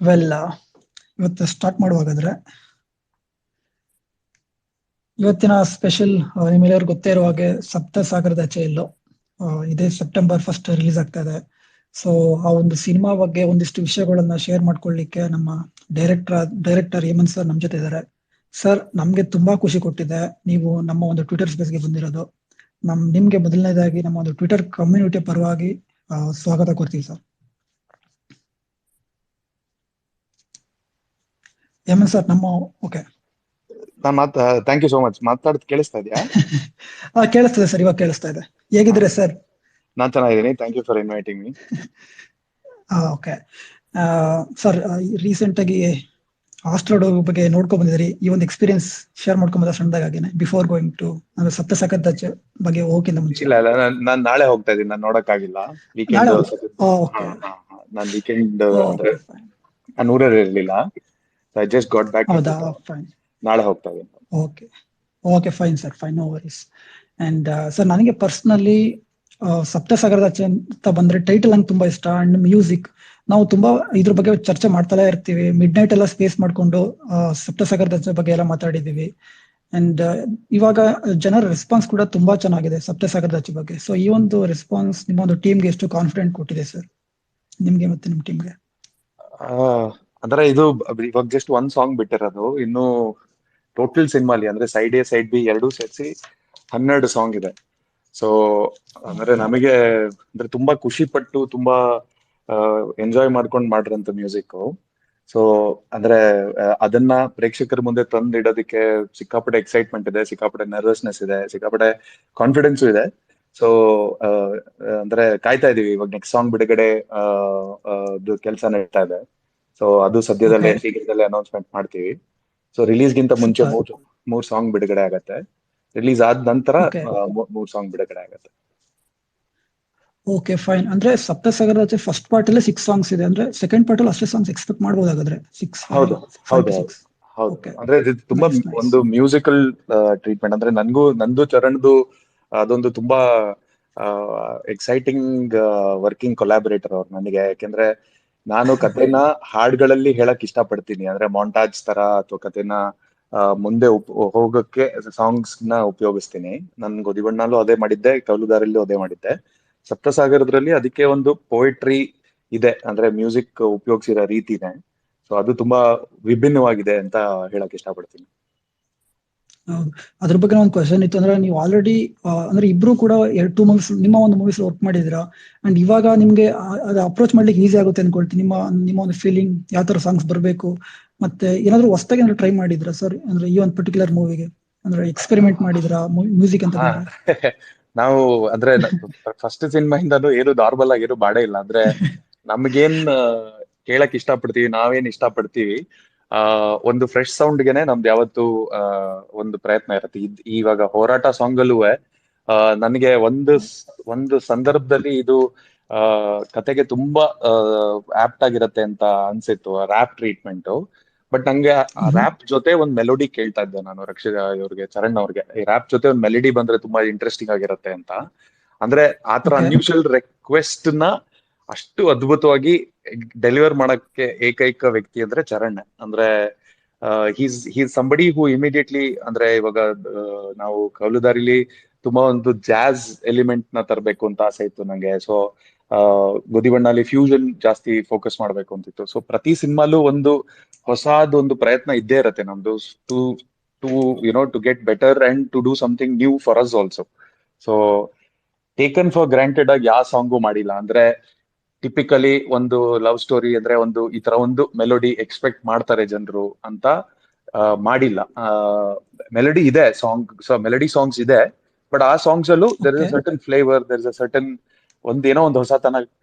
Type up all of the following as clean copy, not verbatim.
Well, ಇವತ್ತು start ಮಾಡುವಾಗಾದ್ರೆ ಇವತ್ತಿನ special ನಿಮ್ಮೆಲ್ಲರಿಗೂ ಗೊತ್ತೇ ಇರೋ ಹಾಗೆ ಸಪ್ತ ಸಾಗರದಾಚೆ ಎಲ್ಲೋ ಇದೇ ಸೆಪ್ಟೆಂಬರ್ 1 ರಿಲೀಸ್ ಆಗ್ತಾ ಇದೆ. ಸೊ ಆ ಒಂದು ಸಿನಿಮಾ ಬಗ್ಗೆ ಒಂದಿಷ್ಟು ವಿಷಯಗಳನ್ನ ಶೇರ್ ಮಾಡ್ಕೊಳ್ಳಿಕ್ಕೆ ನಮ್ಮ ಡೈರೆಕ್ಟರ್ ಹೇಮಂತ್ ಸರ್ ನಮ್ ಜೊತೆ ಇದ್ದಾರೆ. ಸರ್, ನಮ್ಗೆ ತುಂಬಾ ಖುಷಿ ಕೊಟ್ಟಿದೆ ನೀವು ನಮ್ಮ ಒಂದು ಟ್ವಿಟರ್ ಸ್ಪೇಸ್ಗೆ ಬಂದಿರೋದು. ನಿಮ್ಗೆ ಮೊದಲನೇದಾಗಿ ನಮ್ಮ ಒಂದು ಟ್ವಿಟರ್ ಕಮ್ಯುನಿಟಿ ಪರವಾಗಿ ಸ್ವಾಗತ ಕೊಡ್ತೀವಿ ಸರ್. ಹೇಮಂತ್ ಸರ್, ನಮ್ಮ okay thank you so much. ಮಾತಾಡೋದು ಕೇಳಿಸ್ತಾ ಇದೆಯಾ? ಕೇಳಿಸ್ತದೆ ಸರ್, ಇವಾಗ ಕೇಳಿಸ್ತಾ ಇದೆ. ಹೇಗಿದ್ರೆ ಸರ್? ನಾನ್ ಚೆನ್ನಾಗಿದ್ದೀನಿ. Thank you for inviting me. Okay sir, recent ಆಗಿ ಆಸ್ಟ್ರೋಡ್ ಬಗ್ಗೆ ನೋಡ್ಕೊಂಡ್ ಬಂದಿದ್ರಿ. ಈ ಒಂದು ಎಕ್ಸ್ಪೀರಿಯನ್ಸ್ ಶೇರ್ ಮಾಡ್ಕೊಂಡ್ ಬಂದ ಸಣ್ಣದಾಗೇನೆ ಬಿಫೋರ್ ಗೋಯಿಂಗ್ ಟು ಅಂದ್ರೆ ಸಪ್ತ ಸಾಗರದಾಚೆ ಬಗ್ಗೆ ಹೋಗಿಂತ ಮುಂಚೆ. ಇಲ್ಲ, ನಾನ್ ನಾಳೆ ಹೋಗ್ತಾ ಇದ್ದೀನಿ. ನಾನು ನೋಡಕ್ಕಾಗಿಲ್ಲ. ವೀಕೆಂಡ್ ನಾನ್ ವೀಕೆಂಡ್ ಅಂದ್ರೆ ನಾನು ಊರಲ್ಲಿ ಇರ್ಲಿಲ್ಲ. I just got back. ಹೌದಾ? ಫೈನ್. ನಾಳೆ ಹೋಗ್ತಾ ಇದ್ದೀನಿ. Okay fine sir, fine, no worries. And sir, ನನಗೆ ಪರ್ಸನಲಿ ಸಪ್ತ ಸಾಗರದಾಚೆ ಅಂತ ಬಂದ್ರೆ ಟೈಟಲ್ ನಂಗೆ ತುಂಬಾ ಇಷ್ಟ. ಅಂಡ್ ಮ್ಯೂಸಿಕ್, ನಾವು ತುಂಬಾ ಇದ್ರ ಬಗ್ಗೆ ಚರ್ಚೆ ಮಾಡ್ತಾನೆ ಇರ್ತೀವಿ. ಮಿಡ್ ನೈಟ್ ಎಲ್ಲ ಸ್ಪೇಸ್ ಮಾಡ್ಕೊಂಡು ಸಪ್ತ ಸಾಗರದಾಚೆ ಬಗ್ಗೆ ಎಲ್ಲ ಮಾತಾಡಿದೀವಿ. ಅಂಡ್ ಇವಾಗ ಜನರ ರೆಸ್ಪಾನ್ಸ್ ಕೂಡ ತುಂಬಾ ಚೆನ್ನಾಗಿದೆ ಸಪ್ತ ಸಾಗರದಾಚೆ ಬಗ್ಗೆ. ಸೊ ಈ ಒಂದು ರೆಸ್ಪಾನ್ಸ್ ನಿಮ್ಮ ಒಂದು ಟೀಮ್ಗೆ ಎಷ್ಟು ಕಾನ್ಫಿಡೆಂಟ್ ಕೊಟ್ಟಿದೆ ಸರ್, ನಿಮ್ಗೆ ಮತ್ತೆ ನಿಮ್ ಟೀಮ್ಗೆ? ಅಂದ್ರೆ ಇದು ಇವಾಗ ಜಸ್ಟ್ ಒಂದ್ ಸಾಂಗ್ ಬಿಟ್ಟಿರೋದು. ಇನ್ನು ಟೋಟಲ್ ಸಿನಿಮಾಲಿ ಅಂದ್ರೆ ಸೈಡ್ ಎ ಸೈಡ್ ಬಿ ಎರಡೂ ಸೇರಿಸಿ 12 ಸಾಂಗ್ ಇದೆ. ಸೊ ಅಂದ್ರೆ ನಮಗೆ ಅಂದ್ರೆ ತುಂಬಾ ಖುಷಿ ಪಟ್ಟು ತುಂಬಾ ಎಂಜಾಯ್ ಮಾಡ್ಕೊಂಡು ಮಾಡಿರೋಂಥ ಮ್ಯೂಸಿಕ್. ಸೊ ಅಂದ್ರೆ ಅದನ್ನ ಪ್ರೇಕ್ಷಕರ ಮುಂದೆ ತಂದಿಡೋದಕ್ಕೆ ಸಿಕ್ಕಾಪಟ್ಟೆ ಎಕ್ಸೈಟ್ಮೆಂಟ್ ಇದೆ, ಸಿಕ್ಕಾಪಟ್ಟೆ ನರ್ವಸ್ನೆಸ್ ಇದೆ, ಸಿಕ್ಕಾಪಟ್ಟೆ ಕಾನ್ಫಿಡೆನ್ಸು ಇದೆ. ಸೊ ಅಂದ್ರೆ ಕಾಯ್ತಾ ಇದೀವಿ. ಇವಾಗ ನೆಕ್ಸ್ಟ್ ಸಾಂಗ್ ಬಿಡುಗಡೆ ಕೆಲಸ ನಡೀತಾ ಇದೆ. ಸೊ ಅದು ಸದ್ಯದಲ್ಲೇ ಶೀಘ್ರದಲ್ಲೇ ಅನೌನ್ಸ್ಮೆಂಟ್ ಮಾಡ್ತೀವಿ. ಸೊ ರಿಲೀಸ್ಗಿಂತ ಮುಂಚೆ ಮೂರ್ ಸಾಂಗ್ ಬಿಡುಗಡೆ ಆಗತ್ತೆ. ರಿಲೀಸ್ ಆದ ನಂತರ 3 ಸಾಂಗ್ ಬಿಡುಗಡೆ ಆಗತ್ತೆ. Okay fine. ಅಂದ್ರೆ ಸಪ್ತ ಸಾಗರದಾಚೆ ಫಸ್ಟ್ ಪಾರ್ಟ್ ಅಲ್ಲಿ 6 ಸಾಂಗ್ಸ್ ಇದೆ. ಅಂದ್ರೆ ಸೆಕೆಂಡ್ ಪಾರ್ಟ್ ಅಲ್ಲಿ ಅಷ್ಟೇ ಸಾಂಗ್ಸ್ ಎಕ್ಸ್ಪೆಕ್ಟ್ ಮಾಡಬಹುದಾದ್ರೆ? ಹೌದು. ಅಂದ್ರೆ ಇದು ತುಂಬಾ ಒಂದು ಮ್ಯೂಸಿಕಲ್ ಟ್ರೀಟ್ಮೆಂಟ್. ಅಂದ್ರೆ ನಂದು ಚರಣ್ದು ಅದೊಂದು ತುಂಬಾ ಎಕ್ಸೈಟಿಂಗ್ ವರ್ಕಿಂಗ್ ಕೊಲಾಬರೇಟರ್ ಅವ್ರು ನನಗೆ. ಯಾಕೆಂದ್ರೆ ನಾನು ಕಥೆನ ಹಾಡ್ಗಳಲ್ಲಿ ಹೇಳಕ್ ಇಷ್ಟಪಡ್ತೀನಿ. ಅಂದ್ರೆ ಮಾಂಟಾಜ್ ತರ ಅಥವಾ ಕಥೆನ ಮುಂದೆ ಹೋಗಕ್ಕೆ ಸಾಂಗ್ಸ್ ನ ಉಪಯೋಗಿಸ್ತೀನಿ. ನನ್ ಗೊದಿಬಣ್ಣಲ್ಲೂ ಅದೇ ಮಾಡಿದ್ದೆ, ಕೌಲುದಾರಲ್ಲೂ ಅದೇ ಮಾಡಿದ್ದೆ. ಸಪ್ತಸಾಗರದ್ರಲ್ಲಿ ಅದಕ್ಕೆ ಒಂದು ಪೋಯಿಟ್ರಿ ಇದೆ, ಅಂದ್ರೆ ಮ್ಯೂಸಿಕ್ ಉಪಯೋಗಿಸಿರೋ ರೀತಿ ಇದೆ. ಸೊ ಅದು ತುಂಬಾ ವಿಭಿನ್ನವಾಗಿದೆ ಅಂತ ಹೇಳಕ್ ಇಷ್ಟಪಡ್ತೀನಿ. ಹೌದು, ಅದ್ರ ಬಗ್ಗೆ ಒಂದು ಕ್ವಶನ್ ಇತ್ತು. ಅಂದ್ರೆ ನೀವು ಆಲ್ರೆಡಿ ಅಂದ್ರೆ ಇಬ್ರು ಕೂಡ 2 ಮೂವೀಸ್ ನಿಮ್ಮ ಒಂದು ಮೂವೀಸ್ ವರ್ಕ್ ಮಾಡಿದಿರಾ. ಅಂಡ್ ಇವಾಗ ನಿಮ್ಗೆ ಅದು ಅಪ್ರೋಚ್ ಮಾಡ್ಲಿಕ್ಕೆ ಈಸಿ ಆಗುತ್ತೆ ಅನ್ಕೊಳ್ತೀನಿ. ನಿಮ್ಮ ಒಂದು ಫೀಲಿಂಗ್ ಯಾವ ತರ ಸಾಂಗ್ಸ್ ಬರಬೇಕು, ಮತ್ತೆ ಏನಾದ್ರು ಹೊಸದಾಗಿ ಏನಾದ್ರು ಟ್ರೈ ಮಾಡಿದ್ರಾ ಸರ್? ಅಂದ್ರೆ ಈ ಒಂದು ಪರ್ಟಿಕ್ಯುಲರ್ ಮೂವಿಗೆ ಅಂದ್ರೆ ಎಕ್ಸ್ಪೆರಿಮೆಂಟ್ ಮಾಡಿದ್ರಾ ಮ್ಯೂಸಿಕ್ ಅಂತ ಬಂದ್ರೆ? ನಾವು ಅಂದ್ರೆ ಫಸ್ಟ್ ಸಿನಿಮಾಯಿಂದನೂ ಏನು ನಾರ್ಮಲ್ ಆಗಿ ಏನು ಮಾಡೇ ಇಲ್ಲ. ಅಂದ್ರೆ ನಮ್ಗೇನ್ ಕೇಳಕ್ ಇಷ್ಟಪಡ್ತೀವಿ, ನಾವೇನ್ ಇಷ್ಟಪಡ್ತೀವಿ, ಒಂದು ಫ್ರೆಶ್ ಸೌಂಡ್ಗೆನೆ ನಮ್ದು ಯಾವತ್ತು ಒಂದು ಪ್ರಯತ್ನ ಇರುತ್ತೆ. ಇವಾಗ ಹೋರಾಟ ಸಾಂಗ್ ಅಲ್ಲೂ ನನಗೆ ಒಂದು ಸಂದರ್ಭದಲ್ಲಿ ಇದು ಕತೆಗೆ ತುಂಬಾ ಆಪ್ಟ್ ಆಗಿರತ್ತೆ ಅಂತ ಅನ್ಸಿತ್ತು, ರ್ಯಾಪ್ ಟ್ರೀಟ್ಮೆಂಟ್. ಬಟ್ ನಂಗೆ ಆ ರ್ಯಾಪ್ ಜೊತೆ ಒಂದ್ ಮೆಲೋಡಿ ಕೇಳ್ತಾ ಇದ್ದೆ ನಾನು ರಕ್ಷಿತಾ ಇವ್ರಿಗೆ, ಚರಣ್ ಅವ್ರಿಗೆ. ಈ ರ್ಯಾಪ್ ಜೊತೆ ಒಂದ್ ಮೆಲೋಡಿ ಬಂದ್ರೆ ತುಂಬಾ ಇಂಟ್ರೆಸ್ಟಿಂಗ್ ಆಗಿರತ್ತೆ ಅಂತ. ಅಂದ್ರೆ ಆತರ ಅನ್ಯೂಶುವಲ್ ರಿಕ್ವೆಸ್ಟ್ ನ ಅಷ್ಟು ಅದ್ಭುತವಾಗಿ ಡೆಲಿವರ್ ಮಾಡಕ್ಕೆ ಏಕೈಕ ವ್ಯಕ್ತಿ ಅಂದ್ರೆ ಚರಣ್. ಅಂದ್ರೆ ಹೀಸ್ ಸಂಬಡಿ ಹೂ ಇಮಿಡಿಯೇಟ್ಲಿ, ಅಂದ್ರೆ ಇವಾಗ ನಾವು ಕೌಲುದಾರಿಲಿ ತುಂಬಾ ಒಂದು ಜಾಜ್ ಎಲಿಮೆಂಟ್ ನ ತರಬೇಕು ಅಂತ ಆಸೆ ಇತ್ತು ನಂಗೆ. ಸೊ ಗೊದಿಬಣ್ಣಲ್ಲಿ ಫ್ಯೂಷನ್ ಜಾಸ್ತಿ ಫೋಕಸ್ ಮಾಡ್ಬೇಕು ಅಂತಿತ್ತು. ಸೊ ಪ್ರತಿ ಸಿನಿಮಾಲು ಒಂದು ಹೊಸದೊಂದು ಪ್ರಯತ್ನ ಇದ್ದೇ ಇರತ್ತೆ ನಮ್ದು, to get better and to do something new for us also. So taken for granted ಆಗಿ ಯಾವ ಸಾಂಗು ಮಾಡಿಲ್ಲ. ಅಂದ್ರೆ ಟಿಪಿಕಲಿ ಒಂದು ಲವ್ ಸ್ಟೋರಿ ಅಂದ್ರೆ ಒಂದು ಈ ತರ ಒಂದು ಮೆಲೋಡಿ ಎಕ್ಸ್ಪೆಕ್ಟ್ ಮಾಡ್ತಾರೆ ಜನರು ಅಂತ ಮಾಡಿಲ್ಲ. ಮೆಲೋಡಿ ಇದೆ, ಮೆಲೋಡಿ ಸಾಂಗ್ಸ್ ಇದೆ. ಬಟ್ ಆ ಸಾಂಗ್ಸ್ ಅಲ್ಲೂ there is a certain flavour, there is a certain ಒಂದೇನೋ ಒಂದು ಹೊಸತನ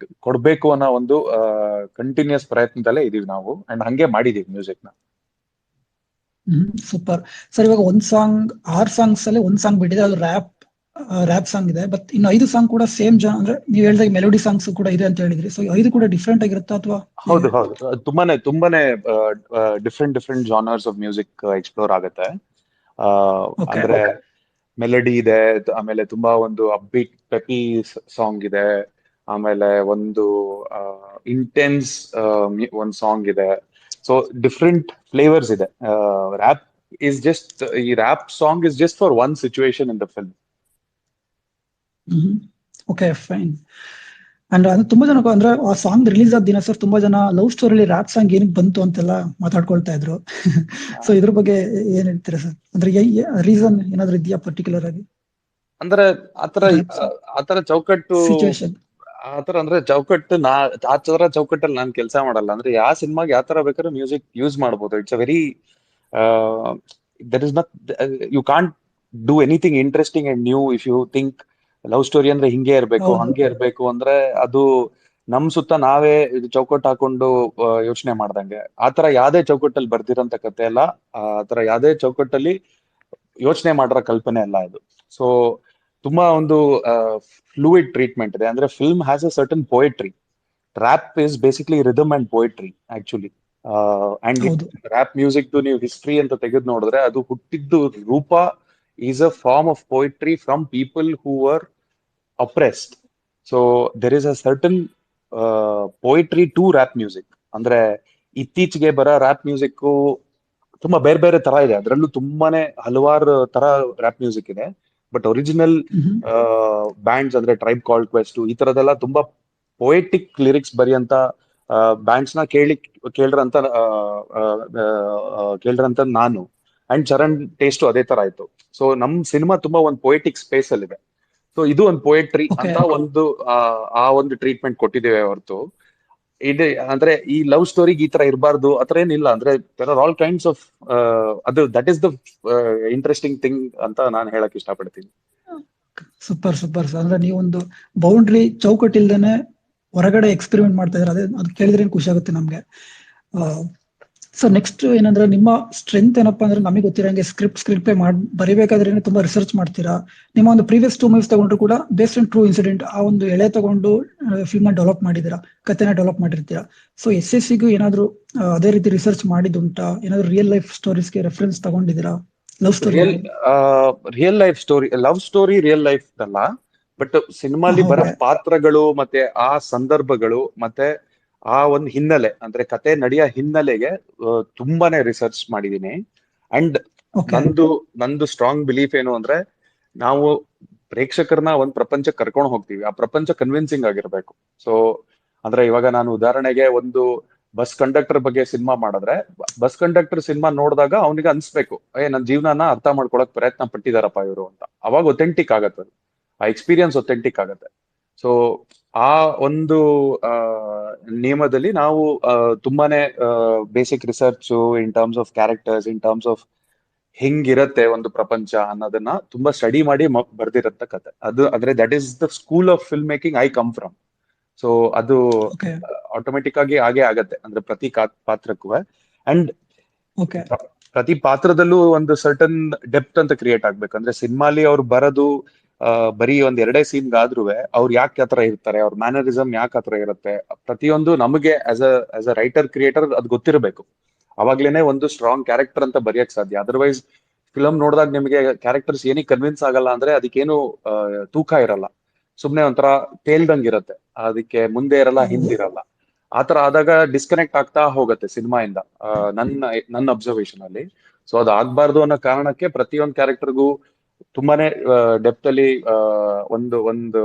ಕೊಡ್ಬೇಕು ಅನ್ನೋ ಒಂದು ಕಂಟಿನ್ಯೂಸ್ ಪ್ರಯತ್ನದಲ್ಲೇ ಇದೀವಿ ನಾವು. ಅಂಡ್ ಹಂಗೆ ಮಾಡಿದೀವಿ ಮ್ಯೂಸಿಕ್ ನ. Super sir. ಇವಾಗ 6 ಸಾಂಗ್ಸ್ ಅಲ್ಲಿ 1 ಸಾಂಗ್ ಬಿಟ್ಟಿದೆ, ಅದು ರ್ಯಾಪ್ ಸಾಂಗ್ ಇದೆ. ಬಟ್ ಇನ್ನು 5 ಸಾಂಗ್ ಕೂಡ ಸೇಮ್ ಅಂದ್ರೆ ನೀವು ಹೇಳಿದಾಗ ಮೆಲೋಡಿ ಸಾಂಗ್ಸ್ ಕೂಡ ಇದೆ ಅಂತ ಹೇಳಿದ್ರಿ. ಸೊ 5 ಕೂಡ ಡಿಫ್ರೆಂಟ್ ಆಗಿರುತ್ತಾ ಅಥವಾ? ಹೌದು, ತುಂಬಾನೇ different genres of music explore ಆಗುತ್ತೆ. ಅಂದ್ರೆ ಮೆಲಡಿ ಇದೆ, ಆಮೇಲೆ ತುಂಬಾ ಒಂದು ಅಪ್ಬೀಟ್ ಪೆಪಿ ಸಾಂಗ್ ಇದೆ, ಆಮೇಲೆ ಒಂದು ಇಂಟೆನ್ಸ್ ಒಂದು ಸಾಂಗ್ ಇದೆ. ಸೊ ಡಿಫ್ರೆಂಟ್ ಫ್ಲೇವರ್ಸ್ ಇದೆ. ರ್ಯಾಪ್ ಇಸ್ ಜಸ್ಟ್ ಈ rap song is just for one situation in the film. Okay fine. And ಅದು ತುಂಬಾ ಜನ ಅಂದ್ರೆ ಆ ಸಾಂಗ್ ರಿಲೀಸ್ ಆದ ದಿನ ಸರ್ ತುಂಬಾ ಜನ ಲವ್ ಸ್ಟೋರಿಲಿ ರ್ಯಾಪ್ ಸಾಂಗ್ ಏನಕ್ಕೆ ಬಂತು ಅಂತೆಲ್ಲ ಮಾತಾಡ್ಕೊಳ್ತಾ ಇದ್ರು. ಸೊ ಇದ್ರ ಬಗ್ಗೆ ಏನ್ ಹೇಳ್ತೀರಾ ಸರ್? ಅಂದ್ರೆ ರೀಸನ್ ಏನಾದ್ರು ಇದೆಯಾ ಪರ್ಟಿಕ್ಯುಲರ್ ಆಗಿ? ಅಂದ್ರೆ ಆತರ ಚೌಕಟ್ಟು ಸಿಚುವೇಶನ್ ಆತರ ಅಂದ್ರೆ ಚೌಕಟ್ಟು ಆ ತರ ಚೌಕಟ್ಟಲ್ಲಿ ನಾನ್ ಕೆಲಸ ಮಾಡಲ್ಲ. ಅಂದ್ರೆ ಯಾವ ಸಿನಿಮಾಗೆ ಯಾವ ತರ ಬೇಕಾದ್ರೂ ಮ್ಯೂಸಿಕ್ ಯೂಸ್ ಮಾಡ್ಬೋದು. It's a very there is not, you can't do anything interesting and new if you think love story ಅಂದ್ರೆ ಹಿಂಗೆ ಇರ್ಬೇಕು ಹೌದು. ಹಂಗೆ ಇರ್ಬೇಕು ಅಂದ್ರೆ ಅದು ನಮ್ ಸುತ್ತ ನಾವೇ ಇದು ಚೌಕಟ್ಟು ಹಾಕೊಂಡು ಯೋಚನೆ ಮಾಡ್ದಂಗೆ. ಆತರ ಯಾವ್ದೇ ಚೌಕಟ್ಟಲ್ಲಿ ಬರ್ದಿರೋಂತ ಕತೆ ಅಲ್ಲ, ಆತರ ಯಾವ್ದೇ ಚೌಕಟ್ಟಲ್ಲಿ ಯೋಚನೆ ಮಾಡಿರೋ ಕಲ್ಪನೆ ಅಲ್ಲ ಇದು. ಸೊ ತುಂಬಾ ಒಂದು ಫ್ಲೂಯಿಡ್ ಟ್ರೀಟ್ಮೆಂಟ್ ಇದೆ. ಅಂದ್ರೆ film has a certain poetry. Rap is basically rhythm and poetry actually. And ಹೌದು. ರ್ಯಾಪ್ ಮ್ಯೂಸಿಕ್ ನೀವು ಹಿಸ್ಟ್ರಿ ಅಂತ ತೆಗೆದು ನೋಡಿದ್ರೆ ಅದು ಹುಟ್ಟಿದ್ದು ರೂಪ is a form of poetry from people who are oppressed. So there is a certain poetry to rap music. ಅಂದ್ರೆ ಇತ್ತೀಚೆಗೆ ಬರೋ ರ್ಯಾಪ್ ಮ್ಯೂಸಿಕ್ ತುಂಬಾ ಬೇರೆ ಬೇರೆ ತರ ಇದೆ. ಅದರಲ್ಲೂ ತುಂಬಾನೇ ಹಲವಾರು ತರ ರ್ಯಾಪ್ ಮ್ಯೂಸಿಕ್ ಇದೆ. ಬಟ್ ಒರಿಜಿನಲ್ ಬ್ಯಾಂಡ್ಸ್ ಅಂದ್ರೆ ಟ್ರೈಬ್ ಕಾಲ್ಡ್ ಕ್ವೆಸ್ಟ್ ಈ ತರದೆಲ್ಲ ತುಂಬಾ ಪೊಯೆಟಿಕ್ ಲಿರಿಕ್ಸ್ ಬರೆಯಂತ ಬ್ಯಾಂಡ್ಸ್ ನ ಕೇಳ್ರಂತ ಕೇಳ್ರಂತ ನಾನು ಅಂಡ್ ಚರಣ್ ಟೇಸ್ಟ್ ಅದೇ ತರ ಆಯ್ತು. ಸೊ ನಮ್ ಸಿನಿಮಾ ತುಂಬಾ ಒಂದು ಪೊಯೆಟಿಕ್ ಸ್ಪೇಸ್ ಅಲ್ಲಿ ಇದೆ. ಸೊ ಇದು ಒಂದು ಪೊಯೆಟ್ರಿ ಓಕೆ. ಅಂತ ಒಂದು ಒಂದು ಟ್ರೀಟ್ಮೆಂಟ್ ಕೊಟ್ಟಿದ್ದೇವೆ ಹೊರತು ಇದೆ ಅಂದ್ರೆ ಈ ಲವ್ ಸ್ಟೋರಿಗೆ ಈ ತರ ಇರಬಾರ್ದು ಆತರ ಏನಿಲ್ಲ. ಅಂದ್ರೆ there are all kinds of ಅದು that is the interesting thing ಅಂತ ನಾನು ಹೇಳಕ್ ಇಷ್ಟಪಡ್ತೀನಿ. Super super sir. ಅಂದ್ರೆ ನೀವೊಂದು ಬೌಂಡ್ರಿ ಚೌಕಟ್ಟಿಲ್ದೇನೆ ಹೊರಗಡೆ ಎಕ್ಸ್ಪೆರಿಮೆಂಟ್ ಮಾಡ್ತಾ ಇದ್ರೆ ಅದು ಕೇಳಿದ್ರೆ ಖುಷಿ ಆಗುತ್ತೆ ನಮ್ಗೆ. ಸೊ ನೆಕ್ಸ್ಟ್ ಏನಂದ್ರೆ ನಿಮ್ಮ ಸ್ಟ್ರೆಂತ್ ಏನಪ್ಪಾ ಅಂದ್ರೆ ನಮಗೆ ಗೊತ್ತಿರಂಗೆ ಸ್ಕ್ರಿಪ್ಟ್ ಬರಿಬೇಕಾದ್ರೆ ತುಂಬಾ ರಿಸರ್ಚ್ ಮಾಡ್ತೀರಾ. ನಿಮ್ಮ ಒಂದು ಪ್ರೀವಿಯಸ್ 2 ಮೂವೀಸ್ ತಗೊಂಡ್ರು ಕೂಡ ಬೇಸ್ಡ್ ಆನ್ ಟ್ರೂ ಇನ್ಸಿಡೆಂಟ್ ಆ ಒಂದು ಎಳೆ ತಗೊಂಡು ಫಿಲ್ಮ್ ಡೆವಲಪ್ ಮಾಡಿದಿರಾ, ಕಥೆನ ಡೆವಲಪ್ ಮಾಡಿರ್ತೀರಾ. ಸೊ SSEಗೂ ಏನಾದ್ರು ಅದೇ ರೀತಿ ರಿಸರ್ಚ್ ಮಾಡಿದುಂಟಾ? ಏನಾದ್ರು ರಿಯಲ್ ಲೈಫ್ ಸ್ಟೋರೀಸ್ಗೆ ರೆಫರೆನ್ಸ್ ತಗೊಂಡಿದ್ದೀರಾ? Love story real life story, love story real life ಅಲ್ಲ. ಬಟ್ ಸಿನಿಮಾಲಿ ಬರೋ ಪಾತ್ರಗಳು ಮತ್ತೆ ಆ ಸಂದರ್ಭಗಳು ಮತ್ತೆ ಆ ಒಂದು ಹಿನ್ನೆಲೆ ಅಂದ್ರೆ ಕತೆ ನಡೆಯೋ ಹಿನ್ನೆಲೆಗೆ ತುಂಬಾನೇ ರಿಸರ್ಚ್ ಮಾಡಿದೀನಿ. ಅಂಡ್ ನಂದು ಸ್ಟ್ರಾಂಗ್ ಬಿಲೀಫ್ ಏನು ಅಂದ್ರೆ ನಾವು ಪ್ರೇಕ್ಷಕರನ್ನ ಒಂದ್ ಪ್ರಪಂಚಕ್ಕೆ ಕರ್ಕೊಂಡು ಹೋಗ್ತೀವಿ, ಆ ಪ್ರಪಂಚ ಕನ್ವಿನ್ಸಿಂಗ್ ಆಗಿರ್ಬೇಕು. ಸೊ ಅಂದ್ರೆ ಇವಾಗ ನಾನು ಉದಾಹರಣೆಗೆ ಒಂದು ಬಸ್ ಕಂಡಕ್ಟರ್ ಬಗ್ಗೆ ಸಿನಿಮಾ ಮಾಡಿದ್ರೆ ಬಸ್ ಕಂಡಕ್ಟರ್ ಸಿನಿಮಾ ನೋಡಿದಾಗ ಅವನಿಗೆ ಅನ್ಸ್ಬೇಕು ನನ್ನ ಜೀವನನ ಅರ್ಥ ಮಾಡ್ಕೊಳಕ್ ಪ್ರಯತ್ನ ಪಟ್ಟಿದಾರಪ್ಪ ಇವರು ಅಂತ. ಅವಾಗ ಒಥೆಂಟಿಕ್ ಆಗತ್ತೆ ಅದು, ಆ ಎಕ್ಸ್ಪೀರಿಯನ್ಸ್ ಒಥೆಂಟಿಕ್ ಆಗತ್ತೆ. ಸೊ ಆ ಒಂದು ನಿಯಮದಲ್ಲಿ ನಾವು ತುಂಬಾನೇ basic research in terms of characters, in terms of ಹೆಂಗಿರತ್ತೆ ಒಂದು ಪ್ರಪಂಚ ಅನ್ನೋದನ್ನ ತುಂಬಾ ಸ್ಟಡಿ ಮಾಡಿ ಬರ್ದಿರತ್ತ ಕತೆ ಅದು. ಅಂದ್ರೆ that is the school of film making eye come from. So ಅದು ಆಟೋಮೆಟಿಕ್ ಆಗಿ ಹಾಗೆ ಆಗತ್ತೆ ಅಂದ್ರೆ ಪ್ರತಿ ಪಾತ್ರಕ್ಕೂ. ಅಂಡ್ ಪ್ರತಿ ಪಾತ್ರದಲ್ಲೂ ಒಂದು ಸರ್ಟನ್ ಡೆಪ್ತ್ ಅಂತ ಕ್ರಿಯೇಟ್ ಆಗ್ಬೇಕು. ಅಂದ್ರೆ ಸಿನಿಮಾಲಿ ಅವ್ರು ಬರೋದು ಬರೀ ಒಂದ್ 2 ಸೀನ್ಗಾದ್ರೂ ಅವ್ರು ಯಾಕೆ ಆತರ ಇರ್ತಾರೆ, ಅವ್ರ ಮ್ಯಾನರಿಸಮ್ ಯಾಕೆ ಆತರ ಇರುತ್ತೆ, ಪ್ರತಿಯೊಂದು ನಮಗೆ ಆಸ್ ಅ ರೈಟರ್ ಕ್ರಿಯೇಟರ್ ಅದ್ ಗೊತ್ತಿರಬೇಕು. ಅವಾಗ್ಲೇನೆ ಒಂದು ಸ್ಟ್ರಾಂಗ್ ಕ್ಯಾರೆಕ್ಟರ್ ಅಂತ ಬರೆಯಕ್ ಸಾಧ್ಯ. ಅದರ್ವೈಸ್ ಫಿಲಮ್ ನೋಡಿದಾಗ ನಿಮಗೆ ಕ್ಯಾರೆಕ್ಟರ್ಸ್ ಏನಿಗೆ ಕನ್ವಿನ್ಸ್ ಆಗಲ್ಲ ಅಂದ್ರೆ ಅದಕ್ಕೇನು ತೂಕ ಇರಲ್ಲ, ಸುಮ್ನೆ ಒಂಥರ ತೇಲ್ದಂಗ್ ಇರತ್ತೆ, ಅದಕ್ಕೆ ಮುಂದೆ ಇರಲ್ಲ ಹಿಂದಿರಲ್ಲ. ಆತರ ಆದಾಗ ಡಿಸ್ಕನೆಕ್ಟ್ ಆಗ್ತಾ ಹೋಗುತ್ತೆ ಸಿನಿಮಾಯಿಂದ ನನ್ನ ಅಬ್ಸರ್ವೇಷನ್ ಅಲ್ಲಿ. ಸೊ ಅದು ಆಗ್ಬಾರ್ದು ಅನ್ನೋ ಕಾರಣಕ್ಕೆ ಪ್ರತಿಯೊಂದು ಕ್ಯಾರೆಕ್ಟರ್ಗೂ ತುಂಬಾನೇ ಡೆಪ್ತ್ ಅಲ್ಲಿ ಒಂದು ಒಂದು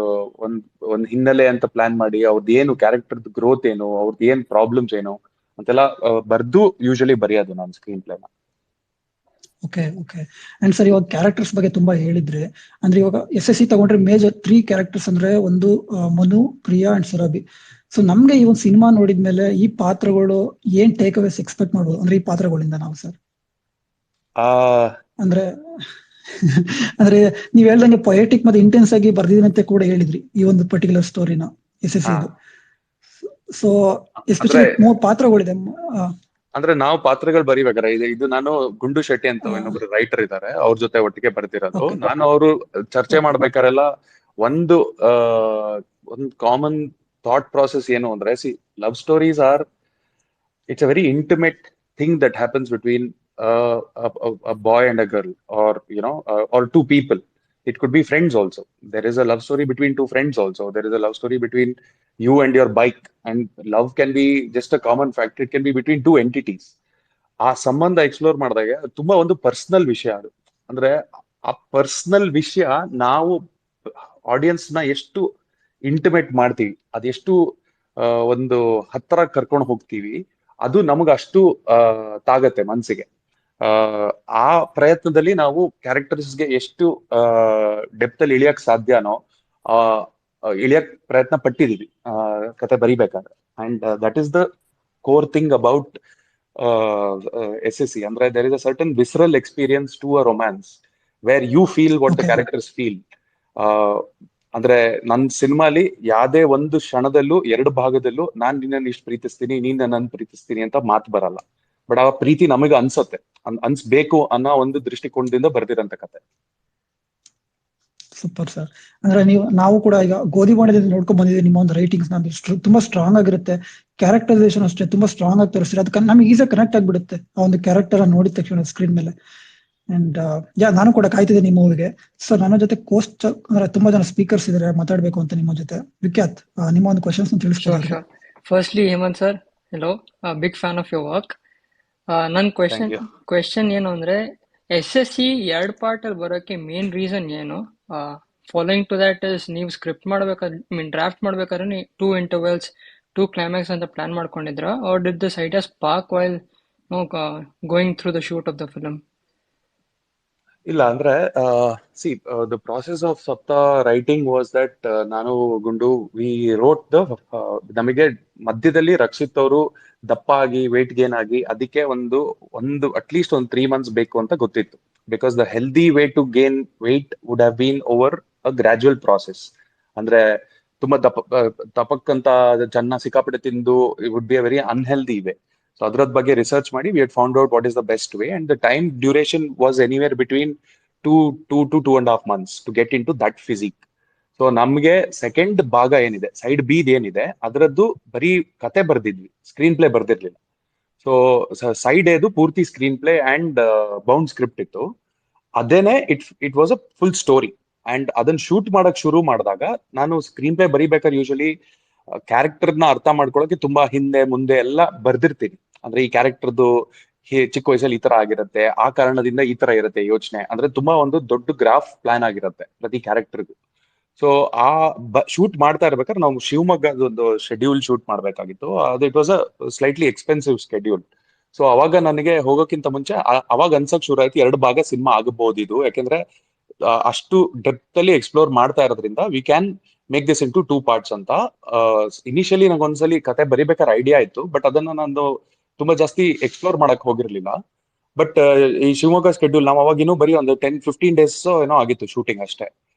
ಒಂದ್ ಒಂದ್ ಹಿನ್ನೆಲೆ ಅಂತ ಪ್ಲಾನ್ ಮಾಡಿ ಅವ್ರದ್ದು ಏನು ಕ್ಯಾರೆಕ್ಟರ್ ಗ್ರೋತ್ ಏನು, ಅವ್ರದ್ದು ಏನ್ ಪ್ರಾಬ್ಲಮ್ಸ್ ಏನು ಅಂತೆಲ್ಲ ಬರ್ದು ಯೂಶಲಿ ಬರೆಯೋದು ನಾನು ಸ್ಕ್ರೀನ್ ಪ್ಲೇನ. ಓಕೆ. ಅಂಡ್ ಸರ್ ಇವಾಗ ಕ್ಯಾರೆಕ್ಟರ್ಸ್ ಬಗ್ಗೆ ತುಂಬಾ ಹೇಳಿದ್ರೆ, ಅಂದ್ರೆ ಇವಾಗ SSE ತಗೊಂಡ್ರೆ ಮೇಜರ್ 3 ಕ್ಯಾರೆಕ್ಟರ್ಸ್ ಅಂದ್ರೆ ಒಂದು ಮನು, ಪ್ರಿಯಾ ಅಂಡ್ ಸುರಭಿ. ಸೊ ನಮ್ಗೆ ಈ ಒಂದು ಸಿನಿಮಾ ನೋಡಿದ್ಮೇಲೆ ಈ ಪಾತ್ರಗಳು ಏನ್ ಟೇಕ್ ಅವೇಸ್ ಎಕ್ಸ್ಪೆಕ್ಟ್ ಮಾಡ್ಬೋದು ಅಂದ್ರೆ ಈ ಪಾತ್ರಗಳಿಂದ ನಾವು ಸರ್? ಅಂದ್ರೆ ಅಂದ್ರೆ ನೀವ್ ಹೇಳ್ದಂಗೆ ಪೊಯೆಟಿಕ್ ಮತ್ತೆ ಇಂಟೆನ್ಸ್ ಆಗಿ ಬರ್ದಿದ್ದೀನಿ ಅಂತ ಕೂಡ ಹೇಳಿದ್ರಿ ಈ ಒಂದು ಪರ್ಟಿಕ್ಯುಲರ್ ಸ್ಟೋರಿನ SSE ಇದು. So especially 3 ಪಾತ್ರಗಳಿದೆ. ಅಂದ್ರೆ ನಾವು ಪಾತ್ರಗಳು ಬರಿಬೇಕಾರೆ ಇದು ನಾನು ಗುಂಡು ಶೆಟ್ಟಿ ಅಂತ ಇನ್ನೊಬ್ರು ರೈಟರ್ ಇದ್ದಾರೆ, ಅವ್ರ ಜೊತೆ ಒಟ್ಟಿಗೆ ಬರ್ತಿರೋದು. ನಾನು ಅವರು ಚರ್ಚೆ ಮಾಡ್ಬೇಕಾರೆಲ್ಲ ಒಂದು ಕಾಮನ್ ಥಾಟ್ ಪ್ರಾಸೆಸ್ ಏನು ಅಂದ್ರೆ, love stories are it's a very intimate thing that happens between a boy and a girl, or or two people. It could be friends also. There is a love story between two friends also. There is a love story between you and your bike, and love can be just a common fact, it can be between two entities. ಆ ಸಂಬಂಧ explore ಮಾಡಿದಾಗ ತುಂಬಾ ಒಂದು personal ವಿಷಯ ಅದು. ಅಂದ್ರೆ ಆ personal ವಿಷಯ ನಾವು ಆಡಿಯನ್ಸ್ ನ ಎಷ್ಟು ಇಂಟಿಮೇಟ್ ಮಾಡ್ತೀವಿ, ಅದೆಷ್ಟು ಒಂದು ಹತ್ತಿರ ಕರ್ಕೊಂಡು ಹೋಗ್ತೀವಿ, ಅದು ನಮಗ ಅಷ್ಟು ತಾಗತ್ತೆ ಮನ್ಸಿಗೆ. ಆ ಪ್ರಯತ್ನದಲ್ಲಿ ನಾವು ಕ್ಯಾರೆಕ್ಟರ್ಸ್ಗೆ ಎಷ್ಟು ಡೆಪ್ತ್ ಅಲ್ಲಿ ಇಳಿಯಕ್ ಸಾಧ್ಯನೋ ಇಳಿಯಕ್ ಪ್ರಯತ್ನ ಪಟ್ಟಿದೀವಿ ಕತೆ ಬರಿಬೇಕಾದ್ರೆ. And that is the core thing about SSE. ಅಂದ್ರೆ there is a certain visceral experience to a romance where you feel what the characters feel. ಅಂದ್ರೆ ನನ್ನ ಸಿನಿಮಾಲಿ ಯಾವ್ದೇ ಒಂದು ಕ್ಷಣದಲ್ಲೂ ಎರಡು ಭಾಗದಲ್ಲೂ ನಾನ್ ನಿನ್ನನ್ನು ಇಷ್ಟು ಪ್ರೀತಿಸ್ತೀನಿ, ನೀನ್ ನನ್ನನ್ನು ಪ್ರೀತಿಸ್ತೀನಿ ಅಂತ ಮಾತು ಬರಲ್ಲ. ಬಟ್ ಆ ಪ್ರೀತಿ ನಮಗೆ ಅನ್ಸತ್ತೆ, ಅನ್ಸ್ಬೇಕು ಅನ್ನೋ ಒಂದು ದೃಷ್ಟಿಕೋನದಿಂದ ಬರ್ದಿರಂತ ಕತೆ. Super sir. ಅಂದ್ರೆ ನಾವು ಕೂಡ ಈಗ ಗೋಧಿಬಾಣದಿಂದ ನೋಡ್ಕೊಂಡ್ ಬಂದಿದ್ದೀವಿ ನಿಮ್ಮ ಒಂದು ರೈಟಿಂಗ್ಸ್ ತುಂಬಾ ಸ್ಟ್ರಾಂಗ್ ಆಗಿರುತ್ತೆ, ಕ್ಯಾರೆಕ್ಟರೈಸೇಷನ್ ಅಷ್ಟೇ ತುಂಬಾ ಸ್ಟ್ರಾಂಗ್ ಆಗಿ ತೋರಿಸ್ತೀರಿ. ಅದಕ್ಕೆ ನಮ್ಗೆ ಈಸಿಯಾಗಿ ಕನೆಕ್ಟ್ ಆಗ್ಬಿಡುತ್ತೆ ಆ ಒಂದು ಕ್ಯಾರೆಕ್ಟರ್ ನೋಡಿದ ತಕ್ಷಣ ಸ್ಕ್ರೀನ್ ಮೇಲೆ. ಅಂಡ್ ನಾನು ಕೂಡ ಕಾಯ್ತಿದ್ದೆ ನಿಮ್ಮ ಮೂವಿಗೆ. ಸೊ ನನ್ನ ಜೊತೆ ಅಂದ್ರೆ ತುಂಬಾ ಜನ ಸ್ಪೀಕರ್ಸ್ ಇದಾರೆ ಮಾತಾಡ್ಬೇಕು ಅಂತ ನಿಮ್ಮ ಜೊತೆ. ವಿಖ್ಯಾತ್, ನಿಮ್ಮ ಒಂದು ಕ್ವಶನ್ಸ್ ತಿಳಿಸ್ಕೊಡಿ. Firstly Hemanth sir, hello, big fan of your work. ನನ್ನ ಕ್ವೆಶನ್ ಏನು ಅಂದ್ರೆ, SSE 2 ಪಾರ್ಟ್ ಅಲ್ಲಿ ಬರೋಕೆ ಮೇನ್ ರೀಸನ್ ಏನು? ಫಾಲೋಯಿಂಗ್ ಟು ದಟ್ ಇಸ್, ನೀವು ಸ್ಕ್ರಿಪ್ಟ್ ಮಾಡ್ಬೇಕಾದ್ರೆ ಡ್ರಾಫ್ಟ್ ಮಾಡ್ಬೇಕಾದ್ರೆ 2 ಇಂಟರ್ವೆಲ್ಸ್ 2 ಕ್ಲೈಮ್ಯಾಕ್ಸ್ ಅಂತ ಪ್ಲಾನ್ ಮಾಡ್ಕೊಂಡಿದ್ರ, or did this idea spark while going through the shoot of the film? ಇಲ್ಲ ಅಂದ್ರೆ the process of Sapta writing was that ನಾನು ಗುಂಡು ವಿ ರೋಟ್ ನಮಗೆ ಮಧ್ಯದಲ್ಲಿ ರಕ್ಷಿತ್ ಅವರು ದಪ್ಪ ಆಗಿ ವೇಟ್ ಗೇನ್ ಆಗಿ ಅದಕ್ಕೆ ಒಂದು ಅಟ್ಲೀಸ್ಟ್ ಒಂದು 3 months ಬೇಕು ಅಂತ ಗೊತ್ತಿತ್ತು. Because the healthy way to gain weight would have been over a gradual process. ಅಂದ್ರೆ ತುಂಬಾ ತಪಕ್ಕಂತ ಚೆನ್ನಾಗಿ ಸಿಕ್ಕಾಪಟ್ಟೆ ತಿಂದು it would be a very unhealthy way. So ಅದ್ರದ್ ಬಗ್ಗೆ ರಿಸರ್ಚ್ ಮಾಡಿ we had found out what is the best way, and the time duration was anywhere between 2 to 2.5 months to get into that physique. So ನಮ್ಗೆ second ಭಾಗ ಏನಿದೆ, side B ಏನಿದೆ, ಅದರದ್ದು ಬರೀ ಕತೆ ಬರ್ದಿದ್ವಿ, ಸ್ಕ್ರೀನ್ ಪ್ಲೇ ಬರ್ದಿರ್ಲಿಲ್ಲ. ಸೊ ಸೈಡ್ ಎದು ಪೂರ್ತಿ screen play and bound script ಇತ್ತು. ಅದೇನೆ it was a full story. And ಅದನ್ನ ಶೂಟ್ ಮಾಡಕ್ ಶುರು ಮಾಡಿದಾಗ ನಾನು ಸ್ಕ್ರೀನ್ ಪ್ಲೇ ಬರಿಬೇಕಾದ್ರೆ ಯೂಶಲಿ ಕ್ಯಾರೆಕ್ಟರ್ನ ಅರ್ಥ ಮಾಡ್ಕೊಳಕ್ಕೆ ತುಂಬಾ ಹಿಂದೆ ಮುಂದೆ ಎಲ್ಲ ಬರ್ದಿರ್ತೀನಿ. ಅಂದ್ರೆ ಈ ಕ್ಯಾರೆಕ್ಟರ್ದು ಚಿಕ್ಕ ವಯಸ್ಸಲ್ಲಿ ಈ ತರ ಆಗಿರುತ್ತೆ, ಆ ಕಾರಣದಿಂದ ಈ ತರ ಇರುತ್ತೆ ಯೋಚನೆ, ಅಂದ್ರೆ ತುಂಬಾ ಒಂದು ದೊಡ್ಡ ಗ್ರಾಫ್ ಪ್ಲಾನ್ ಆಗಿರುತ್ತೆ ಪ್ರತಿ ಕ್ಯಾರೆಕ್ಟರ್ಗೂ. ಸೊ ಆ ಶೂಟ್ ಮಾಡ್ತಾ ಇರ್ಬೇಕಾದ್ರೆ ನಾವು ಶಿವಮೊಗ್ಗದ ಒಂದು ಶೆಡ್ಯೂಲ್ ಶೂಟ್ ಮಾಡ್ಬೇಕಾಗಿತ್ತು. ಅದು it was a slightly expensive schedule. So ಅವಾಗ ನನಗೆ ಹೋಗೋಕ್ಕಿಂತ ಮುಂಚೆ ಅವಾಗ ಅನ್ಸಕ್ ಶುರು ಆಯ್ತು 2 ಭಾಗ ಸಿನಿಮಾ ಆಗಬಹುದು ಇದು, ಯಾಕೆಂದ್ರೆ ಅಷ್ಟು ಡೆಪ್ತ್ ಅಲ್ಲಿ ಎಕ್ಸ್ಪ್ಲೋರ್ ಮಾಡ್ತಾ ಇರೋದ್ರಿಂದ we can make this into 2 parts ಅಂತ. ಇನಿಷಿಯಲಿ ನಂಗೆ ಒಂದ್ಸಲಿ ಕತೆ ಬರಿಬೇಕಾದ್ರೆ ಐಡಿಯಾ ಇತ್ತು, ಬಟ್ ಅದನ್ನ ನಾನು ತುಂಬಾ ಜಾಸ್ತಿ ಎಕ್ಸ್ಪ್ಲೋರ್ ಮಾಡಕ್ ಹೋಗಿರ್ಲಿಲ್ಲ. ಬಟ್ ಈ ಶಿವಮೊಗ್ಗ ಸ್ಕೆಡ್ಯೂಲ್ ನಾವು ಅವಾಗ ಇನ್ನೂ ಬರೀ ಒಂದು 10-15 days ಏನೋ ಆಗಿತ್ತು ಶೂಟಿಂಗ್ ಅಷ್ಟೇ.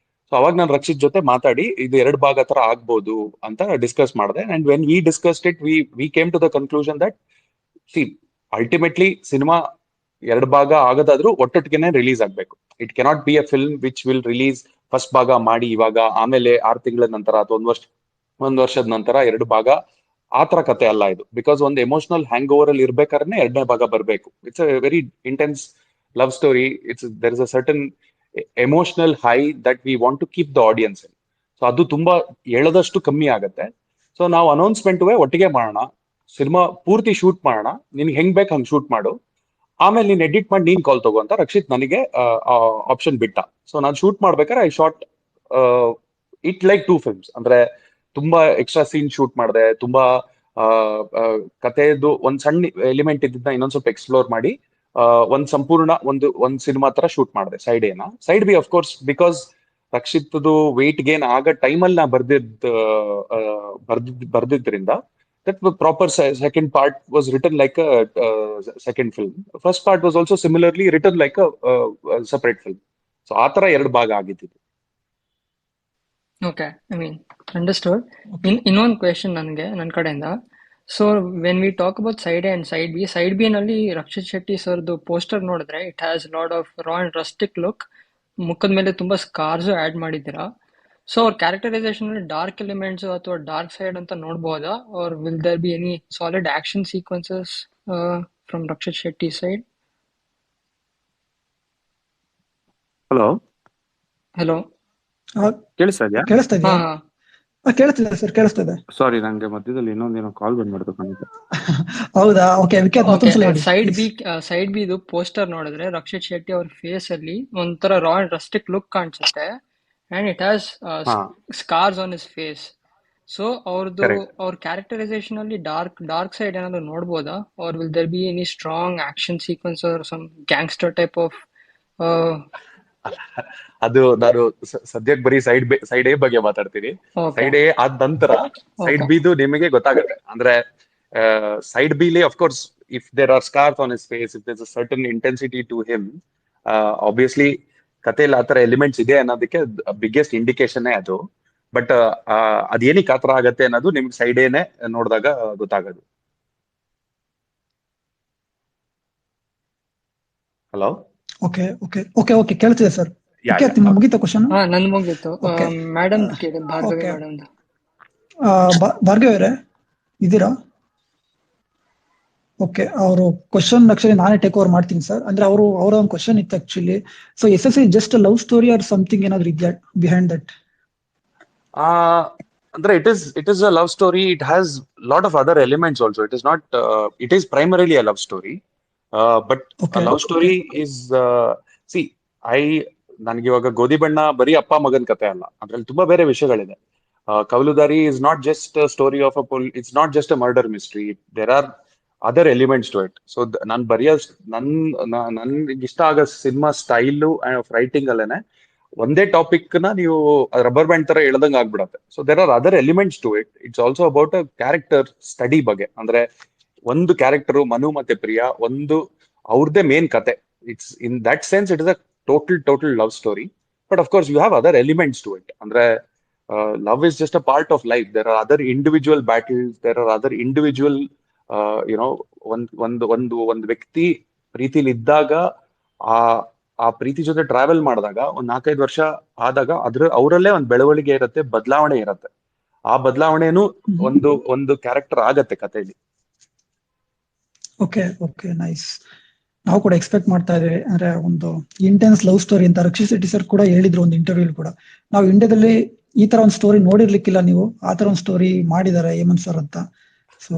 ಸೊ ಅವಾಗ ನಾನು ರಕ್ಷಿತ್ ಜೊತೆ ಮಾತಾಡಿ ಇದು 2 ಭಾಗ ತರ ಆಗ್ಬೋದು ಅಂತ ಡಿಸ್ಕಸ್ ಮಾಡಿದೆ. And when we discussed it we came to the conclusion that ultimately cinema 2 ಭಾಗ ಆಗದಾದ್ರೂ ಒಟ್ಟೊಟ್ಟಿಗೆನೆ ರಿಲೀಸ್ ಆಗ್ಬೇಕು. It cannot be a film which will release first ಭಾಗ ಮಾಡಿ ಇವಾಗ ಆಮೇಲೆ 6 ತಿಂಗಳ ನಂತರ ಅಥವಾ ಒಂದ್ ವರ್ಷದ ನಂತರ 2 ಭಾಗ, ಆತರ ಕತೆ ಅಲ್ಲ ಇದು. ಬಿಕಾಸ್ ಒಂದು ಎಮೋಷನಲ್ ಹ್ಯಾಂಗ್ ಓವರ್ ಅಲ್ಲಿ ಇರ್ಬೇಕಾದ್ರೆ 2ನೇ ಭಾಗ ಬರ್ಬೇಕು. It's a very intense love story. There is a certain emotional high that we want to keep the audience. So ಅದು ತುಂಬಾ ಎಳದಷ್ಟು ಕಮ್ಮಿ ಆಗತ್ತೆ. ಸೊ ನಾವು ಅನೌನ್ಸ್ಮೆಂಟ್ ಒಟ್ಟಿಗೆ ಮಾಡೋಣ, ಸಿನಿಮಾ ಪೂರ್ತಿ ಶೂಟ್ ಮಾಡೋಣ, ನಿನ್ಗೆ ಹೆಂಗ್ ಬೇಕು ಹಂಗ್ ಶೂಟ್ ಮಾಡು, ಆಮೇಲೆ ನೀನ್ ಎಡಿಟ್ ಮಾಡಿ ನೀನ್ ಕಾಲ್ ತಗೋ ಅಂತ ರಕ್ಷಿತ್ ನನಗೆ ಆಪ್ಷನ್ ಬಿಟ್ಟ. ಸೊ ನಾನು ಶೂಟ್ ಮಾಡ್ಬೇಕಾದ್ರೆ I shot it like 2 films. ಅಂದ್ರೆ ತುಂಬಾ ಎಕ್ಸ್ಟ್ರಾ ಸೀನ್ ಶೂಟ್ ಮಾಡಿದೆ, ತುಂಬಾ ಕಥೆದು ಒಂದ್ ಸಣ್ಣ ಎಲಿಮೆಂಟ್ ಇದ್ದಿದ್ದ ಇನ್ನೊಂದ್ ಸ್ವಲ್ಪ ಎಕ್ಸ್ಪ್ಲೋರ್ ಮಾಡಿ ಒಂದ್ ಸಂಪೂರ್ಣ ಒಂದ್ ಸಿನಿಮಾ ತರ ಶೂಟ್ ಮಾಡಿದೆ. ಸೈಡ್ ಬಿ ಅಫ್ಕೋರ್ಸ್ ಬಿಕಾಸ್ ರಕ್ಷಿತ್ದು ವೆಯ್ಟ್ ಗೇನ್ ಆಗ ಟೈಮಲ್ಲಿ ನಾ ಬರ್ದಿದ್ರಿಂದ that the proper second part was written like a second film. First part was also similarly written like a separate film. So ಆ ತರ 2 ಭಾಗ ಆಗಿದ್ದು. Okay, understood. ಇನ್ನೊಂದು ಕ್ವೆಶನ್ ನನ್ನ ಕಡೆಯಿಂದ. So when we talk about side A and side B ನಲ್ಲಿ ರಕ್ಷಿತ್ ಶೆಟ್ಟಿ ಸರ್ದು poster ನೋಡಿದ್ರೆ it has lot of raw and rustic look. ಮುಖದ ಮೇಲೆ ತುಂಬಾ ಸ್ಕಾರ್ಸ್ ಆಡ್ ಮಾಡಿದ್ದೀರಾ. ಸೊ ಅವ್ರ ಕ್ಯಾರೆಕ್ಟರೈಸೇಷನ್ ಅಲ್ಲಿ ಡಾರ್ಕ್ ಎಲಿಮೆಂಟ್ಸ್ ಅಥವಾ ಡಾರ್ಕ್ ಸೈಡ್ ಅಂತ ನೋಡಬಹುದಾ, or will there be any solid action sequences from Rakshit Shetty side? Hello hello, ಕೇಳಿಸ್ತಾ ಇದೆಯಾ? ಕೇಳಿಸ್ತಾ ಇದೆಯಾ? ಕೇಳಿಸ್ತಿದೆ ಸರ್, ಕೇಳಿಸ್ತಿದೆ. ಸಾರಿ, ನಂಗೆ ಮಧ್ಯದಲ್ಲಿ ಇನ್ನೊಂದೇನೋ ಕಾಲ್ ಬಂದ್ಬಿಡ್ತು ಖಂಡಿತ. ಹೌದಾ? ಓಕೆ, ವಿಖ್ಯಾತ್ ಮತ್ತೊಂದ್ಸಲ ಹೇಳಿ. ಸೈಡ್ ಬಿ ಇದು ಪೋಸ್ಟರ್ ನೋಡಿದ್ರೆ ರಕ್ಷಿತ್ ಶೆಟ್ಟಿ ಅವ್ರ ಫೇಸ್ ಅಲ್ಲಿ ಒಂಥರ ರಾ ಅಂಡ್ ರಸ್ಟಿಕ್ ಲುಕ್ ಕಾಣಿಸುತ್ತೆ, and it has scars on his face. So ಅವ್ರ ಕ್ಯಾರೆಕ್ಟರೈಸೇಷನ್ ಅಲ್ಲಿ ಡಾರ್ಕ್ ಸೈಡ್ ಏನಾದ್ರು ನೋಡ್ಬೋದಾ, or will there be any strong action sequence or some gangster type of? ಅದು ನಾನು ಸದ್ಯಕ್ಕೆ ಬರೀ ಸೈಡ್ ಎ ಬಗ್ಗೆ ಮಾತಾಡ್ತೀನಿ. ಸೈಡ್ ಎ ಆದ ನಂತರ ಸೈಡ್ ಬಿದು ನಿಮಗೆ ಗೊತ್ತಾಗುತ್ತೆ. ಅಂದ್ರೆ ಸೈಡ್ ಬಿಲಿ of course if there are scars on his face, if there is a certain intensity to him, obviously ಕಥೆಯಲ್ಲಿ ಆತರ ಎಲಿಮೆಂಟ್ಸ್ ಇದೆ ಅನ್ನೋದಕ್ಕೆ ಬಿಗ್ಗೆಸ್ಟ್ ಇಂಡಿಕೇಶನ್ ಅದು. ಬಟ್ ಅದೇನಕ್ಕೆ ಆತರ ಆಗತ್ತೆ ಅನ್ನೋದು ನಿಮ್ಗೆ ಸೈಡ್ ಏನೇ ನೋಡಿದಾಗ ಗೊತ್ತಾಗೋದು. Hello, okay okay okay okay ಕೇಳ್ತಿದೆ ಸರ್. ಮುಗಿತ ಕ್ವಶನ್? ನಂದು ಮುಗಿತು. ಮೇಡಮ್ ಕೇಳಿ, ಭಾರ್ಗವಿ ಮೇಡಮ್. ಭಾರ್ಗವಿ ಅವರೇ ಇದ್ದೀರಾ? ಓಕೆ, ಅವರು ಕ್ವಶನ್ ಆಕ್ಚುಲಿ ನಾನೇ ಟೇಕ್ ಓವರ್ ಮಾಡ್ತೀನಿ ಸರ್. ಅಂದ್ರೆ ಅವರ ಒಂದು ಕ್ವಶನ್ ಇತ್ತು actually. So SSE just love story or something ಏನಾದ್ರು ಇದೆಯಾ ಬಿಹೈಂಡ್ ದಟ್? ಅಂದ್ರೆ it is a love story. It has lot of other elements also. It is not it is primarily a love story, but a love story is see ನನಗೆ ಇವಾಗ ಗೋಧಿ ಬಣ್ಣ ಬರೀ ಅಪ್ಪ ಮಗನ್ ಕತೆ ಅಲ್ಲ, ಅದ್ರಲ್ಲಿ ತುಂಬಾ ಬೇರೆ ವಿಷಯಗಳಿದೆ. Kavaludaari is not just a story of it's not just a murder mystery. There are other elements to it. So ನಾನು ಬರೆಯೋ ನನ್ಗೆ ಇಷ್ಟ ಆಗೋ ಸಿನಿಮಾ ಸ್ಟೈಲು ಆಫ್ ರೈಟಿಂಗ್ ಅಲ್ಲೇನೆ ಒಂದೇ ಟಾಪಿಕ್ ನ ನೀವು ರಬ್ಬರ್ ಬ್ಯಾಂಡ್ ತರ ಎಳ್ದಂಗ್ ಆಗ್ಬಿಡತ್ತೆ. So there are other elements to it. It's also about a character study ಬಗ್ಗೆ. ಅಂದ್ರೆ ಒಂದು ಕ್ಯಾರೆಕ್ಟರ್ ಮನು ಮತ್ತೆ ಪ್ರಿಯಾ, ಒಂದು ಅವ್ರದ್ದೇ ಮೇನ್ ಕತೆ. It's in that sense it is a total love story. But of course you have other elements to it. ಅಂದ್ರೆ love is just a part of life. There are other individual battles, there are other individual you know ಒಂದು ವ್ಯಕ್ತಿ ಪ್ರೀತಿಲಿ ಇದ್ದಾಗ ಆ ಪ್ರೀತಿ ಜೊತೆ travel ಮಾಡಿದಾಗ ಒಂದ್ 4-5 ವರ್ಷ ಆದಾಗ ಅವರಲ್ಲೇ ಒಂದು ಬೆಳವಣಿಗೆ ಇರುತ್ತೆ, ಬದಲಾವಣೆ ಇರುತ್ತೆ. ಆ ಬದಲಾವಣೆನೂ ಒಂದು ಕ್ಯಾರೆಕ್ಟರ್ ಆಗತ್ತೆ ಕಥೆಯಲ್ಲಿ. Okay okay, nice. ನಾವು ಕೂಡ ಎಕ್ಸ್ಪೆಕ್ಟ್ ಮಾಡ್ತಾ ಇದ್ದೇವೆ. ಅಂದ್ರೆ ಒಂದು ಇಂಟೆನ್ಸ್ ಲವ್ ಸ್ಟೋರಿ ಅಂತ ರಕ್ಷಿತ್ ಶೆಟ್ಟಿ ಸರ್ ಕೂಡ ಹೇಳಿದ್ರು ಒಂದು ಇಂಟರ್ವ್ಯೂ ಕೂಡ. ನಾವು ಇಂಡಿಯಾದಲ್ಲಿ ಈ ತರ ಒಂದು ಸ್ಟೋರಿ ನೋಡಿರ್ಲಿಕ್ಕಿಲ್ಲ, ನೀವು ಆ ತರ ಒಂದು ಸ್ಟೋರಿ ಮಾಡಿದ್ದಾರೆ ಹೇಮಂತ್ ಸರ್ ಅಂತ. ಸೊ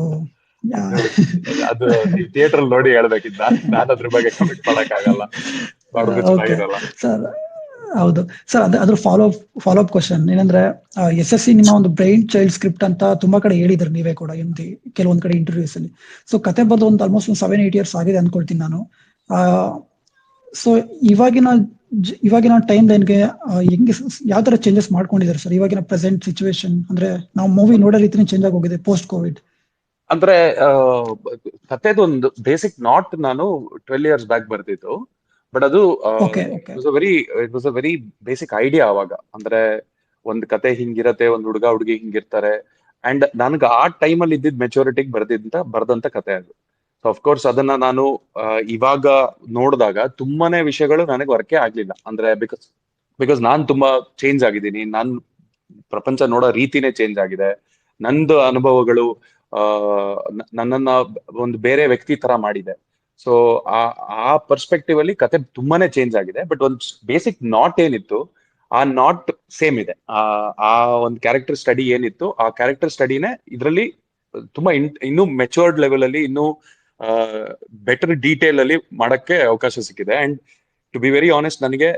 ಅದು ಥಿಯೇಟರ್ ನೋಡಿ ಹೇಳ್ಬೇಕಿದ್ದ, ನಾನು ಅದ್ರ ಬಗ್ಗೆ ಕಮೆಂಟ್ ಮಾಡಕ್ ಆಗಲ್ಲ. ಸರ್ ಹೌದು ಸರ್, ಅದ್ರ ಫಾಲೋ ಅಪ್ ಕ್ವಶನ್ ಏನಂದ್ರೆ, SSE ನಿಮ್ಮ ಒಂದು ಬ್ರೈನ್ ಚೈಲ್ಡ್ ಸ್ಕ್ರಿಪ್ಟ್ ಅಂತ ತುಂಬಾ ಕಡೆ ಹೇಳಿದ್ರು ನೀವೇ ಕೂಡ ಕೆಲವೊಂದ್ ಕಡೆ ಇಂಟರ್ವ್ಯೂಸ್ ಅಲ್ಲಿ. ಸೊ ಕತೆ ಬಂದು ಒಂದು ಆಲ್ಮೋಸ್ಟ್ 7-8 ಇಯರ್ಸ್ ಆಗಿದೆ ಅನ್ಕೊಳ್ತೀನಿ ನಾನು. ಸೊ ಇವಾಗಿನ ಟೈಮ್ ಲೈನ್ಗೆ ಹೆಂಗೆ ಯಾವ ತರ ಚೇಂಜಸ್ ಮಾಡ್ಕೊಂಡಿದ್ದಾರೆ ಸರ್ ಇವಾಗಿನ ಪ್ರೆಸೆಂಟ್ ಸಿಚುವೇಶನ್? ಅಂದ್ರೆ ನಾವು ಮೂವಿ ನೋಡೋ ರೀತಿನೇ ಚೇಂಜ್ ಆಗೋಗಿದೆ ಪೋಸ್ಟ್ ಕೋವಿಡ್. ಅಂದ್ರೆ ಕತೆದೊಂದು ಬೇಸಿಕ್ ನಾಟ್ ನಾನು 12 years ಬ್ಯಾಕ್ ಬರ್ತಿತ್ತು. ಬಟ್ ಅದು it was a very basic idea ಅವಾಗ. ಅಂದ್ರೆ ಒಂದ್ ಕತೆ ಹಿಂಗಿರತ್ತೆ, ಒಂದ್ ಹುಡುಗಿ ಹಿಂಗಿರ್ತಾರೆ. ಅಂಡ್ ನನ್ಗೆ ಆ ಟೈಮಲ್ಲಿ ಇದ್ದಿದ್ ಮೆಚೂರಿಟಿಗೆ ಬರ್ದಂತ ಕತೆ ಅದು. ಸೊ ಅಫ್ಕೋರ್ಸ್ ಅದನ್ನ ನಾನು ಇವಾಗ ನೋಡಿದಾಗ ತುಂಬಾನೇ ವಿಷಯಗಳು ನನಗೆ ವರ್ಕೇ ಆಗ್ಲಿಲ್ಲ. ಅಂದ್ರೆ ಬಿಕಾಸ್ ನಾನ್ ತುಂಬಾ ಚೇಂಜ್ ಆಗಿದ್ದೀನಿ, ನಾನ್ ಪ್ರಪಂಚ ನೋಡೋ ರೀತಿನೇ ಚೇಂಜ್ ಆಗಿದೆ. ನಂದು ಅನುಭವಗಳು ನನ್ನನ್ನ ಒಂದು ಬೇರೆ ವ್ಯಕ್ತಿ ತರ ಮಾಡಿದೆ. ಸೊ ಆ ಪರ್ಸ್ಪೆಕ್ಟಿವ್ ಅಲ್ಲಿ ಕತೆ ತುಂಬಾನೇ ಚೇಂಜ್ ಆಗಿದೆ. ಬಟ್ ಒಂದು ಬೇಸಿಕ್ ನಾಟ್ ಏನಿತ್ತು ಆ ನಾಟ್ ಸೇಮ್ ಇದೆ. ಆ ಒಂದು ಕ್ಯಾರೆಕ್ಟರ್ ಸ್ಟಡಿ ಏನಿತ್ತು ಆ ಕ್ಯಾರೆಕ್ಟರ್ ಸ್ಟಡಿನೇ ಇದರಲ್ಲಿ ತುಂಬಾ ಇನ್ನೂ ಮೆಚೂರ್ಡ್ ಲೆವೆಲ್ ಅಲ್ಲಿ ಇನ್ನೂ ಬೆಟರ್ ಡೀಟೇಲ್ ಅಲ್ಲಿ ಮಾಡಕ್ಕೆ ಅವಕಾಶ ಸಿಕ್ಕಿದೆ. And to be very honest, ನನಗೆ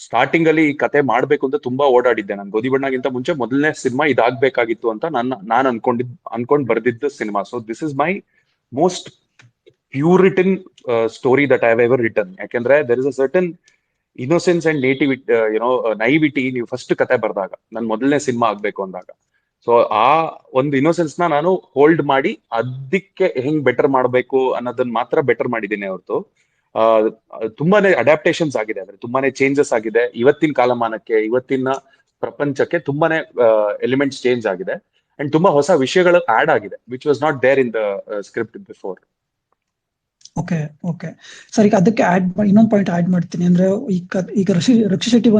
ಸ್ಟಾರ್ಟಿಂಗ್ ಅಲ್ಲಿ ಈ ಕತೆ ಮಾಡ್ಬೇಕು ಅಂತ ತುಂಬಾ ಓಡಾಡಿದ್ದೆ. ನಾನು ಗೋಧಿ ಬಣ್ಣಗಿಂತ ಮುಂಚೆ ಮೊದಲನೇ ಸಿನಿಮಾ ಇದಾಗ್ಬೇಕಾಗಿತ್ತು ಅಂತ ನಾನು ಅನ್ಕೊಂಡ್ ಬರ್ದಿದ್ದ cinema. So this is my most pure written story that I have ever written. ಯಾಕೆಂದ್ರೆ there is a certain innocence and naivety ನೀವು ಫಸ್ಟ್ ಕತೆ ಬರ್ದಾಗ, ನನ್ ಮೊದಲನೇ ಸಿನಿಮಾ ಆಗ್ಬೇಕು ಅಂದಾಗ. ಸೊ ಆ ಒಂದು ಇನ್ನೋಸೆನ್ಸ್ ನಾನು ಹೋಲ್ಡ್ ಮಾಡಿ ಅದಕ್ಕೆ ಹೆಂಗ್ ಬೆಟರ್ ಮಾಡ್ಬೇಕು ಅನ್ನೋದನ್ನ ಮಾತ್ರ ಬೆಟರ್ ಮಾಡಿದ್ದೀನಿ ಹೊರತು ತುಂಬಾನೇ ಅಡ್ಯಾಪ್ಟೇಷನ್ಸ್ ಆಗಿದೆ, ಅಂದ್ರೆ ತುಂಬಾನೇ ಚೇಂಜಸ್ ಆಗಿದೆ. ಇವತ್ತಿನ ಕಾಲಮಾನಕ್ಕೆ, ಇವತ್ತಿನ ಪ್ರಪಂಚಕ್ಕೆ ತುಂಬಾನೇ ಎಲಿಮೆಂಟ್ಸ್ ಚೇಂಜ್ ಆಗಿದೆ. ಅಂಡ್ ತುಂಬಾ ಹೊಸ ವಿಷಯಗಳು ಆಡ್ ಆಗಿದೆ which was not there in the script before. Okay okay sir, ಈಗ ಅದಕ್ಕೆ ಇನ್ನೊಂದು ಪಾಯಿಂಟ್ ಆಡ್ ಮಾಡ್ತೀನಿ. ಅಂದ್ರೆ ಈಗ ರಕ್ಷಿತ್ ಶೆಟ್ಟಿ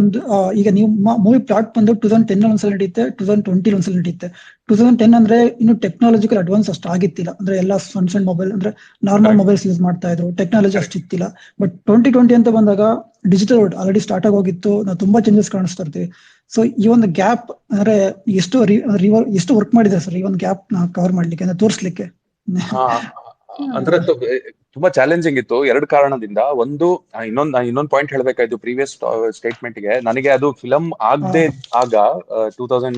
ಈಗ ನೀವು ಮೂವಿ ಪ್ಲಾಟ್ ಬಂದು 2010 ಒಂದ್ಸಲ ನಡೀತೆ, 2020 ಒಂದ್ಸಲ ನಡೀತೆ. 2010 ಅಂದ್ರೆ ಇನ್ನು ಟೆಕ್ನಾಲಜಿಕಲ್ ಅಡ್ವಾನ್ಸ್ ಅಷ್ಟು ಆಗಿತ್ತಿಲ್ಲ. ಅಂದ್ರೆ ಎಲ್ಲ ಸಣ್ಣ ಮೊಬೈಲ್, ಅಂದ್ರೆ ನಾರ್ಮಲ್ ಮೊಬೈಲ್ಸ್ ಯೂಸ್ ಮಾಡ್ತಾ ಇದ್ರು, ಟೆಕ್ನಾಲಜಿ ಅಷ್ಟು ಇತ್ತಿಲ್ಲ. ಬಟ್ 2020 ಅಂತ ಬಂದಾಗ ಡಿಜಿಟಲ್ ವರ್ಲ್ಡ್ ಆಲ್ರೆಡಿ ಸ್ಟಾರ್ಟ್ ಆಗೋಗಿತ್ತು. ನಾವು ತುಂಬಾ ಚೇಂಜಸ್ ಕಾಣಿಸ್ತಾ ಇರ್ತೀವಿ. ಸೊ ಈ ಒಂದು ಗ್ಯಾಪ್ ಅಂದ್ರೆ ಎಷ್ಟು ವರ್ಕ್ ಮಾಡಿದ್ರೆ ಸರ್ ಈ ಒಂದು ಗ್ಯಾಪ್ ಕವರ್ ಮಾಡ್ಲಿಕ್ಕೆ ಅಂದ್ರೆ ತೋರಿಸ್ಲಿಕ್ಕೆ? ಹಾ ಅಂದ್ರೆ ತುಂಬಾ ಚಾಲೆಂಜಿಂಗ್ ಇತ್ತು ಎರಡು ಕಾರಣದಿಂದ. ಒಂದು ಇನ್ನೊಂದು ಪಾಯಿಂಟ್ ಹೇಳ್ಬೇಕಾಯ್ತು ಪ್ರೀವಿಯಸ್ ಸ್ಟೇಟ್ಮೆಂಟ್ಗೆ. ನನಗೆ ಅದು ಫಿಲಂ ಆಗದೆ ಆಗ 2000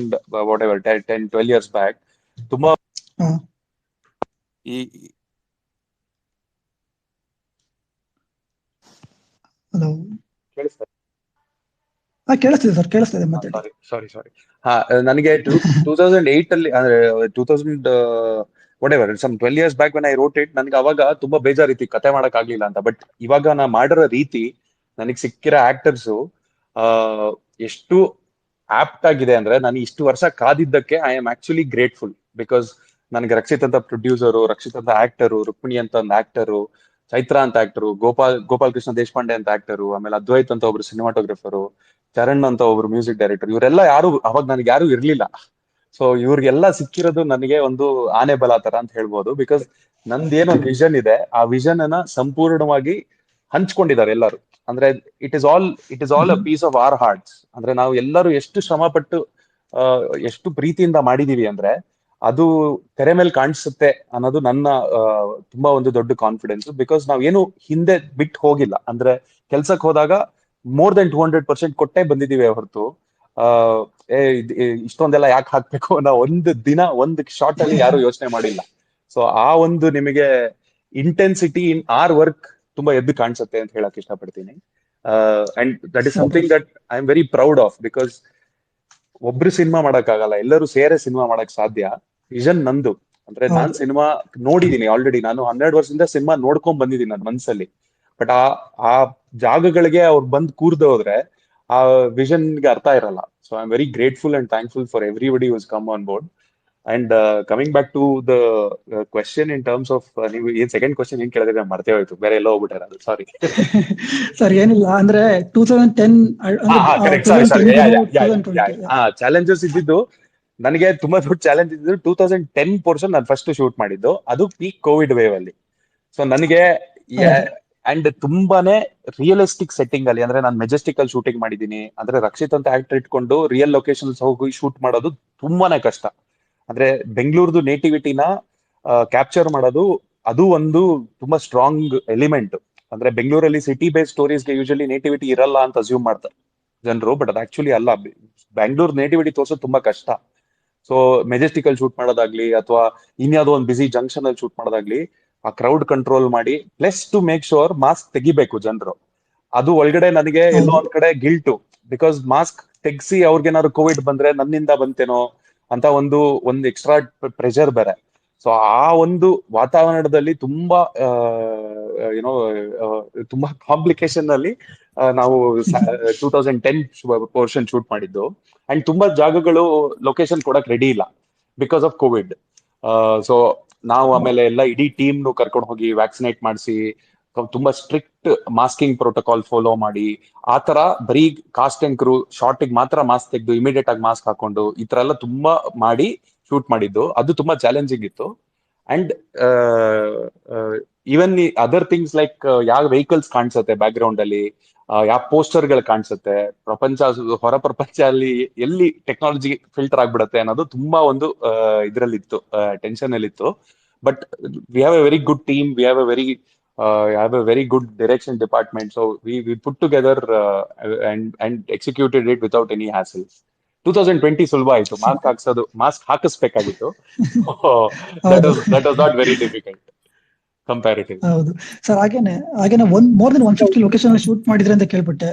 ವಾಟ್ ಎವರ್ 10-12 years ಬ್ಯಾಕ್ ತುಂಬಾ ಈ ಹಲೋ ಕೇಳಿಸ್ತಾ ಕೇಳಿಸ್ತಿದೆ ಸರ್, ಕೇಳಿಸ್ತಿದೆ ಮಾತಾಡಿ. ಸಾರಿ ಹಾ ನನಗೆ 2008 ಅಲ್ಲಿ ಅಂದ್ರೆ 2000 whatever some 12 years back when I wrote it, ನನ್ಗೆ ಅವಾಗ ತುಂಬಾ ಬೇಜಾರಿತ್ತು ಕತೆ ಮಾಡಕ್ ಆಗ್ಲಿಲ್ಲ ಅಂತ. ಬಟ್ ಇವಾಗ ನಾ ಮಾಡಿರೋ ರೀತಿ, ನನಗೆ ಸಿಕ್ಕಿರೋ ಆಕ್ಟರ್ಸು ಎಷ್ಟು ಆಪ್ಟ್ ಆಗಿದೆ ಅಂದ್ರೆ, ನಾನು ಇಷ್ಟು ವರ್ಷ ಕಾದಿದ್ದಕ್ಕೆ I am actually grateful. Because ನನಗೆ ರಕ್ಷಿತ್ ಅಂತ ಪ್ರೊಡ್ಯೂಸರು, ರಕ್ಷಿತ್ ಅಂತ ಆಕ್ಟರು, ರುಕ್ಮಿಣಿ ಅಂತ ಒಂದು ಆಕ್ಟರು, ಚೈತ್ರ ಅಂತ ಆಕ್ಟರು, ಗೋಪಾಲ್ ಕೃಷ್ಣ ದೇಶಪಾಂಡೆ ಅಂತ ಆಕ್ಟರು, ಆಮೇಲೆ ಅದ್ವೈತ್ ಅಂತ ಒಬ್ರು ಸಿನಿಮಾಟೋಗ್ರಫರು, ಚರಣ್ ಅಂತ ಒಬ್ರು ಮ್ಯೂಸಿಕ್ ಡೈರೆಕ್ಟರ್, ಇವರೆಲ್ಲ ಅವಾಗ ನನಗೆ ಯಾರು ಇರ್ಲಿಲ್ಲ. ಸೊ ಇವ್ರಿಗೆಲ್ಲ ಸಿಕ್ಕಿರೋದು ನನಗೆ ಒಂದು ಆನೆ ಬಲ ತರ ಅಂತ ಹೇಳ್ಬೋದು. ಬಿಕಾಸ್ ನಂದೇನೊಂದು ವಿಷನ್ ಇದೆ, ಆ ವಿಷನ್ ಅನ್ನ ಸಂಪೂರ್ಣವಾಗಿ ಹಂಚ್ಕೊಂಡಿದ್ದಾರೆ ಎಲ್ಲರೂ. ಅಂದ್ರೆ it is all a piece of our hearts. ಅಂದ್ರೆ ನಾವು ಎಲ್ಲರೂ ಎಷ್ಟು ಶ್ರಮ ಪಟ್ಟು ಎಷ್ಟು ಪ್ರೀತಿಯಿಂದ ಮಾಡಿದೀವಿ ಅಂದ್ರೆ ಅದು ತೆರೆ ಮೇಲೆ ಕಾಣಿಸುತ್ತೆ ಅನ್ನೋದು ನನ್ನ ತುಂಬಾ ಒಂದು ದೊಡ್ಡ ಕಾನ್ಫಿಡೆನ್ಸ್. ಬಿಕಾಸ್ ನಾವ್ ಏನು ಹಿಂದೆ ಬಿಟ್ಟು ಹೋಗಿಲ್ಲ. ಅಂದ್ರೆ ಕೆಲ್ಸಕ್ಕೆ ಹೋದಾಗ ಮೋರ್ ದೆನ್ 200% ಕೊಟ್ಟೆ ಬಂದಿದೀವಿ ಹೊರತು ಇಷ್ಟೊಂದೆಲ್ಲ ಯಾಕೆ ಹಾಕ್ಬೇಕು ಅನ್ನೋ ಒಂದು ಶಾರ್ಟ್ ಅಲ್ಲಿ ಯಾರು ಯೋಚನೆ ಮಾಡಿಲ್ಲ. ಸೊ ಆ ಒಂದು ನಿಮಗೆ ಇಂಟೆನ್ಸಿಟಿ ಇನ್ ಆರ್ ವರ್ಕ್ ತುಂಬಾ ಎದ್ದು ಕಾಣಿಸುತ್ತೆ ಅಂತ ಹೇಳಕ್ ಇಷ್ಟಪಡ್ತೀನಿ. And that is something that I am very proud of. Because ಒಬ್ರು ಸಿನಿಮಾ ಮಾಡಕ್ ಆಗಲ್ಲ, ಎಲ್ಲರೂ ಸೇರೆ ಸಿನಿಮಾ ಮಾಡಕ್ ಸಾಧ್ಯ. ವಿಷನ್ ನಂದು. ಅಂದ್ರೆ ನಾನ್ ಸಿನಿಮಾ ನೋಡಿದೀನಿ ಆಲ್ರೆಡಿ. ನಾನು 12 ವರ್ಷದಿಂದ ಸಿನಿಮಾ ನೋಡ್ಕೊಂಡ್ ಬಂದಿದ್ದೀನಿ ನನ್ನ ಮನ್ಸಲ್ಲಿ. ಬಟ್ ಆ ಜಾಗಗಳಿಗೆ ಅವ್ರು ಬಂದ್ ಕೂರ್ದು ಹೋದ್ರೆ ಆ ವಿಷನ್ಗೆ ಅರ್ಥ ಇರಲ್ಲ. So I am very grateful and thankful for everybody who's come on board. And coming back to the question in terms of, ನೀವು ಏನ್ ಸೆಕೆಂಡ್ ಕ್ವೆಶ್ಚನ್ ಏನ್ ಕೇಳಿದ್ರೆ ಮರ್ತೇ ಹೋಯ್ತು, ಬೇರೆ ಎಲ್ಲೋ ಹೋಗ್ಬಿಟ್ಟಾರ ಅದು, ಸಾರಿ. ಸರ್ ಏನಿಲ್ಲ, ಅಂದ್ರೆ 2010 ಚಾಲೆಂಜಸ್ ಇದ್ದಿದ್ದು ನನಗೆ ತುಂಬಾ ದೊಡ್ಡ ಚಾಲೆಂಜ್ ಇದ್ದು 2010 ಪೋರ್ಷನ್ ನಾನು ಫಸ್ಟ್ ಶೂಟ್ ಮಾಡಿದ್ದು, ಅದು ಪೀಕ್ ಕೋವಿಡ್ ವೇವ್ ಅಲ್ಲಿ. ಸೊ ನನಗೆ ಅಂಡ್ ತುಂಬಾನೇ ರಿಯಲಿಸ್ಟಿಕ್ ಸೆಟ್ಟಿಂಗ್ ಅಲ್ಲಿ, ಅಂದ್ರೆ ನಾನು ಮೆಜೆಸ್ಟಿಕ್ ಅಲ್ಲಿ ಶೂಟಿಂಗ್ ಮಾಡಿದೀನಿ. ಅಂದ್ರೆ ರಕ್ಷಿತ್ ಅಂತ ಆಕ್ಟರ್ ಇಟ್ಕೊಂಡು ರಿಯಲ್ ಲೊಕೇಶನ್ಸ್ ಹೋಗಿ ಶೂಟ್ ಮಾಡೋದು ತುಂಬಾನೇ ಕಷ್ಟ. ಅಂದ್ರೆ ಬೆಂಗಳೂರ್ದು ನೇಟಿವಿಟಿನ ಕ್ಯಾಪ್ಚರ್ ಮಾಡೋದು ಅದು ಒಂದು ತುಂಬಾ ಸ್ಟ್ರಾಂಗ್ ಎಲಿಮೆಂಟ್. ಅಂದ್ರೆ ಬೆಂಗಳೂರಲ್ಲಿ ಸಿಟಿ ಬೇಸ್ಡ್ ಸ್ಟೋರೀಸ್ಗೆ ಯೂಶಲಿ ನೇಟಿವಿಟಿ ಇರಲ್ಲ ಅಂತ ಅಸ್ಯೂಮ್ ಮಾಡ್ತಾರೆ ಜನರು, ಬಟ್ ಅದು ಆಕ್ಚುಲಿ ಅಲ್ಲ. ಬ್ಯಾಂಗ್ಳೂರ್ ನೇಟಿವಿಟಿ ತೋರ್ಸೋದು ತುಂಬಾ ಕಷ್ಟ. ಸೊ ಮೆಜೆಸ್ಟಿಕ್ ಅಲ್ಲಿ ಶೂಟ್ ಮಾಡೋದಾಗ್ಲಿ ಅಥವಾ ಇನ್ಯಾವುದೋ ಒಂದು ಬಿಸಿ ಜಂಕ್ಷನ್ ಅಲ್ಲಿ ಶೂಟ್ ಮಾಡೋದಾಗ್ಲಿ, ಆ ಕ್ರೌಡ್ ಕಂಟ್ರೋಲ್ ಮಾಡಿ, plus two make sure mask ತೆಗಿಬೇಕು ಜನರು. ಅದು ಒಳಗಡೆ ನನಗೆ ಎಲ್ಲೋ ಒಂದ್ ಕಡೆ ಗಿಲ್ಟು. ಬಿಕಾಸ್ ಮಾಸ್ಕ್ ತೆಗ್ಸಿ ಅವ್ರಿಗೇನಾದ್ರು ಕೋವಿಡ್ ಬಂದ್ರೆ ನನ್ನಿಂದ ಬಂತೇನೋ ಅಂತ ಒಂದು ಎಕ್ಸ್ಟ್ರಾ ಪ್ರೆಷರ್ ಬೇರೆ. ಸೊ ಆ ಒಂದು ವಾತಾವರಣದಲ್ಲಿ ತುಂಬಾ ಏನೋ ತುಂಬಾ ಕಾಂಪ್ಲಿಕೇಶನ್ ಅಲ್ಲಿ ನಾವು 2010 ಪೋರ್ಷನ್ ಶೂಟ್ ಮಾಡಿದ್ದು. ಅಂಡ್ ತುಂಬಾ ಜಾಗಗಳು ಲೊಕೇಶನ್ ಕೊಡಕ್ ರೆಡಿ ಇಲ್ಲ ಬಿಕಾಸ್ ಆಫ್ ಕೋವಿಡ್. ಸೊ ನಾವು ಆಮೇಲೆ ಎಲ್ಲ ಇಡೀ ಟೀಮ್ ಕರ್ಕೊಂಡು ಹೋಗಿ ವ್ಯಾಕ್ಸಿನೇಟ್ ಮಾಡಿಸಿ, ತುಂಬಾ ಸ್ಟ್ರಿಕ್ಟ್ ಮಾಸ್ಕಿಂಗ್ ಪ್ರೋಟೋಕಾಲ್ ಫಾಲೋ ಮಾಡಿ, ಆತರ ಬರೀ ಕಾಸ್ಟ್ ಅಂಡ್ ಕ್ರೂ ಶಾರ್ಟ್ ಮಾತ್ರ ಮಾಸ್ಕ್ ತೆಗೆದು ಇಮಿಡಿಯೇಟ್ ಆಗಿ ಮಾಸ್ಕ್ ಹಾಕೊಂಡು ಈ ತರ ಎಲ್ಲ ತುಂಬಾ ಮಾಡಿ ಶೂಟ್ ಮಾಡಿದ್ದು. ಅದು ತುಂಬಾ ಚಾಲೆಂಜಿಂಗ್ ಇತ್ತು. And even other things like ಯಾವ ವೆಹಿಕಲ್ಸ್ ಕಾಣಿಸುತ್ತೆ ಬ್ಯಾಕ್ ಗ್ರೌಂಡ್ ಅಲ್ಲಿ, ಯಾವ ಪೋಸ್ಟರ್ ಗಳು ಕಾಣಿಸುತ್ತೆ, ಹೊರ ಪ್ರಪಂಚ ಅಲ್ಲಿ ಎಲ್ಲಿ ಟೆಕ್ನಾಲಜಿ ಫಿಲ್ಟರ್ ಆಗ್ಬಿಡತ್ತೆ ಅನ್ನೋದು ತುಂಬಾ ಒಂದು ಇದ್ರಲ್ಲಿತ್ತು, ಟೆನ್ಷನ್ ಅಲ್ಲಿ ಇತ್ತು. But we have a very good team, we have a very good direction department. So we put together and executed it without any hassle. 2020 ಸುಲಭ ಆಯ್ತು, ಮಾಸ್ಕ್ ಹಾಕಿಸ್ಬೇಕಾಗಿತ್ತು. That was not very difficult comparative. ಹೌದು sir. ಹಾಗೇನೆ more than 150 location shoot ಮಾಡಿದ್ರೆ ಅಂತ ಕೇಳ್ಬಿಟ್ಟೆ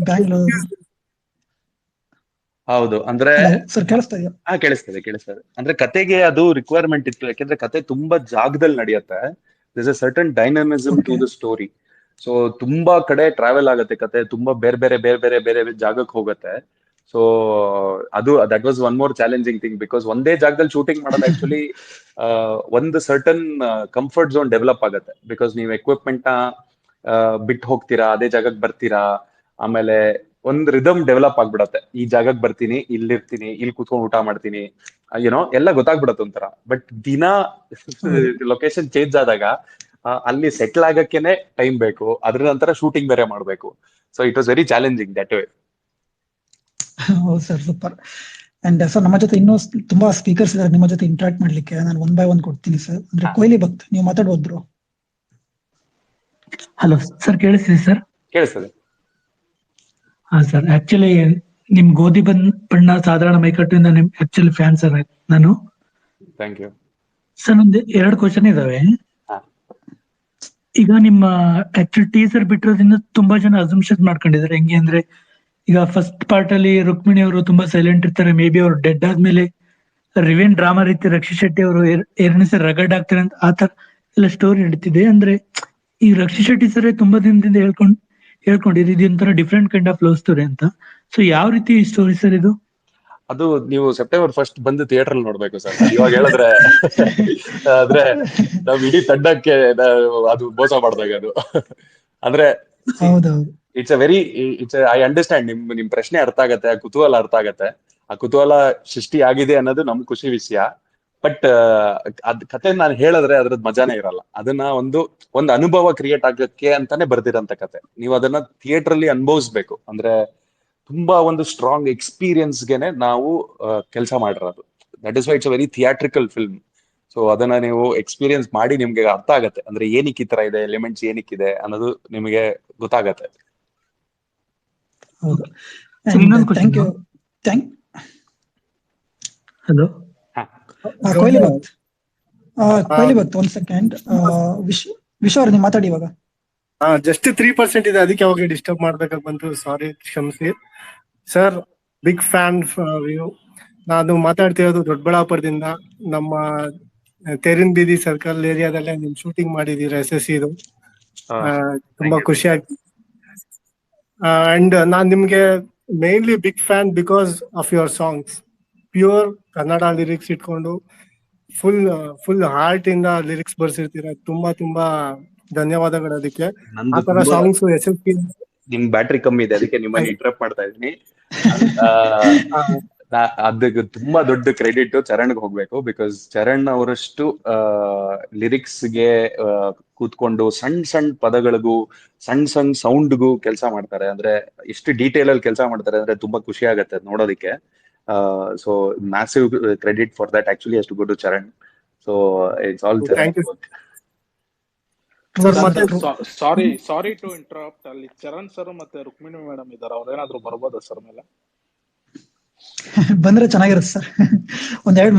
ಬ್ಯಾಂಗ್ಳೂರ್. ಹೌದು, ಅಂದ್ರೆ sir ಕೇಳಿಸ್ತಾ ಇದೆಯಾ? ಕೇಳಿಸ್ತದೆ. ಅಂದ್ರೆ ಕತೆಗೆ ಅದು ರಿಕ್ವೈರ್ಮೆಂಟ್ ಇತ್ತು, ಯಾಕೆಂದ್ರೆ ಕತೆ ತುಂಬಾ ಜಾಗದಲ್ಲಿ ನಡೆಯುತ್ತೆ. This a certain dynamism to the story. So ತುಂಬಾ ಕಡೆ ಟ್ರಾವೆಲ್ ಆಗುತ್ತೆ ಕತೆ, ತುಂಬಾ ಬೇರೆ ಜಾಗಕ್ಕೆ ಹೋಗುತ್ತೆ. So that was one more challenging thing. Because ಒಂದೇ ಜಾಗದಲ್ಲಿ ಶೂಟಿಂಗ್ ಮಾಡೋದು ಆಕ್ಚುಲಿ ಒಂದು ಸರ್ಟನ್ ಕಂಫರ್ಟ್ ಝೋನ್ ಡೆವಲಪ್ ಆಗುತ್ತೆ. ಬಿಕಾಸ್ ನೀವು ಎಕ್ವಿಪ್ಮೆಂಟ್ ನ ಬಿಟ್ಟು ಹೋಗ್ತೀರಾ, ಅದೇ ಜಾಗಕ್ಕೆ ಬರ್ತೀರಾ, ಆಮೇಲೆ ಒಂದ್ ರಿದಮ್ ಡೆವಲಪ್ ಆಗ್ಬಿಡತ್ತೆ. ಈ ಜಾಗಕ್ಕೆ ಬರ್ತೀನಿ, ಇಲ್ಲಿರ್ತೀನಿ, ಇಲ್ಲಿ ಕೂತ್ಕೊಂಡು ಊಟ ಮಾಡ್ತೀನಿ, ಎಲ್ಲ ಗೊತ್ತಾಗ್ಬಿಡತ್ತೆ ಒಂಥರ. ಬಟ್ ದಿನ ಲೊಕೇಶನ್ ಚೇಂಜ್ ಆದಾಗ ಅಲ್ಲಿ ಸೆಟ್ಲ್ ಆಗಕ್ಕೇನೆ ಟೈಮ್ ಬೇಕು, ಅದ್ರ ನಂತರ ಶೂಟಿಂಗ್ ಬೇರೆ ಮಾಡ್ಬೇಕು. So it was very challenging that way. ಹೌದು ಸರ್, ಸೂಪರ್. ಅಂಡ್ ಸರ್ ನಮ್ಮ ಜೊತೆ ಇನ್ನೂ ತುಂಬಾ ಸ್ಪೀಕರ್ಸ್ ಇದ್ದಾರೆ ನಿಮ್ಮ ಜೊತೆ ಇಂಟ್ರಾಕ್ಟ್ ಮಾಡ್ಲಿಕ್ಕೆ. ನಾನು 1 by 1 ಕೊಡ್ತೀನಿ ಸರ್. ಅಂದ್ರೆ ಕೊಹ್ಲಿ ಭಕ್ತ್, ನೀವು ಮಾತಾಡ್ಬೋದ್ರು. ಹಲೋ ಸರ್, ಕೇಳಿಸ್ತಿದೆ ಸರ್? ಕೇಳಿಸ್ತದೆ. ಹಾ ಸರ್, ಆಕ್ಚುಲಿ ನಿಮ್ ಗೋಧಿ ಬಣ್ಣ ಸಾಧಾರಣ ಮೈಕಟ್ಟಿಂದ ನಿಮ್ ಆಕ್ಚುಲಿ ಫ್ಯಾನ್ ಸರ್ ನಾನು. ಥ್ಯಾಂಕ್ ಯು ಸರ್, ನಮ್ದು 2 ಕ್ವಶನ್ ಇದಾವೆ. ಈಗ ನಿಮ್ಮ ಆಕ್ಚುಲಿ ಟೀಸರ್ ಬಿಟ್ಟಿರೋದ್ರಿಂದ ತುಂಬಾ ಜನ ಅಸಂಪ್ಷನ್ ಮಾಡ್ಕೊಂಡಿದ್ದಾರೆ. ಹೆಂಗೆ ಅಂದ್ರೆ, ಈಗ ಫಸ್ಟ್ ಪಾರ್ಟ್ ಅಲ್ಲಿ ರುಕ್ಮಿಣಿ ಅವರು ತುಂಬಾ ಸೈಲೆಂಟ್ ಇರ್ತಾರೆ, ಮೇ ಬಿ ಅವ್ರು ಡೆಡ್ ಆದ್ಮೇಲೆ ರಿವೆನ್ ಡ್ರಾಮಾ ರೀತಿ ರಕ್ಷಿತ್ ಶೆಟ್ಟಿ ಅವರು ಎರಡನೇ ಸರ್ ರಗಡ್ ಆಗ್ತಾರೆ ಅಂತ ಆತರ ಎಲ್ಲ ಸ್ಟೋರಿ ನಡೀತಿದೆ. ಅಂದ್ರೆ ಈ ರಕ್ಷಿತ್ ಶೆಟ್ಟಿ ಸರ್ ತುಂಬಾ ದಿನದಿಂದ ಹೇಳ್ಕೊಂಡಿದ್ದು ಇದು ಒಂಥರ different kind of love story ಅಂತ. ಸೊ ಯಾವ ರೀತಿ ಸ್ಟೋರಿ ಸರ್ ಇದು? ಅದು ನೀವು September 1st ಬಂದು ಥಿಯೇಟರ್ ಅಲ್ಲಿ ನೋಡ್ಬೇಕು ಸರ್. ಇವಾಗ ಹೇಳಿದ್ರೆ ಆದ್ರೆ ನಾವ್ ಇಡೀ ತಂಡಕ್ಕೆ ಅದು ಮೋಸ ಮಾಡ್ದಾಗ ಅದು. ಅಂದ್ರೆ ಐ ಅಂಡರ್ಸ್ಟ್ಯಾಂಡ್ ನಿಮ್ ಪ್ರಶ್ನೆ ಅರ್ಥ ಆಗತ್ತೆ, ಆ ಕುತೂಹಲ ಅರ್ಥ ಆಗತ್ತೆ. ಆ ಕುತೂಹಲ ಸೃಷ್ಟಿ ಆಗಿದೆ ಅನ್ನೋದು ನಮ್ ಖುಷಿ ವಿಷಯ. ಬಟ್ ಅದ್ ಕತೆ ನಾನು ಹೇಳಿದ್ರೆ ಅದ್ರದ್ ಮಜಾನೇ ಇರಲ್ಲ. ಅದನ್ನ ಒಂದು ಅನುಭವ ಕ್ರಿಯೇಟ್ ಆಗಕ್ಕೆ ಅಂತಾನೆ ಬರ್ದಿರಂತ ಕತೆ. ನೀವು ಅದನ್ನ ಥಿಯೇಟರ್ ಅಲ್ಲಿ ಅನುಭವಿಸ್ಬೇಕು. ಅಂದ್ರೆ ತುಂಬಾ ಒಂದು ಸ್ಟ್ರಾಂಗ್ ಎಕ್ಸ್ಪೀರಿಯನ್ಸ್ಗೆನೆ ನಾವು ಕೆಲಸ ಮಾಡಿರೋದು. That is why it's a very theatrical film. So ಅದನ್ನ ನೀವು ಎಕ್ಸ್ಪೀರಿಯನ್ಸ್ ಮಾಡಿ ನಿಮ್ಗೆ ಅರ್ಥ ಆಗತ್ತೆ. ಅಂದ್ರೆ ಏನಕ್ಕೆ ಈ ತರ ಇದೆ, ಎಲಿಮೆಂಟ್ಸ್ ಏನಕ್ಕಿದೆ ಅನ್ನೋದು ನಿಮಗೆ ಗೊತ್ತಾಗತ್ತೆ. ಹೌದು. Hello Kohli Bhakt 1 second. ವಿಶ್ವ ಅವ್ರು ನೀವು ಮಾತಾಡಿ ಇವಾಗ. ಜಸ್ಟ್ 3% ಇದೆ, ಅದಕ್ಕೆ ಅವಾಗ ಡಿಸ್ಟರ್ಬ್ ಮಾಡ್ಬೇಕಾಗಿ ಬಂತು. ಸಾರಿ, ಕ್ಷಮಿಸಿ ಸರ್. Big fan view. ನಾನು ಮಾತಾಡ್ತಿರೋದು ದೊಡ್ಡಬಳ್ಳಾಪುರದಿಂದ. ನಮ್ಮ ತೇರಿನ್ ಬೀದಿ ಸರ್ಕಲ್ ಏರಿಯಾದಲ್ಲೇ ನಿಮ್ ಶೂಟಿಂಗ್ ಮಾಡಿದೀರ SSE ಇದು. ತುಂಬಾ ಖುಷಿ ಆಗ್ತದೆ. ಅಂಡ್ ನಾನ್ ನಿಮ್ಗೆ mainly big fan because of your songs. Pure Kannada lyrics ಇಟ್ಕೊಂಡು ಫುಲ್ ಹಾರ್ಟ್ ಇಂದ ಲಿರಿಕ್ಸ್ ಬರ್ಸಿರ್ತೀರ. ತುಂಬಾ ಧನ್ಯವಾದಗಳು ಅದಕ್ಕೆ. ಆ ತರ ಸಾಂಗ್ಸ್ SSE. ನಿಮ್ ಬ್ಯಾಟ್ರಿ ಕಮ್ಮಿ ಇದೆ, ಅದಕ್ಕೆ ನಿಮ್ಮನ್ನ ಇಂಟರಪ್ಟ್ ಮಾಡ್ತಾ ಇದೀನಿ. ಅದಕ್ಕೆ ತುಂಬಾ ದೊಡ್ಡ ಕ್ರೆಡಿಟ್ ಚರಣ್ ಹೋಗ್ಬೇಕು. ಬಿಕಾಸ್ ಚರಣ್ ಅವರಷ್ಟು ಲಿರಿಕ್ಸ್ಗೆ ಕೂತ್ಕೊಂಡು ಸಣ್ಣ ಪದಗಳಿಗೂ ಸಣ್ಣ ಸೌಂಡ್ಗೂ ಕೆಲಸ ಮಾಡ್ತಾರೆ. ಅಂದ್ರೆ ಎಷ್ಟು ಡೀಟೇಲ್ ಅಲ್ಲಿ ಕೆಲಸ ಮಾಡ್ತಾರೆ ಅಂದ್ರೆ ತುಂಬಾ ಖುಷಿ ಆಗತ್ತೆ ನೋಡೋದಿಕ್ಕೆ. So massive credit for that actually has to go to Charan. So it's all sorry to interrupt. ಅಲ್ಲಿ ಚರಣ್ ಸರ್ ಮತ್ತೆ ರುಕ್ಮಿಣಿ ಮೇಡಮ್ ಇದಾರೆ, ಅವ್ರೇನಾದ್ರು ಬರ್ಬೋದಾ ಸರ್ ಮೇಲೆ? ಬಂದ್ರೆ ಚೆನ್ನಾಗಿರುತ್ತೆ ಸರ್. ಒಂದೆರಡು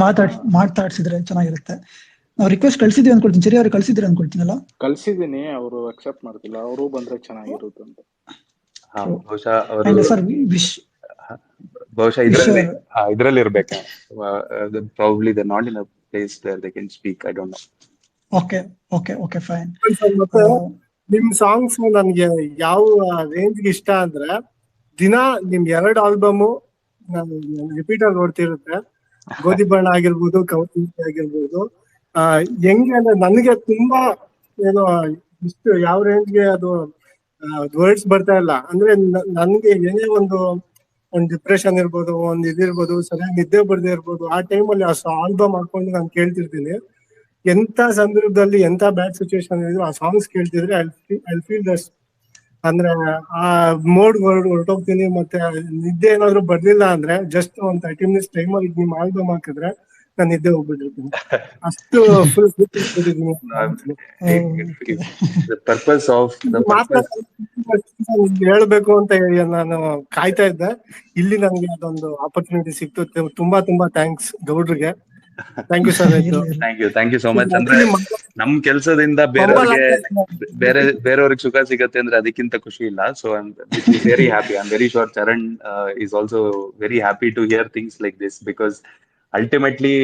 ಮಾತಾಡ್ಸಿದ್ರೆ ಚೆನ್ನಾಗಿರುತ್ತೆ. ನಾವು ರಿಕ್ವೆಸ್ಟ್ ಕಳ್ಸಿದೀವಿ ಅನ್ಕೊಳ್ತೀನಿ. ಸರಿ, ಅವ್ರಿಗೆ ಕಳ್ಸಿದ್ರಿ ಅನ್ಕೊಳ್ತೀನಲ್ಲ? ಕಳ್ಸಿದೀನಿ, ಅವರು ಅಕ್ಸೆಪ್ಟ್ ಮಾಡ್ತಿಲ್ಲ. ಅವರು ಬಂದ್ರೆ ಚೆನ್ನಾಗಿರುತ್ತೆ ಅಂತ. ಬಹುಶಃ ಇದ್ರಲ್ಲಿ ಇರ್ಬೇಕಾ? Probably they not in a place where they can speak. I don't know. Okay fine. ಮತ್ತೆ ನಿಮ್ ಸಾಂಗ್ಸ್ ನನ್ಗೆ ಯಾವ ರೇಂಜ್ಗೆ ಇಷ್ಟ ಅಂದ್ರೆ, ದಿನ ನಿಮ್ 2 ಆಲ್ಬಮ್ ನಾನು ರಿಪೀಟ್ ಆಗಿ ನೋಡ್ತಿರುತ್ತೆ. ಗೋಧಿ ಬಣ್ಣ ಆಗಿರ್ಬೋದು, ಕವಚ ಆಗಿರ್ಬೋದು. ಹೆಂಗೆ ಅಂದ್ರೆ ನನಗೆ ತುಂಬಾ ಏನೋ ಇಷ್ಟು ಯಾವ ರೇಂಜ್ಗೆ ಅದು ವರ್ಡ್ಸ್ ಬರ್ತಾ ಇಲ್ಲ. ಅಂದ್ರೆ ನನ್ಗೆ ಏನೇ ಒಂದು ಡಿಪ್ರೆಷನ್ ಇರ್ಬೋದು, ಒಂದ್ ಇದಿರ್ಬೋದು, ಸರಿಯಾಗಿ ನಿದ್ದೆ ಬರ್ದೇ ಇರ್ಬೋದು, ಆ ಟೈಮಲ್ಲಿ ಆ ಆಲ್ಬಮ್ ಹಾಕೊಂಡು ನಾನು ಕೇಳ್ತಿರ್ತೀನಿ. ಎಂತ ಸಂದರ್ಭದಲ್ಲಿ ಎಂತ ಬ್ಯಾಡ್ ಸಿಚುವೇಶನ್ ಇದ್ರು ಆ ಸಾಂಗ್ಸ್ ಕೇಳ್ತಿದ್ರೆ ಐ ಫೀಲ್ ದಟ್. ಅಂದ್ರೆ ಆ ಮೋಡ್ ಹೊರಟೋಗ್ತೀನಿ. ಮತ್ತೆ ನಿದ್ದೆ ಏನಾದ್ರು ಬರ್ಲಿಲ್ಲ ಅಂದ್ರೆ ಜಸ್ಟ್ ಒಂದ್ 30 minutes ಟೈಮಲ್ಲಿ ನಿಮ್ ಆಲ್ಬಮ್ ಹಾಕಿದ್ರೆ ನಾನು ನಿದ್ದೆ ಹೋಗ್ಬಿಟ್ಟಿರ್ತೀನಿ. ಅಷ್ಟು ಫುಲ್ ಹೇಳ್ಬೇಕು ಅಂತ ಹೇಳಿ ನಾನು ಕಾಯ್ತಾ ಇದ್ದೆ. ಇಲ್ಲಿ ನನಗೆ ಅದೊಂದು ಆಪರ್ಚುನಿಟಿ ಸಿಕ್ತು. ತುಂಬಾ ಥ್ಯಾಂಕ್ಸ್ ಗೌಡ್ರಿಗೆ. Thank you sir. Thank you so much. ಅಂದ್ರೆ ನಮ್ ಕೆಲ್ಸದಿಂದ ಬೇರೆಯವ್ರಿಗೆ ಸುಖ ಸಿಗತ್ತೆ ಅಂದ್ರೆ ಅದಕ್ಕಿಂತ ಖುಷಿ ಇಲ್ಲ. So I am very happy. I am very sure Charan is also very happy to hear things like this. Because ultimately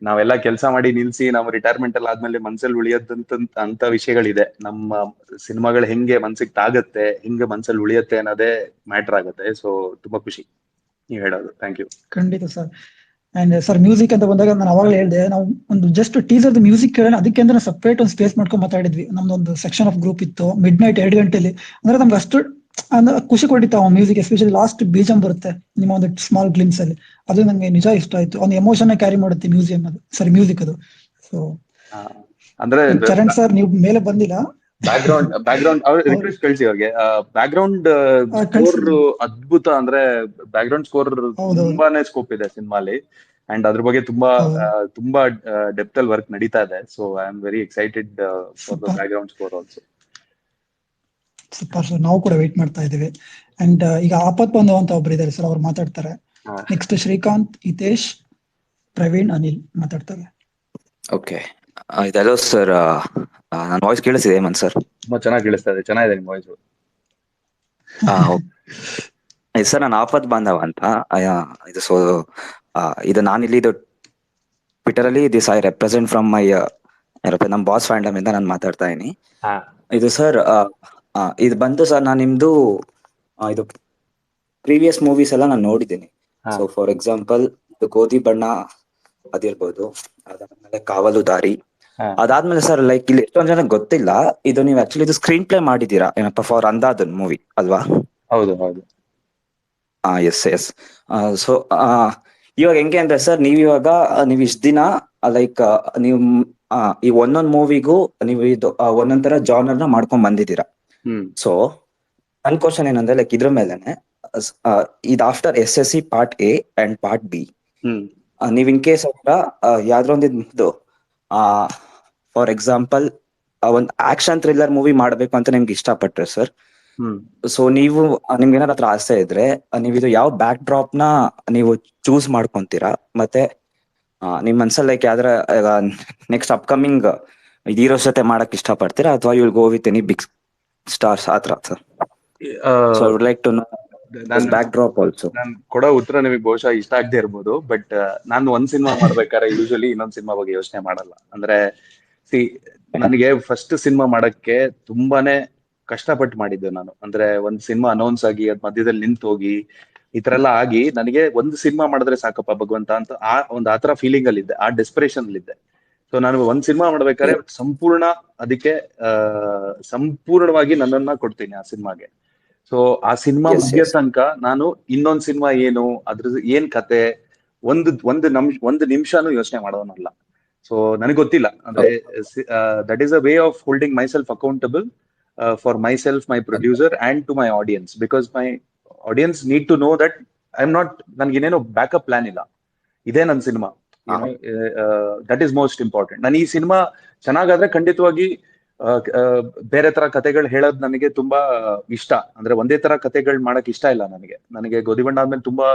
ನಾವೆಲ್ಲ ಕೆಲಸ ಮಾಡಿ ನಿಲ್ಸಿ ನಾವು ರಿಟೈರ್ಮೆಂಟ್ ಅಲ್ಲಿ ಆದ್ಮೇಲೆ ಮನ್ಸಲ್ಲಿ ಉಳಿಯದಂತ ವಿಷಯಗಳಿದೆ. ನಮ್ಮ ಸಿನಿಮಾಗಳು ಹೆಂಗೆ ಮನ್ಸಿಗೆ ತಾಗತ್ತೆ, ಹೆಂಗೆ ಮನ್ಸಲ್ಲಿ ಉಳಿಯತ್ತೆ ಅನ್ನೋದೇ ಮ್ಯಾಟರ್ ಆಗತ್ತೆ. ಸೊ ತುಂಬಾ ಖುಷಿ ನೀವ್ ಹೇಳೋದು. Thank you. ಖಂಡಿತ ಸರ್. ಅಂಡ್ ಸರ್, ಮ್ಯೂಸಿಕ್ ಅಂತ ಬಂದಾಗ ನಾನು ಅವಾಗಲೇ ಹೇಳಿದೆ, ನಾವು ಒಂದು ಜಸ್ಟ್ ಟೀಸರ್ ಮ್ಯೂಸಿಕ್ ಕೇಳೋಣ ಅದಕ್ಕೆ ಅಂದ್ರೆ ಸಪ್ರೇಟ್ ಒಂದು ಸ್ಪೇಸ್ ಮಾಡ್ಕೊಂಡು ಮಾತಾಡಿದ್ವಿ. ನಮ್ದೊಂದು ಸೆಕ್ಷನ್ ಆಫ್ ಗ್ರೂಪ್ ಇತ್ತು. Mid night 2 ಗಂಟೆಲಿ. ಅಂದ್ರೆ ನಮ್ಗೆ ಅಷ್ಟು ಖುಷಿ ಕೊಟ್ಟಿತ್ತು ಆ ಮ್ಯೂಸಿಕ್. ಎಸ್ಪೆಷಲಿ ಲಾಸ್ಟ್ ಬೀಜಂ ಬರುತ್ತೆ ನಿಮ್ಮ ಒಂದು ಸ್ಮಾಲ್ ಗ್ಲಿಮ್ಸ್ ಅಲ್ಲಿ. ಅದು ನಂಗೆ ನಿಜ ಇಷ್ಟ ಆಯ್ತು. ಒಂದು ಎಮೋಷನ್ ಕ್ಯಾರಿ ಮಾಡುತ್ತೆ ಮ್ಯೂಸಿಕ್ ಅದು. ಸೊ ಅಂದ್ರೆ ಚರಣ್ ಸರ್, ನೀವು ಮೇಲೆ ಬಂದಿಲ್ಲ. ಬ್ಯಾಕ್ಗ್ರೌಂಡ್ ಅವ್ರ ರಿಕ್ವೆಸ್ಟ್ ಕಳ್ಸಿ ಅವ್ರಿಗೆ. ಬ್ಯಾಕ್ಗ್ರೌಂಡ್ ಸ್ಕೋರ್ ಅದ್ಭುತ, ಅಂದ್ರೆ ಬ್ಯಾಕ್ಗ್ರೌಂಡ್ ಸ್ಕೋರ್ ತುಂಬಾನೇ ಸ್ಕೋಪ್ ಇದೆ ಸಿನಿಮಾಲಿ. ಅಂಡ್ ಅದ್ರ ಬಗ್ಗೆ ತುಂಬಾ ಡೆಪ್ತ್ ಅಲ್ಲಿ ವರ್ಕ್ ನಡೀತಾ ಇದೆ. So I am very excited for the background score also. Super sir, ನಾವು ಕೂಡ ವೇಟ್ ಮಾಡ್ತಾ ಇದ್ದೀವಿ. ಅಂಡ್ ಈಗ ಆಪತ್ ಬಾಂಧವ ಅಂತ ಒಬ್ರು ಇದ್ದಾರೆ ಸರ್, ಅವ್ರು ಮಾತಾಡ್ತಾರೆ. ನೆಕ್ಸ್ಟ್ ಶ್ರೀಕಾಂತ್, ಹಿತೇಶ್, ಪ್ರವೀಣ್, ಅನಿಲ್ ಮಾತಾಡ್ತಾರೆ. ಓಕೆ, ಇದೆಲ್ಲೋ ಸರ್ ನನ್ನ ವಾಯ್ಸ್ ಕೇಳಿಸಿದೆ ಹೇಮಂತ್ ಸರ್? ತುಂಬಾ ಚೆನ್ನಾಗಿ ಕೇಳಿಸ್ತಾ ಇದೆ, ಚೆನ್ನಾಗಿದೆ ನಿಮ್ಮ ವಾಯ್ಸ್. ಸರ್ ನಾನು ಆಪತ್ ಬಾಂಧವ ಅಂತ ಇದು. ಸೊ ಇದು ನಾನಿಲ್ಲಿ ಇದು ಟ್ವಿಟರ್ ಅಲ್ಲಿ this I represent from my ನಮ್ ಬಾಸ್ ಫ್ಯಾಂಡಮ್ ಇಂದ ನಾನು ಮಾತಾಡ್ತಾ ಇದೀನಿ. ಇದು ಸರ್ ಇದು ಬಂತು ಸರ್, ನಾನು ನಿಮ್ದು ಇದು ಪ್ರೀವಿಯಸ್ ಮೂವೀಸ್ ಎಲ್ಲ ನಾನು ನೋಡಿದ್ದೀನಿ. ಸೊ ಫಾರ್ ಎಕ್ಸಾಂಪಲ್ ಇದು ಗೋಧಿ ಬಣ್ಣ ಅದಿರ್ಬೋದು, ಅದಾದ್ಮೇಲೆ ಕಾವಲುದಾರಿ, ಅದಾದ್ಮೇಲೆ ಸರ್ ಲೈಕ್ ಇಲ್ಲಿ ಎಷ್ಟೊಂದ್ ಜನ ಗೊತ್ತಿಲ್ಲ, ಇದು ನೀವು ಆಕ್ಚುಲಿ ಇದು ಸ್ಕ್ರೀನ್ ಪ್ಲೇ ಮಾಡಿದೀರಾ ಏನಪ್ಪ ಫಾರ್ ಅಂದಾದನ್ ಮೂವಿ ಅಲ್ವಾ? ಹೌದು ಹೌದು. ಎಸ್. ಸೊ ಇವಾಗ ಹೆಂಗೆ ಅಂದ್ರೆ ಸರ್, ನೀವು ಇಷ್ಟ ದಿನ ಲೈಕ್ ನೀವು ಈ ಒಂದೊಂದ್ ಮೂವಿಗೂ ನೀವು ಇದು ಒಂದೊಂದ್ ತರ ಜಾನರ್ ನ ಮಾಡ್ಕೊಂಡ್ ಬಂದಿದ್ದೀರಾ. ಸೊ ನನ್ ಕ್ವಶನ್ ಏನಂದ್ರೆ ಲೈಕ್ ಇದ್ರ ಮೇಲೆನೆ ಇದು after SSE part A and part B, ನೀವ್ ಇನ್ ಕೇಸ್ ಯಾವ್ದೊಂದು ಫಾರ್ ಎಕ್ಸಾಂಪಲ್ ಒಂದ್ ಆಕ್ಷನ್ ಥ್ರಿಲ್ಲರ್ ಮೂವಿ ಮಾಡ್ಬೇಕು ಅಂತ ನಿಮ್ಗೆ ಇಷ್ಟಪಟ್ರೆ ಸರ್, ಸೊ ನಿಮ್ಗೆ ಏನಾರ ಹತ್ರ ಆಸೆ ಇದ್ರೆ ನೀವು ಇದು ಯಾವ ಬ್ಯಾಕ್ ಡ್ರಾಪ್ ನ ನೀವು ಚೂಸ್ ಮಾಡ್ಕೊಂತೀರಾ? ಮತ್ತೆ ನಿಮ್ ಮನ್ಸಲ್ಲಿ ಲೈಕ್ ಯಾವ್ದಾರ ನೆಕ್ಸ್ಟ್ ಅಪ್ಕಮಿಂಗ್ ಹೀರೋಸ್ ಜೊತೆ ಮಾಡಕ್ ಇಷ್ಟಪಡ್ತೀರಾ, ಅಥವಾ you will go with any big stars ಆತರ sir? So I would like to know backdrop also. ನಾನು ಕೊಡೋ ಉತ್ತರ ನಿಮಗೆ ಬಹುಶಃ ಇಷ್ಟ ಆಗದೆ ಇರ್ಬೋದು, ಬಟ್ ನಾನು ಒಂದ್ ಸಿನಿಮಾ ಮಾಡ್ಬೇಕಾದ್ರೆ ಯೂಶಲಿ ಇನ್ನೊಂದ್ ಸಿನಿಮಾ ಬಗ್ಗೆ ಯೋಚನೆ ಮಾಡಲ್ಲ. ಅಂದ್ರೆ ನನಗೆ ಫಸ್ಟ್ ಸಿನಿಮಾ ಮಾಡಕ್ಕೆ ತುಂಬಾನೇ ಕಷ್ಟಪಟ್ಟು ಮಾಡಿದ್ದೆ ನಾನು. ಅಂದ್ರೆ ಒಂದ್ ಸಿನಿಮಾ ಅನೌನ್ಸ್ ಆಗಿ ಅದ್ ಮಧ್ಯದಲ್ಲಿ ನಿಂತು ಹೋಗಿ ಈ ತರ ಎಲ್ಲ ಆಗಿ ನನಗೆ ಒಂದು ಸಿನಿಮಾ ಮಾಡಿದ್ರೆ ಸಾಕಪ್ಪ ಭಗವಂತ ಅಂತ ಆತರ ಫೀಲಿಂಗ್ ಅಲ್ಲಿ ಇದ್ದೆ, ಆ ಡೆಸ್ಪಿರೇಷನ್ ಅಲ್ಲಿ ಇದ್ದೆ. ಸೊ ನಾನು ಒಂದ್ ಸಿನಿಮಾ ಮಾಡ್ಬೇಕಾದ್ರೆ ಸಂಪೂರ್ಣ ಅದಕ್ಕೆ ಸಂಪೂರ್ಣವಾಗಿ ನನ್ನನ್ನ ಕೊಡ್ತೀನಿ ಆ ಸಿನಿಮಾಗೆ. ಸೊ ಆ ಸಿನಿಮಾ ಮುಗಿಯೋ ತನಕ ನಾನು ಇನ್ನೊಂದ್ ಸಿನಿಮಾ ಏನು, ಅದ್ರ ಏನ್ ಕತೆ, ಒಂದು ನಿಮಿಷನೂ ಯೋಚನೆ ಮಾಡೋನಲ್ಲ. ಸೊ ನನಗೆ ಗೊತ್ತಿಲ್ಲ, ಅಂದ್ರೆ that is a way of holding myself accountable for myself, my producer and to my audience, because my audience need to know that I am not, ನನ್ಗೇನೇನೋ ಬ್ಯಾಕಪ್ ಪ್ಲಾನ್ ಇಲ್ಲ, ಇದೇ ನನ್ನ cinema. That is most important. ನಾನು ಈ cinema ಚೆನ್ನಾಗಾದ್ರೆ ಖಂಡಿತವಾಗಿ ಬೇರೆ ತರ ಕತೆಗಳು ಹೇಳೋದು ನನಗೆ ತುಂಬಾ ಇಷ್ಟ. ಅಂದ್ರೆ ಒಂದೇ ತರ ಕತೆಗಳು ಮಾಡಕ್ ಇಷ್ಟ ಇಲ್ಲ ನನಗೆ ಗೋಧಿ ಬಣ್ಣ ಆದ್ಮೇಲೆ ತುಂಬಾ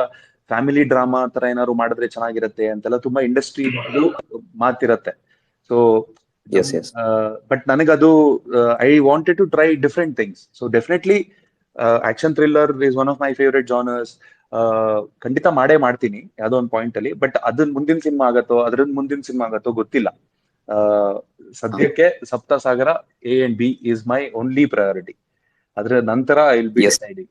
ಫ್ಯಾಮಿಲಿ ಡ್ರಾಮಾ ತರ ಏನಾದ್ರು ಮಾಡಿದ್ರೆ ಚೆನ್ನಾಗಿರತ್ತೆ ಅಂತೆಲ್ಲ ತುಂಬಾ ಇಂಡಸ್ಟ್ರಿ ಮಾತಿರತ್ತೆ. ಸೊ ಬಟ್ ನನಗದು I wanted to try different things. So definitely action thriller is one of my favourite genres. ಖಂಡಿತ ಮಾಡ್ತೀನಿ ಯಾವ್ದೋ ಒಂದು ಪಾಯಿಂಟ್ ಅಲ್ಲಿ, ಬಟ್ ಅದನ್ನ ಮುಂದಿನ ಸಿನಿಮಾ ಆಗತ್ತೋ ಅದ್ರದ್ ಮುಂದಿನ ಸಿನಿಮಾ ಆಗತ್ತೋ ಗೊತ್ತಿಲ್ಲ. ಸದ್ಯಕ್ಕೆ ಸಪ್ತ ಸಾಗರ A and B is my only priority. ಅದ್ರ ನಂತರ I will be deciding.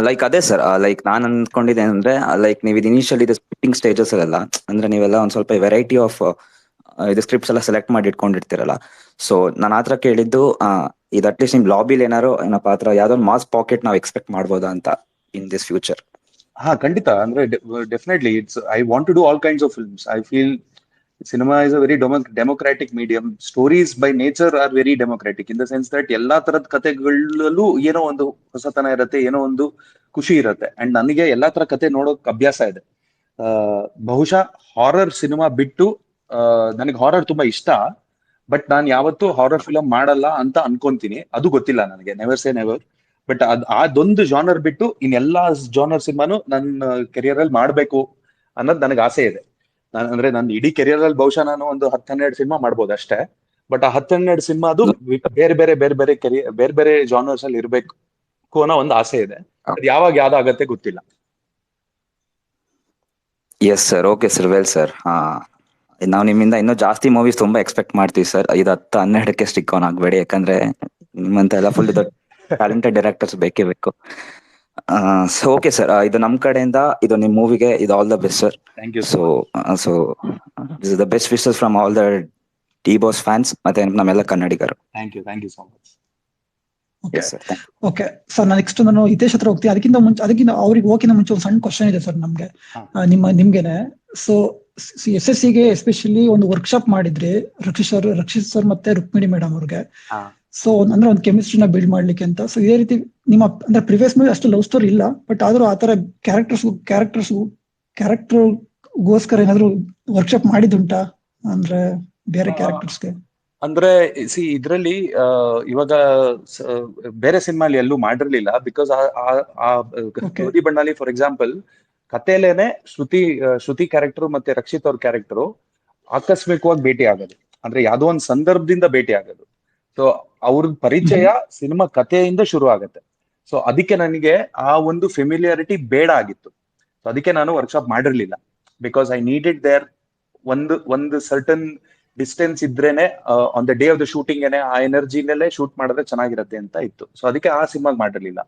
Like ಅದೇ ಸರ್, ಲೈಕ್ ನಾನ್ ಅನ್ಕೊಂಡಿದ್ದೆ ಅಂದ್ರೆ ಲೈಕ್ ನೀವು ಇದು ಇನಿಷಿಯಲ್ ಇದು ಸ್ಕ್ರಿಪ್ಟಿಂಗ್ ಸ್ಟೇಜಸ್ ಅಲ್ಲ, ಅಂದ್ರೆ ನೀವೆಲ್ಲ ಒಂದ್ ಸ್ವಲ್ಪ ವೆರೈಟಿ ಆಫ್ ಇದು ಸ್ಕ್ರಿಪ್ಟ್ಸ್ ಎಲ್ಲ ಸೆಲೆಕ್ಟ್ ಮಾಡಿ ಇಟ್ಕೊಂಡಿರ್ತೀರಲ್ಲ. ಸೊ ನಾನು ಆತರ ಕೇಳಿದ್ದು ಇದು ಅಟ್ಲೀಸ್ಟ್ ನಿಮ್ ಲಾಬಿಲಿ ಏನಾರು ಏನಪ್ಪಾ ಆತರ ಯಾವ್ದೋ ಮಾಸ್ ಪಾಕೆಟ್ ನಾವು ಎಕ್ಸ್ಪೆಕ್ಟ್ ಮಾಡ್ಬೋದಾ ಅಂತ ಇನ್ ದಿಸ್ ಫ್ಯೂಚರ್? ಖಂಡಿತ. ಅಂದ್ರೆ definitely I want to do all kinds of films. I feel cinema is a very democratic medium. Stories by nature are very democratic in the sense that ಎಲ್ಲಾ ತರದ ಕತೆಗಳಲ್ಲೂ ಏನೋ ಒಂದು ಹೊಸತನ ಇರತ್ತೆ, ಏನೋ ಒಂದು ಖುಷಿ ಇರತ್ತೆ. ಅಂಡ್ ನನಗೆ ಎಲ್ಲಾ ತರ ಕತೆ ನೋಡೋಕ್ ಅಭ್ಯಾಸ ಇದೆ. ಬಹುಶಃ ಹಾರರ್ ಸಿನಿಮಾ ಬಿಟ್ಟು ನನಗೆ ಹಾರರ್ ತುಂಬಾ ಇಷ್ಟ, ಬಟ್ ನಾನು ಯಾವತ್ತೂ ಹಾರರ್ ಫಿಲಮ್ ಮಾಡಲ್ಲ ಅಂತ ಅನ್ಕೊಂತೀನಿ. ಅದು ಗೊತ್ತಿಲ್ಲ ನನಗೆ, ನೆವರ್ ಸೇ ನೆವರ್. ಬಟ್ ಅದೊಂದು ಜಾನರ್ ಬಿಟ್ಟು ಇನ್ನೆಲ್ಲಾ ಜಾನರ್ ಸಿನಿಮಾನು ನನ್ನ ಕೆರಿಯರ್ ಅಲ್ಲಿ ಮಾಡ್ಬೇಕು ಅನ್ನೋದು ನನಗೆ ಆಸೆ ಇದೆ. ಅಂದ್ರೆ ನನ್ನ ಇಡೀ ಕೆರಿಯರ್ ಅಲ್ಲಿ ಬಹುಶಃ ನಾನು ಒಂದು 10-12 ಸಿನಿಮಾ ಮಾಡ್ಬೋದು ಅಷ್ಟೇ. ಬಟ್ ಆ 10-12 ಸಿನಿಮಾ ಅದು ಬೇರೆ ಬೇರೆ ಜಾನರ್ಸ್ ಅಲ್ಲಿ ಇರ್ಬೇಕು ಅನ್ನೋ ಒಂದು ಆಸೆ ಇದೆ. ಅದು ಯಾವಾಗ ಯಾವ್ದಾಗತ್ತೆ ಗೊತ್ತಿಲ್ಲ. Yes sir, okay sir, well sir. ನಾವು ನಿಮ್ಮಿಂದ ಇನ್ನೂ ಜಾಸ್ತಿ ಮೂವೀಸ್ ತುಂಬಾ ಎಕ್ಸ್ಪೆಕ್ಟ್ ಮಾಡ್ತೀವಿ ಸರ್. ಇದು 10-12ಕ್ಕೆ ಸ್ಟಿಕ್ ಆನ್ ಆಗ್ಬೇಡಿ, ಯಾಕಂದ್ರೆ ನಿಮ್ಮಂತ ಎಲ್ಲ ಫುಲ್ ಟ್ಯಾಲೆಂಟೆಡ್ ಡೈರೆಕ್ಟರ್ಸ್ ಬೇಕೇ ಬೇಕು. ಸೊ ಓಕೆ ಸರ್, ಇದು ನಮ್ ಕಡೆಯಿಂದ ಇದು ನಿಮ್ ಮೂವಿಗೆ ಇದು all the best sir. Thank you. So this is the best wishes from all the Dboss fans ಮತ್ತೆ ನಮ್ಮೆಲ್ಲ ಕನ್ನಡಿಗರು. Thank you so much. Okay sir, next ನಾನು ಹಿತೇಶ್ ಹತ್ರ ಹೋಗ್ತೀನಿ. ಅದಕ್ಕಿಂತ ಅವ್ರಿಗೆ ಹೋಗಿನ ಮುಂಚೆ ಒಂದು ಸಣ್ಣ ಕ್ವಶನ್ ಇದೆ ಸರ್ ನಮ್ಗೆ, ನಿಮ್ಗೆನೆ. ಸೊ SSE ಗೆ ಎಸ್ಪೆಷಲಿ ಒಂದು ವರ್ಕ್ಶಾಪ್ ಮಾಡಿದ್ರಿ ರಕ್ಷಿತ್ ಸರ್ ಮತ್ತೆ ರುಕ್ಮಿಣಿ ಮೇಡಮ್ ಅವ್ರಿಗೆ. ಸೊ ಅಂದ್ರೆ ಒಂದು ಕೆಮಿಸ್ಟ್ರಿನ ಬಿಲ್ಡ್ ಮಾಡ್ಲಿಕ್ಕೆ ಅಂತ. ಸೊ ಇದೇ ರೀತಿ ನಿಮ್ಮ ಅಂದ್ರೆ ಪ್ರಿವಿಯಸ್ ಮೂವಿ ಅಷ್ಟು ಲವ್ ಸ್ಟೋರಿ ಇಲ್ಲ, ಬಟ್ ಆದ್ರೂ ಆತರ ಕ್ಯಾರೆಕ್ಟರ್ಗೋಸ್ಕರ ಏನಾದ್ರು ವರ್ಕ್ಶಾಪ್ ಮಾಡಿದ್ದುಂಟಾ ಅಂದ್ರೆ ಬೇರೆ ಕ್ಯಾರೆಕ್ಟರ್ಸ್ಗೆ? ಅಂದ್ರೆ ಇದ್ರಲ್ಲಿ ಇವಾಗ ಬೇರೆ ಸಿನಿಮಾಲಿ ಎಲ್ಲೂ ಮಾಡಿರ್ಲಿಲ್ಲ. ಬಿಕಾಸ್ ಗೋಧಿ ಬಣ್ಣಲ್ಲಿ ಫಾರ್ ಎಕ್ಸಾಂಪಲ್ ಕಥೆಲೇನೆ ಶ್ರುತಿ ಕ್ಯಾರೆಕ್ಟರ್ ಮತ್ತೆ ರಕ್ಷಿತ್ ಅವ್ರ ಕ್ಯಾರೆಕ್ಟರ್ ಆಕಸ್ಮಿಕವಾಗಿ ಭೇಟಿ ಆಗೋದು, ಅಂದ್ರೆ ಯಾವ್ದೋ ಒಂದ್ ಸಂದರ್ಭದಿಂದ ಭೇಟಿ ಆಗೋದು. ಸೊ ಅವ್ರ ಪರಿಚಯ ಸಿನಿಮಾ ಕಥೆಯಿಂದ ಶುರು ಆಗತ್ತೆ. ಸೊ ಅದಕ್ಕೆ ನನಗೆ ಆ ಒಂದು ಫೆಮಿಲಿಯಾರಿಟಿ ಬೇಡ ಆಗಿತ್ತು. ಸೊ ಅದಕ್ಕೆ ನಾನು ವರ್ಕ್ಶಾಪ್ ಮಾಡಿರ್ಲಿಲ್ಲ. ಬಿಕಾಸ್ ಐ ನೀಡೆಡ್ ದೇರ್ ಒಂದು ಸರ್ಟನ್ ಡಿಸ್ಟೆನ್ಸ್ ಇದ್ರೇನೆ on the day of the shooting ಆ ಎನರ್ಜಿನಲ್ಲೇ ಶೂಟ್ ಮಾಡಿದ್ರೆ ಚೆನ್ನಾಗಿರತ್ತೆ ಅಂತ ಇತ್ತು. ಸೊ ಅದಕ್ಕೆ ಆ ಸಿನಿಮಾಗ್ ಮಾಡಿರ್ಲಿಲ್ಲ.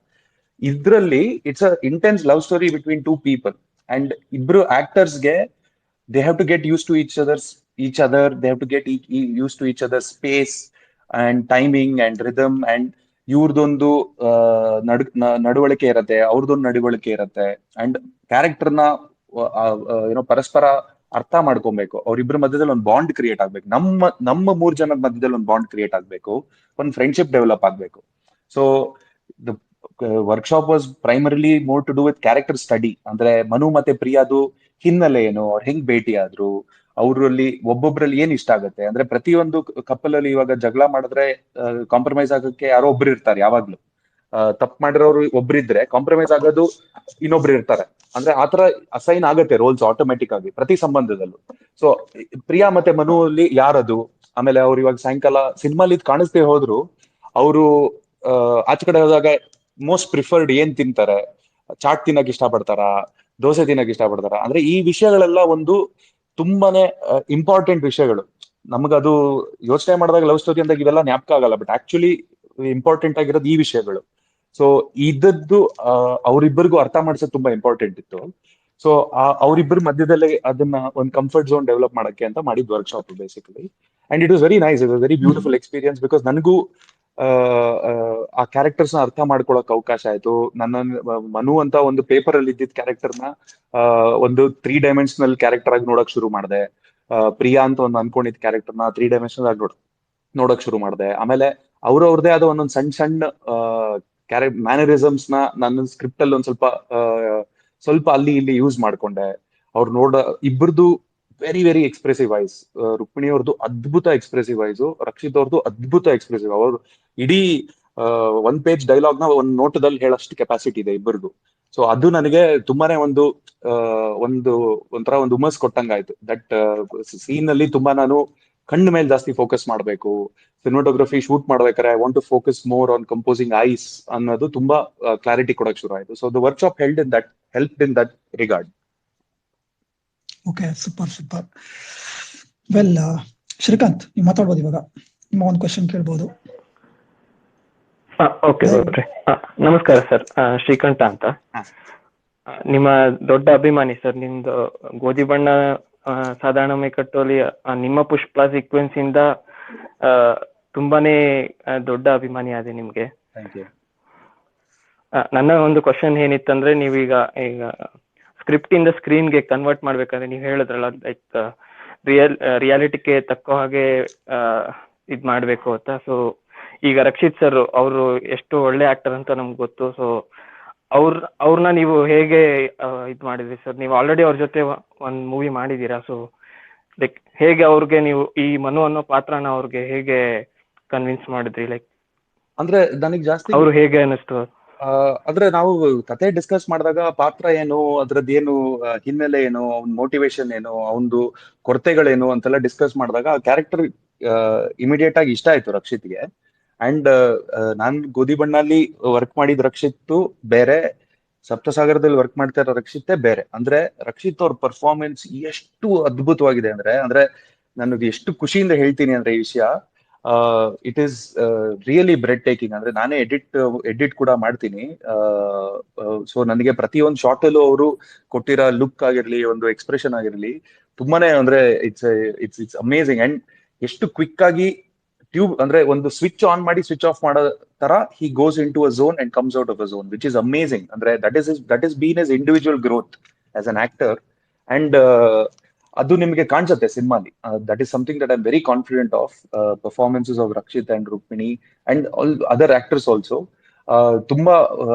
ಇದ್ರಲ್ಲಿ it's a intense love story between two people and ಇಬ್ರು ಆಕ್ಟರ್ಸ್ಗೆ they have to get used to each other. They have to get used to each other's space and timing and rhythm. And ಇವ್ರದೊಂದು ನಡವಳಿಕೆ ಇರತ್ತೆ, ಅವ್ರದೊಂದು ನಡವಳಿಕೆ ಇರತ್ತೆ. And ಕ್ಯಾರೆಕ್ಟರ್ನ ಪರಸ್ಪರ ಅರ್ಥ ಮಾಡ್ಕೊಬೇಕು. ಅವ್ರಿಬ್ರ ಮಧ್ಯದಲ್ಲಿ ಒಂದು ಬಾಂಡ್ ಕ್ರಿಯೇಟ್ ಆಗ್ಬೇಕು. ನಮ್ಮ 3 ಜನದ ಮಧ್ಯದಲ್ಲಿ ಒಂದು ಬಾಂಡ್ ಕ್ರಿಯೇಟ್ ಆಗ್ಬೇಕು, ಒಂದು ಫ್ರೆಂಡ್ಶಿಪ್ ಡೆವಲಪ್ ಆಗ್ಬೇಕು. So the workshop was primarily more to do with character study. ಅಂದ್ರೆ ಮನು ಮತ್ತೆ ಪ್ರಿಯಾದು ಹಿನ್ನೆಲೆ ಏನು, ಅವ್ರು ಹೆಂಗ್ ಭೇಟಿ ಆದ್ರು, ಅವರಲ್ಲಿ ಒಬ್ಬೊಬ್ರಲ್ಲಿ ಏನ್ ಇಷ್ಟ ಆಗುತ್ತೆ. ಅಂದ್ರೆ ಪ್ರತಿಯೊಂದು ಕಪ್ಪಲ್ ಅಲ್ಲಿ ಇವಾಗ ಜಗಳ ಮಾಡಿದ್ರೆ ಕಾಂಪ್ರಮೈಸ್ ಆಗಕ್ಕೆ ಯಾರೋ ಒಬ್ರು ಇರ್ತಾರೆ. ಯಾವಾಗ್ಲೂ ತಪ್ಪು ಮಾಡಿರೋರು ಒಬ್ರಿದ್ರೆ ಕಾಂಪ್ರಮೈಸ್ ಆಗೋದು ಇನ್ನೊಬ್ರು ಇರ್ತಾರೆ. ಅಂದ್ರೆ ಆತರ ಅಸೈನ್ ಆಗತ್ತೆ ರೋಲ್ಸ್ ಆಟೋಮೆಟಿಕ್ ಆಗಿ ಪ್ರತಿ ಸಂಬಂಧದಲ್ಲೂ. ಸೊ ಪ್ರಿಯಾ ಮತ್ತೆ ಮನು ಅಲ್ಲಿ ಯಾರದು, ಆಮೇಲೆ ಅವ್ರು ಇವಾಗ ಸಾಯಂಕಾಲ ಸಿನಿಮಾಲಿ ಕಾಣಿಸ್ದೇ ಹೋದ್ರು ಅವರು ಆಚೆ ಕಡೆ ಹೋದಾಗ ಮೋಸ್ಟ್ ಪ್ರಿಫರ್ಡ್ ಏನ್ ತಿಂತಾರೆ, ಚಾಟ್ ತಿನ್ನಕ್ ಇಷ್ಟಪಡ್ತಾರ, ದೋಸೆ ತಿನ್ನಕ್ ಇಷ್ಟಪಡ್ತಾರ. ಅಂದ್ರೆ ಈ ವಿಷಯಗಳೆಲ್ಲ ಒಂದು ತುಂಬಾನೇ ಇಂಪಾರ್ಟೆಂಟ್ ವಿಷಯಗಳು. ನಮಗದು ಯೋಚನೆ ಮಾಡಿದಾಗ ಲವ್ ಸ್ಟೋರಿ ಅಂದಾಗ ಇವೆಲ್ಲ ಜ್ಞಾಪಕ ಆಗಲ್ಲ, ಬಟ್ ಆಕ್ಚುಲಿ ಇಂಪಾರ್ಟೆಂಟ್ ಆಗಿರೋದು ಈ ವಿಷಯಗಳು. ಸೊ ಇದದ್ದು ಅವ್ರಿಬ್ಬರಿಗೂ ಅರ್ಥ ಮಾಡ್ಸೋದು ತುಂಬಾ ಇಂಪಾರ್ಟೆಂಟ್ ಇತ್ತು. ಸೊ ಅವ್ರಿಬ್ಬರ ಮಧ್ಯದಲ್ಲಿ ಅದನ್ನ ಒಂದು ಕಂಫರ್ಟ್ ಝೋನ್ ಡೆವಲಪ್ ಮಾಡಕ್ಕೆ ಅಂತ ಮಾಡಿದ್ workshop basically. And it was very nice, it was very beautiful experience. Because ನನಗೂ ಆ ಕ್ಯಾರೆಕ್ಟರ್ಸ್ ನ ಅರ್ಥ ಮಾಡ್ಕೊಳಕ್ ಅವಕಾಶ ಆಯ್ತು. ನನ್ನ ಮನು ಅಂತ ಒಂದು ಪೇಪರ್ ಅಲ್ಲಿ ಇದ್ದಿದ್ದ ಕ್ಯಾರೆಕ್ಟರ್ನ ಒಂದು 3 ಡೈಮೆನ್ಷನಲ್ ಕ್ಯಾರೆಕ್ಟರ್ ಆಗಿ ನೋಡಕ್ ಶುರು ಮಾಡಿದೆ. ಪ್ರಿಯಾ ಅಂತ ಒಂದು ಅನ್ಕೊಂಡಿದ್ ಕ್ಯಾರೆಕ್ಟರ್ನ 3 ಡೈಮೆನ್ಷನಲ್ ಆಗಿ ನೋಡಕ್ ಶುರು ಮಾಡಿದೆ. ಆಮೇಲೆ ಅವ್ರವ್ರದೇ ಆದ ಒಂದೊಂದು ಸಣ್ಣ ಮ್ಯಾನರಿಸಮ್ಸ್ ನ ನನ್ನ ಸ್ಕ್ರಿಪ್ಟ್ ಅಲ್ಲಿ ಒಂದ್ ಸ್ವಲ್ಪ ಅಲ್ಲಿ ಇಲ್ಲಿ ಯೂಸ್ ಮಾಡ್ಕೊಂಡೆ. ಅವ್ರು ಇಬ್ಬರದು very very expressive voice. Rukmini ಅವ್ರದ್ದು ಅದ್ಭುತ ಎಕ್ಸ್ಪ್ರೆಸಿವ್ ವಾಯ್ಸು, ರಕ್ಷಿತ್ ಅವ್ರದ್ದು ಅದ್ಭುತ ಎಕ್ಸ್ಪ್ರೆಸಿವ್. ಅವ್ರು ಇಡೀ 1 ಪೇಜ್ ಡೈಲಾಗ್ ನ ಒಂದು ನೋಟದಲ್ಲಿ ಹೇಳಷ್ಟು ಕೆಪಾಸಿಟಿ ಇದೆ ಇಬ್ಬರಿಗೂ. ಸೊ ಅದು ನನಗೆ ತುಂಬಾನೇ ಒಂಥರ ಒಂದು ಹುಮ್ಮಸ್ ಕೊಟ್ಟಂಗಾಯ್ತು. ದಟ್ ಸೀನ್ ಅಲ್ಲಿ ತುಂಬಾ ನಾನು ಕಣ್ಣು ಮೇಲೆ ಜಾಸ್ತಿ ಫೋಕಸ್ ಮಾಡಬೇಕು. ಸಿನಿಮಾಟೋಗ್ರಫಿ ಶೂಟ್ ಮಾಡ್ಬೇಕಾದ್ರೆ I want to focus more on composing eyes ಅನ್ನೋದು ತುಂಬಾ ಕ್ಲಾರಿಟಿ ಕೊಡಕ್ ಶುರು ಆಯ್ತು. So the workshop help in that regard. Okay, super. Well, Srikanth ನೀವು ಮಾತಾಡ್ಬೋದು ಇವಾಗ. ನಿಮ್ಮ ಒಂದು ಕ್ವೆಶ್ಚನ್ ಕೇಳ್ಬೋದು. ಓಕೆ, ನಮಸ್ಕಾರ ಸರ್. ಶ್ರೀಕಂಠ ಅಂತ, ನಿಮ್ಮ ದೊಡ್ಡ ಅಭಿಮಾನಿ ಸರ್. ನಿಮ್ದು ಗೋಧಿ ಬಣ್ಣ ಸಾಧಾರಣ ಮೈಕಟ್ಟೋಲಿ ನಿಮ್ಮ ಪುಷ್ಪ ಸೀಕ್ವೆನ್ಸ್ ಇಂದ ತುಂಬಾನೇ ದೊಡ್ಡ ಅಭಿಮಾನಿ ಆದೆ ನಿಮ್ಗೆ. ನನ್ನ ಒಂದು ಕ್ವಶನ್ ಏನಿತ್ತಂದ್ರೆ, ನೀವೀಗ ಸ್ಕ್ರಿಪ್ಟ್ ಇಂದ ಸ್ಕ್ರೀನ್ಗೆ ಕನ್ವರ್ಟ್ ಮಾಡ್ಬೇಕಂದ್ರೆ ನೀವು ಹೇಳಿದ್ರಲ್ಲ, ಲೈಕ್ ರಿಯಾಲಿಟಿಗೆ ತಕ್ಕ ಹಾಗೆ ಇದ್ ಮಾಡ್ಬೇಕು ಅಂತ. ಸೊ ಈಗ ರಕ್ಷಿತ್ ಸರ್ ಅವರು ಎಷ್ಟು ಒಳ್ಳೆ ಆಕ್ಟರ್ ಅಂತ ನಮ್ಗೆ ಗೊತ್ತು. ಸೊ ಅವ್ರನ್ನ ನೀವು ಹೇಗೆ ಇದ್ ಮಾಡಿದ್ರಿ ಸರ್? ನೀವು ಆಲ್ರೆಡಿ ಅವ್ರ ಜೊತೆ ಒಂದ್ ಮೂವಿ ಮಾಡಿದೀರಾ. ಸೊ ಲೈಕ್ ಹೇಗೆ ಅವ್ರಿಗೆ ನೀವು ಈ ಮನು ಅನ್ನೋ ಪಾತ್ರನ ಅವ್ರಿಗೆ ಹೇಗೆ ಕನ್ವಿನ್ಸ್ ಮಾಡಿದ್ರಿ? ಲೈಕ್ ಅಂದ್ರೆ ನನಗೆ ಜಾಸ್ತಿ ಅವ್ರು ಹೇಗೆ ಅನಿಸ್ತು? ಅಂದ್ರೆ ನಾವು ಕತೆ ಡಿಸ್ಕಸ್ ಮಾಡಿದಾಗ ಪಾತ್ರ ಏನು, ಅದ್ರದ್ದು ಏನು ಹಿನ್ನೆಲೆ ಏನು, ಅವ್ನ ಮೋಟಿವೇಶನ್ ಏನು, ಅವನದು ಕೊರತೆಗಳೇನು ಅಂತೆಲ್ಲ ಡಿಸ್ಕಸ್ ಮಾಡಿದಾಗ ಆ ಕ್ಯಾರೆಕ್ಟರ್ ಇಮಿಡಿಯೇಟ್ ಆಗಿ ಇಷ್ಟ ಆಯ್ತು ರಕ್ಷಿತ್ಗೆ. ಅಂಡ್ ನಾನ್ ಗೋಧಿ ಬಣ್ಣಲ್ಲಿ ವರ್ಕ್ ಮಾಡಿದ ರಕ್ಷಿತ್ ಬೇರೆ, ಸಪ್ತಸಾಗರದಲ್ಲಿ ವರ್ಕ್ ಮಾಡ್ತಾ ಇರೋ ರಕ್ಷಿತ್ತೇ ಬೇರೆ. ಅಂದ್ರೆ ರಕ್ಷಿತ್ ಅವ್ರ ಪರ್ಫಾರ್ಮೆನ್ಸ್ ಎಷ್ಟು ಅದ್ಭುತವಾಗಿದೆ ಅಂದ್ರೆ ನನಗೆ ಎಷ್ಟು ಖುಷಿಯಿಂದ ಹೇಳ್ತೀನಿ ಅಂದ್ರೆ ಈ ವಿಷಯ, it is really bread taking. ಅಂದ್ರೆ ನಾನೇ ಎಡಿಟ್ ಕೂಡ ಮಾಡ್ತೀನಿ. ಸೊ ನನಗೆ ಪ್ರತಿಯೊಂದು ಶಾರ್ಟ್ ಅಲ್ಲೂ ಅವರು ಕೊಟ್ಟಿರೋ ಲುಕ್ ಆಗಿರ್ಲಿ, ಒಂದು ಎಕ್ಸ್ಪ್ರೆಷನ್ ಆಗಿರ್ಲಿ, ತುಂಬಾನೇ ಅಂದ್ರೆ ಇಟ್ಸ್ ಅಮೇಸಿಂಗ್. ಅಂಡ್ ಎಷ್ಟು ಕ್ವಿಕ್ ಆಗಿ ಅಂದ್ರೆ ಒಂದು ಸ್ವಿಚ್ ಆನ್ ಮಾಡಿ ಸ್ವಿಚ್ ಆಫ್ ಮಾಡೋ ತರ he goes into a zone and comes out of a zone, which is amazing. ಅಂದ್ರೆ that is been his individual growth as an actor. And ಅದು ನಿಮಗೆ ಕಾಣಿಸುತ್ತೆ cinema. That is something that I am very confident of. Performances of Rakshit and Rukmini and all other actors also ತುಂಬಾ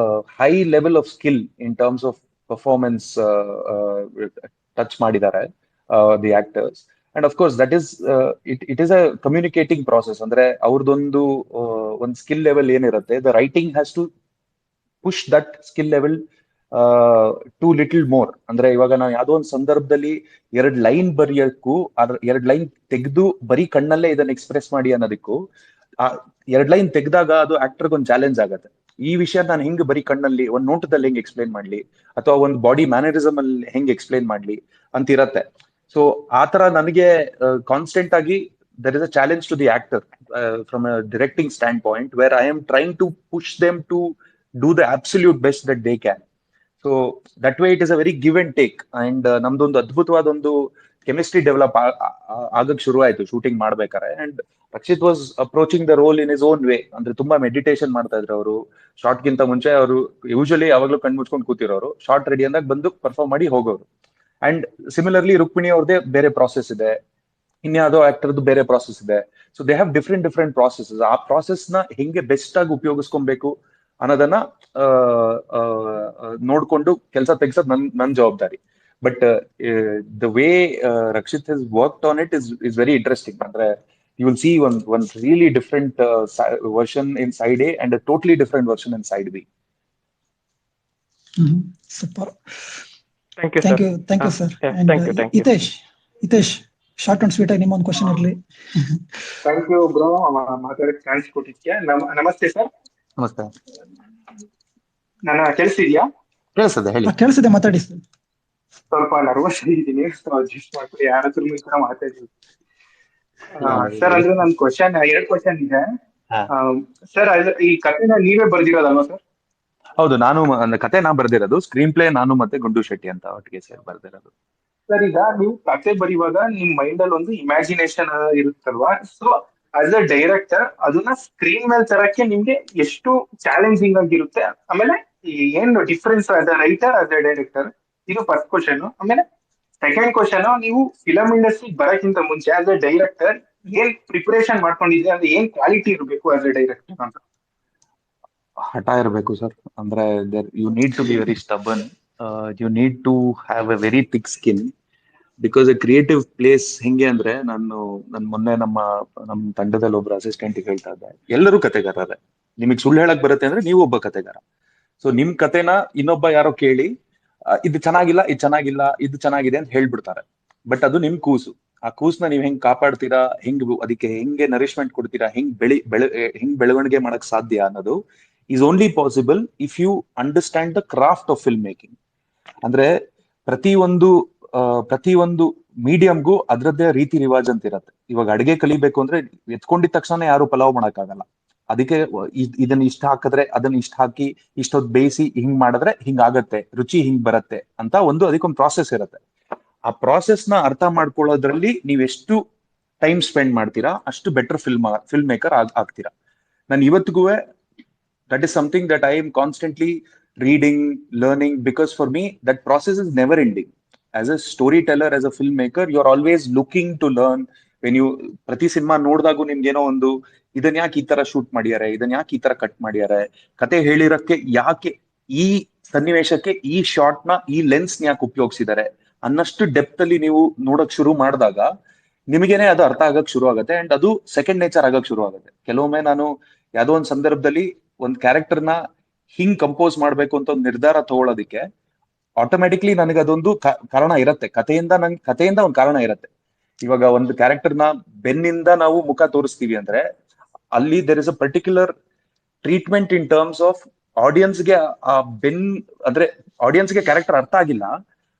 high level of skill in terms of performance touch ಮಾಡಿದ್ದಾರೆ the actors. And of course that is it is a communicating process. ಅಂದ್ರೆ ಅವ್ರದ್ದೊಂದು ಒಂದು skill level ಏನಿರುತ್ತೆ, the writing has to push that skill level to little more. ಅಂದ್ರೆ ಇವಾಗ ನಾವು ಯಾವ್ದೋ ಒಂದು ಸಂದರ್ಭದಲ್ಲಿ 2 ಲೈನ್ ಬರೆಯಕ್ಕೂ 2 ಲೈನ್ ತೆಗೆದು ಬರೀ ಕಣ್ಣಲ್ಲೇ ಇದನ್ನ ಎಕ್ಸ್ಪ್ರೆಸ್ ಮಾಡಿ ಅನ್ನೋದಕ್ಕೂ, ಆ 2 ಲೈನ್ ತೆಗೆದಾಗ ಅದು ಆಕ್ಟರ್ಗೆ ಒಂದು ಚಾಲೆಂಜ್ ಆಗತ್ತೆ. ಈ ವಿಷಯ ನಾನು ಹೆಂಗ್ ಬರೀ ಕಣ್ಣಲ್ಲಿ ಒಂದ್ ನೋಟದಲ್ಲಿ ಹೆಂಗ್ ಎಕ್ಸ್ಪ್ಲೇನ್ ಮಾಡ್ಲಿ, ಅಥವಾ ಒಂದು ಬಾಡಿ ಮ್ಯಾನರಿಸಮ್ ಅಲ್ಲಿ ಹೆಂಗ್ ಎಕ್ಸ್ಪ್ಲೇನ್ ಮಾಡ್ಲಿ ಅಂತ ಇರತ್ತೆ. ಸೊ ಆತರ ನನಗೆ ಕಾನ್ಸ್ಟೆಂಟ್ ಆಗಿ there is a challenge to the actor from a directing standpoint, where I am trying to push them to do the absolute best that they can. So that way it is a very give and take. And ನಮ್ದೊಂದು ಅದ್ಭುತವಾದ ಒಂದು chemistry develop ಆಗಕ್ ಶುರು ಆಯ್ತು shooting ಮಾಡ್ಬೇಕಾರೆ. And Rakshit was approaching the role in his own way. ಅಂದ್ರೆ ತುಂಬಾ meditation ಮಾಡ್ತಾ ಇದ್ರು ಅವರು. ಶಾರ್ಟ್ ಗಿಂತ ಮುಂಚೆ ಅವರು ಯೂಶಲಿ ಯಾವಾಗ್ಲೂ ಕಣ್ ಮುಚ್ಕೊಂಡು ಕೂತಿರೋರು, ಶಾರ್ಟ್ ರೆಡಿ ಅಂದಾಗ ಬಂದು ಪರ್ಫಾರ್ಮ್ ಮಾಡಿ ಹೋಗೋರು. ಅಂಡ್ ಸಿಮಿಲರ್ಲಿ ರುಕ್ಮಿಣಿ ಅವ್ರದೇ ಬೇರೆ ಪ್ರಾಸೆಸ್ ಇದೆ, ಇನ್ಯಾವುದೋ ಆಕ್ಟರ್ದು ಬೇರೆ ಪ್ರಾಸೆಸ್ ಇದೆ. So they have different processes. ಆ ಪ್ರಾಸೆಸ್ ನ ಹೆಂಗೆ ಬೆಸ್ಟ್ ಆಗಿ ಉಪಯೋಗಿಸ್ಕೊಬೇಕು ಅನ್ನೋದನ್ನ ನೋಡ್ಕೊಂಡು ಕೆಲಸ ತೆಗ್ಸೋದ್ ನನ್ ಜವಾಬ್ದಾರಿ. But the way Rakshit has worked on it is very interesting. ಅಂದ್ರೆ you will see one really different version in side A and a totally different version in side B. Super, thank you sir. Thank you. Hitesh, short and sweet ಆಗಿ ನಿಮ್ಮ ಒಂದು question ಇರಲಿ. Thank you bro, ಮಾತಾಡಕ್ಕೆ chance ಕೊಟ್ಟಿದ್ದೆ. ನಮಸ್ತೆ sir. ನಮಸ್ತೆ. ನನ್ನ ಕೇಳಿಸ್ತಿದ್ಯಾ? ಕೇಳಿಸ್ತದೆ, ಹೇಳಿ. ಕೇಳಿಸಿದೆ, ಮಾತಾಡಿ ಸರ್. ಸ್ವಲ್ಪ ನರ್ವಸ್ ಆಗಿದ್ದೀನಿ, ಅಡ್ಜಸ್ಟ್ ಮಾಡ್ಕೊಳ್ಳಿ. ಯಾರ ಹತ್ರ ಈ ತರ ಮಾತಾಡ್ತೀನಿ ಸರ್. ಅಂದ್ರೆ ನನ್ ಕ್ವಶನ್ 2 ಕ್ವಶನ್ ಇದೆ ಸರ್. ಈ ಕಥೆನ ನೀವೇ ಬರ್ದಿರೋದಲ್ವಾ ಸರ್? ಹೌದು, ನಾನು ಕತೆ ಬರ್ದಿರೋದು. ಸ್ಕ್ರೀನ್ ಪ್ಲೇ ನಾನು ಮತ್ತೆ ಗುಂಡು ಶೆಟ್ಟಿ ಅಂತ ಒಟ್ಟಿಗೆ ಸೇರಿ ಬರ್ದಿರೋದು. ಸರ್, ಈಗ ನೀವು ಕತೆ ಬರೆಯುವಾಗ ನಿಮ್ ಮೈಂಡ್ ಅಲ್ಲಿ ಒಂದು ಇಮ್ಯಾಜಿನೇಷನ್ ಇರುತ್ತಲ್ವಾ? ಸೊ ಆಸ್ ಅ ಡೈರೆಕ್ಟರ್ ಅದನ್ನ ಸ್ಕ್ರೀನ್ ಮೇಲೆ ತರಕ್ಕೆ ನಿಮ್ಗೆ ಎಷ್ಟು ಚಾಲೆಂಜಿಂಗ್ ಆಗಿರುತ್ತೆ? ಆಮೇಲೆ ಏನು difference as a writer, as a director? ಇದು ಫಸ್ಟ್ ಕ್ವಶನ್. ಆಮೇಲೆ ಸೆಕೆಂಡ್ ಕ್ವಶನ್, ನೀವು ಫಿಲಂ ಇಂಡಸ್ಟ್ರಿ ಬರೋಕ್ಕಿಂತ ಮುಂಚೆ ಆಸ್ ಅ ಡೈರೆಕ್ಟರ್ ಏನ್ ಪ್ರಿಪರೇಷನ್ ಮಾಡ್ಕೊಂಡಿದ್ರೆ, ಅಂದ್ರೆ ಏನ್ ಕ್ವಾಲಿಟಿ ಇರಬೇಕು ಆಸ್ ಅ ಡೈರೆಕ್ಟರ್ ಅಂತ? ಹಠ ಇರಬೇಕು ಸರ್. ಅಂದ್ರೆ you need to be very stubborn, you need to have a very thick skin. Because a creative place ಹೆಂಗೆ ಅಂದ್ರೆ, ನನ್ ಮೊನ್ನೆ ನಮ್ಮ ತಂಡದಲ್ಲಿ ಒಬ್ರು ಅಸಿಸ್ಟೆಂಟ್ ಹೇಳ್ತಾ ಇದ್ದೆ, ಎಲ್ಲರೂ ಕತೆಗಾರರೇ. ನಿಮಗ್ ಸುಳ್ಳು ಹೇಳಕ್ ಬರುತ್ತೆ ಅಂದ್ರೆ ನೀವು ಒಬ್ಬ ಕತೆಗಾರ. ಸೊ ನಿಮ್ ಕತೆನ ಇನ್ನೊಬ್ಬ ಯಾರೋ ಕೇಳಿ ಇದು ಚೆನ್ನಾಗಿಲ್ಲ, ಇದು ಚೆನ್ನಾಗಿಲ್ಲ, ಇದು ಚೆನ್ನಾಗಿದೆ ಅಂತ ಹೇಳ್ಬಿಡ್ತಾರೆ. ಬಟ್ ಅದು ನಿಮ್ ಕೂಸು. ಆ ಕೂಸ್ನ ನೀವ್ ಹೆಂಗ್ ಕಾಪಾಡ್ತೀರಾ, ಅದಕ್ಕೆ ಹೆಂಗೆ ನರಿಶ್ಮೆಂಟ್ ಕೊಡ್ತೀರಾ, ಹೆಂಗ್ ಬೆಳವಣಿಗೆ ಮಾಡಕ್ ಸಾಧ್ಯ ಅನ್ನೋದು is only possible if you understand the craft of film making. ಅಂದ್ರೆ ಪ್ರತಿಯೊಂದು ಮೀಡಿಯಂಗೂ ಅದ್ರದ್ದೇ ರೀತಿ ರಿವಾಜ್ ಅಂತ ಇರತ್ತೆ. ಇವಾಗ ಅಡಿಗೆ ಕಲಿಬೇಕು ಅಂದ್ರೆ ಎತ್ಕೊಂಡಿದ ತಕ್ಷಣ ಯಾರು ಪಲಾವ್ ಮಾಡಕ್ಕಾಗಲ್ಲ. ಅದಕ್ಕೆ ಇದನ್ನ ಇಷ್ಟ ಹಾಕಿದ್ರೆ ಅದನ್ನ ಇಷ್ಟ ಹಾಕಿ ಇಷ್ಟೊತ್ತು ಬೇಯಿಸಿ ಹಿಂಗ್ ಮಾಡಿದ್ರೆ ಹಿಂಗ್ ಆಗತ್ತೆ, ರುಚಿ ಹಿಂಗ್ ಬರತ್ತೆ ಅಂತ ಅದಕ್ಕೊಂದು ಪ್ರಾಸೆಸ್ ಇರತ್ತೆ. ಆ ಪ್ರಾಸೆಸ್ ನ ಅರ್ಥ ಮಾಡ್ಕೊಳ್ಳೋದ್ರಲ್ಲಿ ನೀವ್ ಎಷ್ಟು ಟೈಮ್ ಸ್ಪೆಂಡ್ ಮಾಡ್ತೀರಾ, ಅಷ್ಟು ಬೆಟರ್ ಫಿಲ್ಮ್ ಮೇಕರ್ ಆಗ್ತೀರಾ. ನಾನು ಇವತ್ತಿಗೂ that is something that I am constantly reading, learning, because for me that process is never ending. As a storyteller, as a filmmaker, you are always looking to learn. When you ಪ್ರತಿ cinema ನೋಡಿದಾಗೂ ನಿಮ್ಗೆ ಏನೋ ಒಂದು, ಇದನ್ನ ಯಾಕೆ ಈ ತರ shoot ಮಾಡ್ಯಾರೆ, ಇದನ್ನ ಯಾಕೆ ಈ ತರ ಕಟ್ ಮಾಡ್ಯಾರೆ, ಕತೆ ಹೇಳಿರಕ್ಕೆ ಯಾಕೆ ಈ ಸನ್ನಿವೇಶಕ್ಕೆ ಈ ಶಾರ್ಟ್ ನ ಈ ಲೆನ್ಸ್ ಯಾಕೆ ಉಪಯೋಗಿಸಿದ್ದಾರೆ ಅನ್ನಷ್ಟು ಡೆಪ್ತ್ ಅಲ್ಲಿ ನೀವು ನೋಡಕ್ ಶುರು ಮಾಡಿದಾಗ ನಿಮಗೇನೆ ಅದು ಅರ್ಥ ಆಗಕ್ ಶುರು ಆಗುತ್ತೆ. ಅಂಡ್ ಅದು ಸೆಕೆಂಡ್ ನೇಚರ್ ಆಗಕ್ ಶುರು ಆಗುತ್ತೆ. ಕೆಲವೊಮ್ಮೆ ನಾನು ಯಾವ್ದೋ ಒಂದು ಸಂದರ್ಭದಲ್ಲಿ ಒಂದ್ ಕ್ಯಾರೆಕ್ಟರ್ನ ಹಿಂಗ್ ಕಂಪೋಸ್ ಮಾಡ್ಬೇಕು ಅಂತ ಒಂದು ನಿರ್ಧಾರ ತಗೊಳ್ಳೋದಿಕ್ಕೆ ಆಟೋಮ್ಯಾಟಿಕ್ಲಿ ನನಗೆ ಅದೊಂದು ಕಾರಣ ಇರತ್ತೆ. ಕಥೆಯಿಂದ ಒಂದು ಕಾರಣ ಇರತ್ತೆ. ಇವಾಗ ಒಂದು ಕ್ಯಾರೆಕ್ಟರ್ನ ಬೆನ್ನಿಂದ ನಾವು ಮುಖ ತೋರಿಸ್ತೀವಿ ಅಂದ್ರೆ ಅಲ್ಲಿ there is a particular treatment in terms of ಆಡಿಯನ್ಸ್ಗೆ. ಆ ಅಂದ್ರೆ ಆಡಿಯನ್ಸ್ಗೆ ಕ್ಯಾರೆಕ್ಟರ್ ಅರ್ಥ ಆಗಿಲ್ಲ,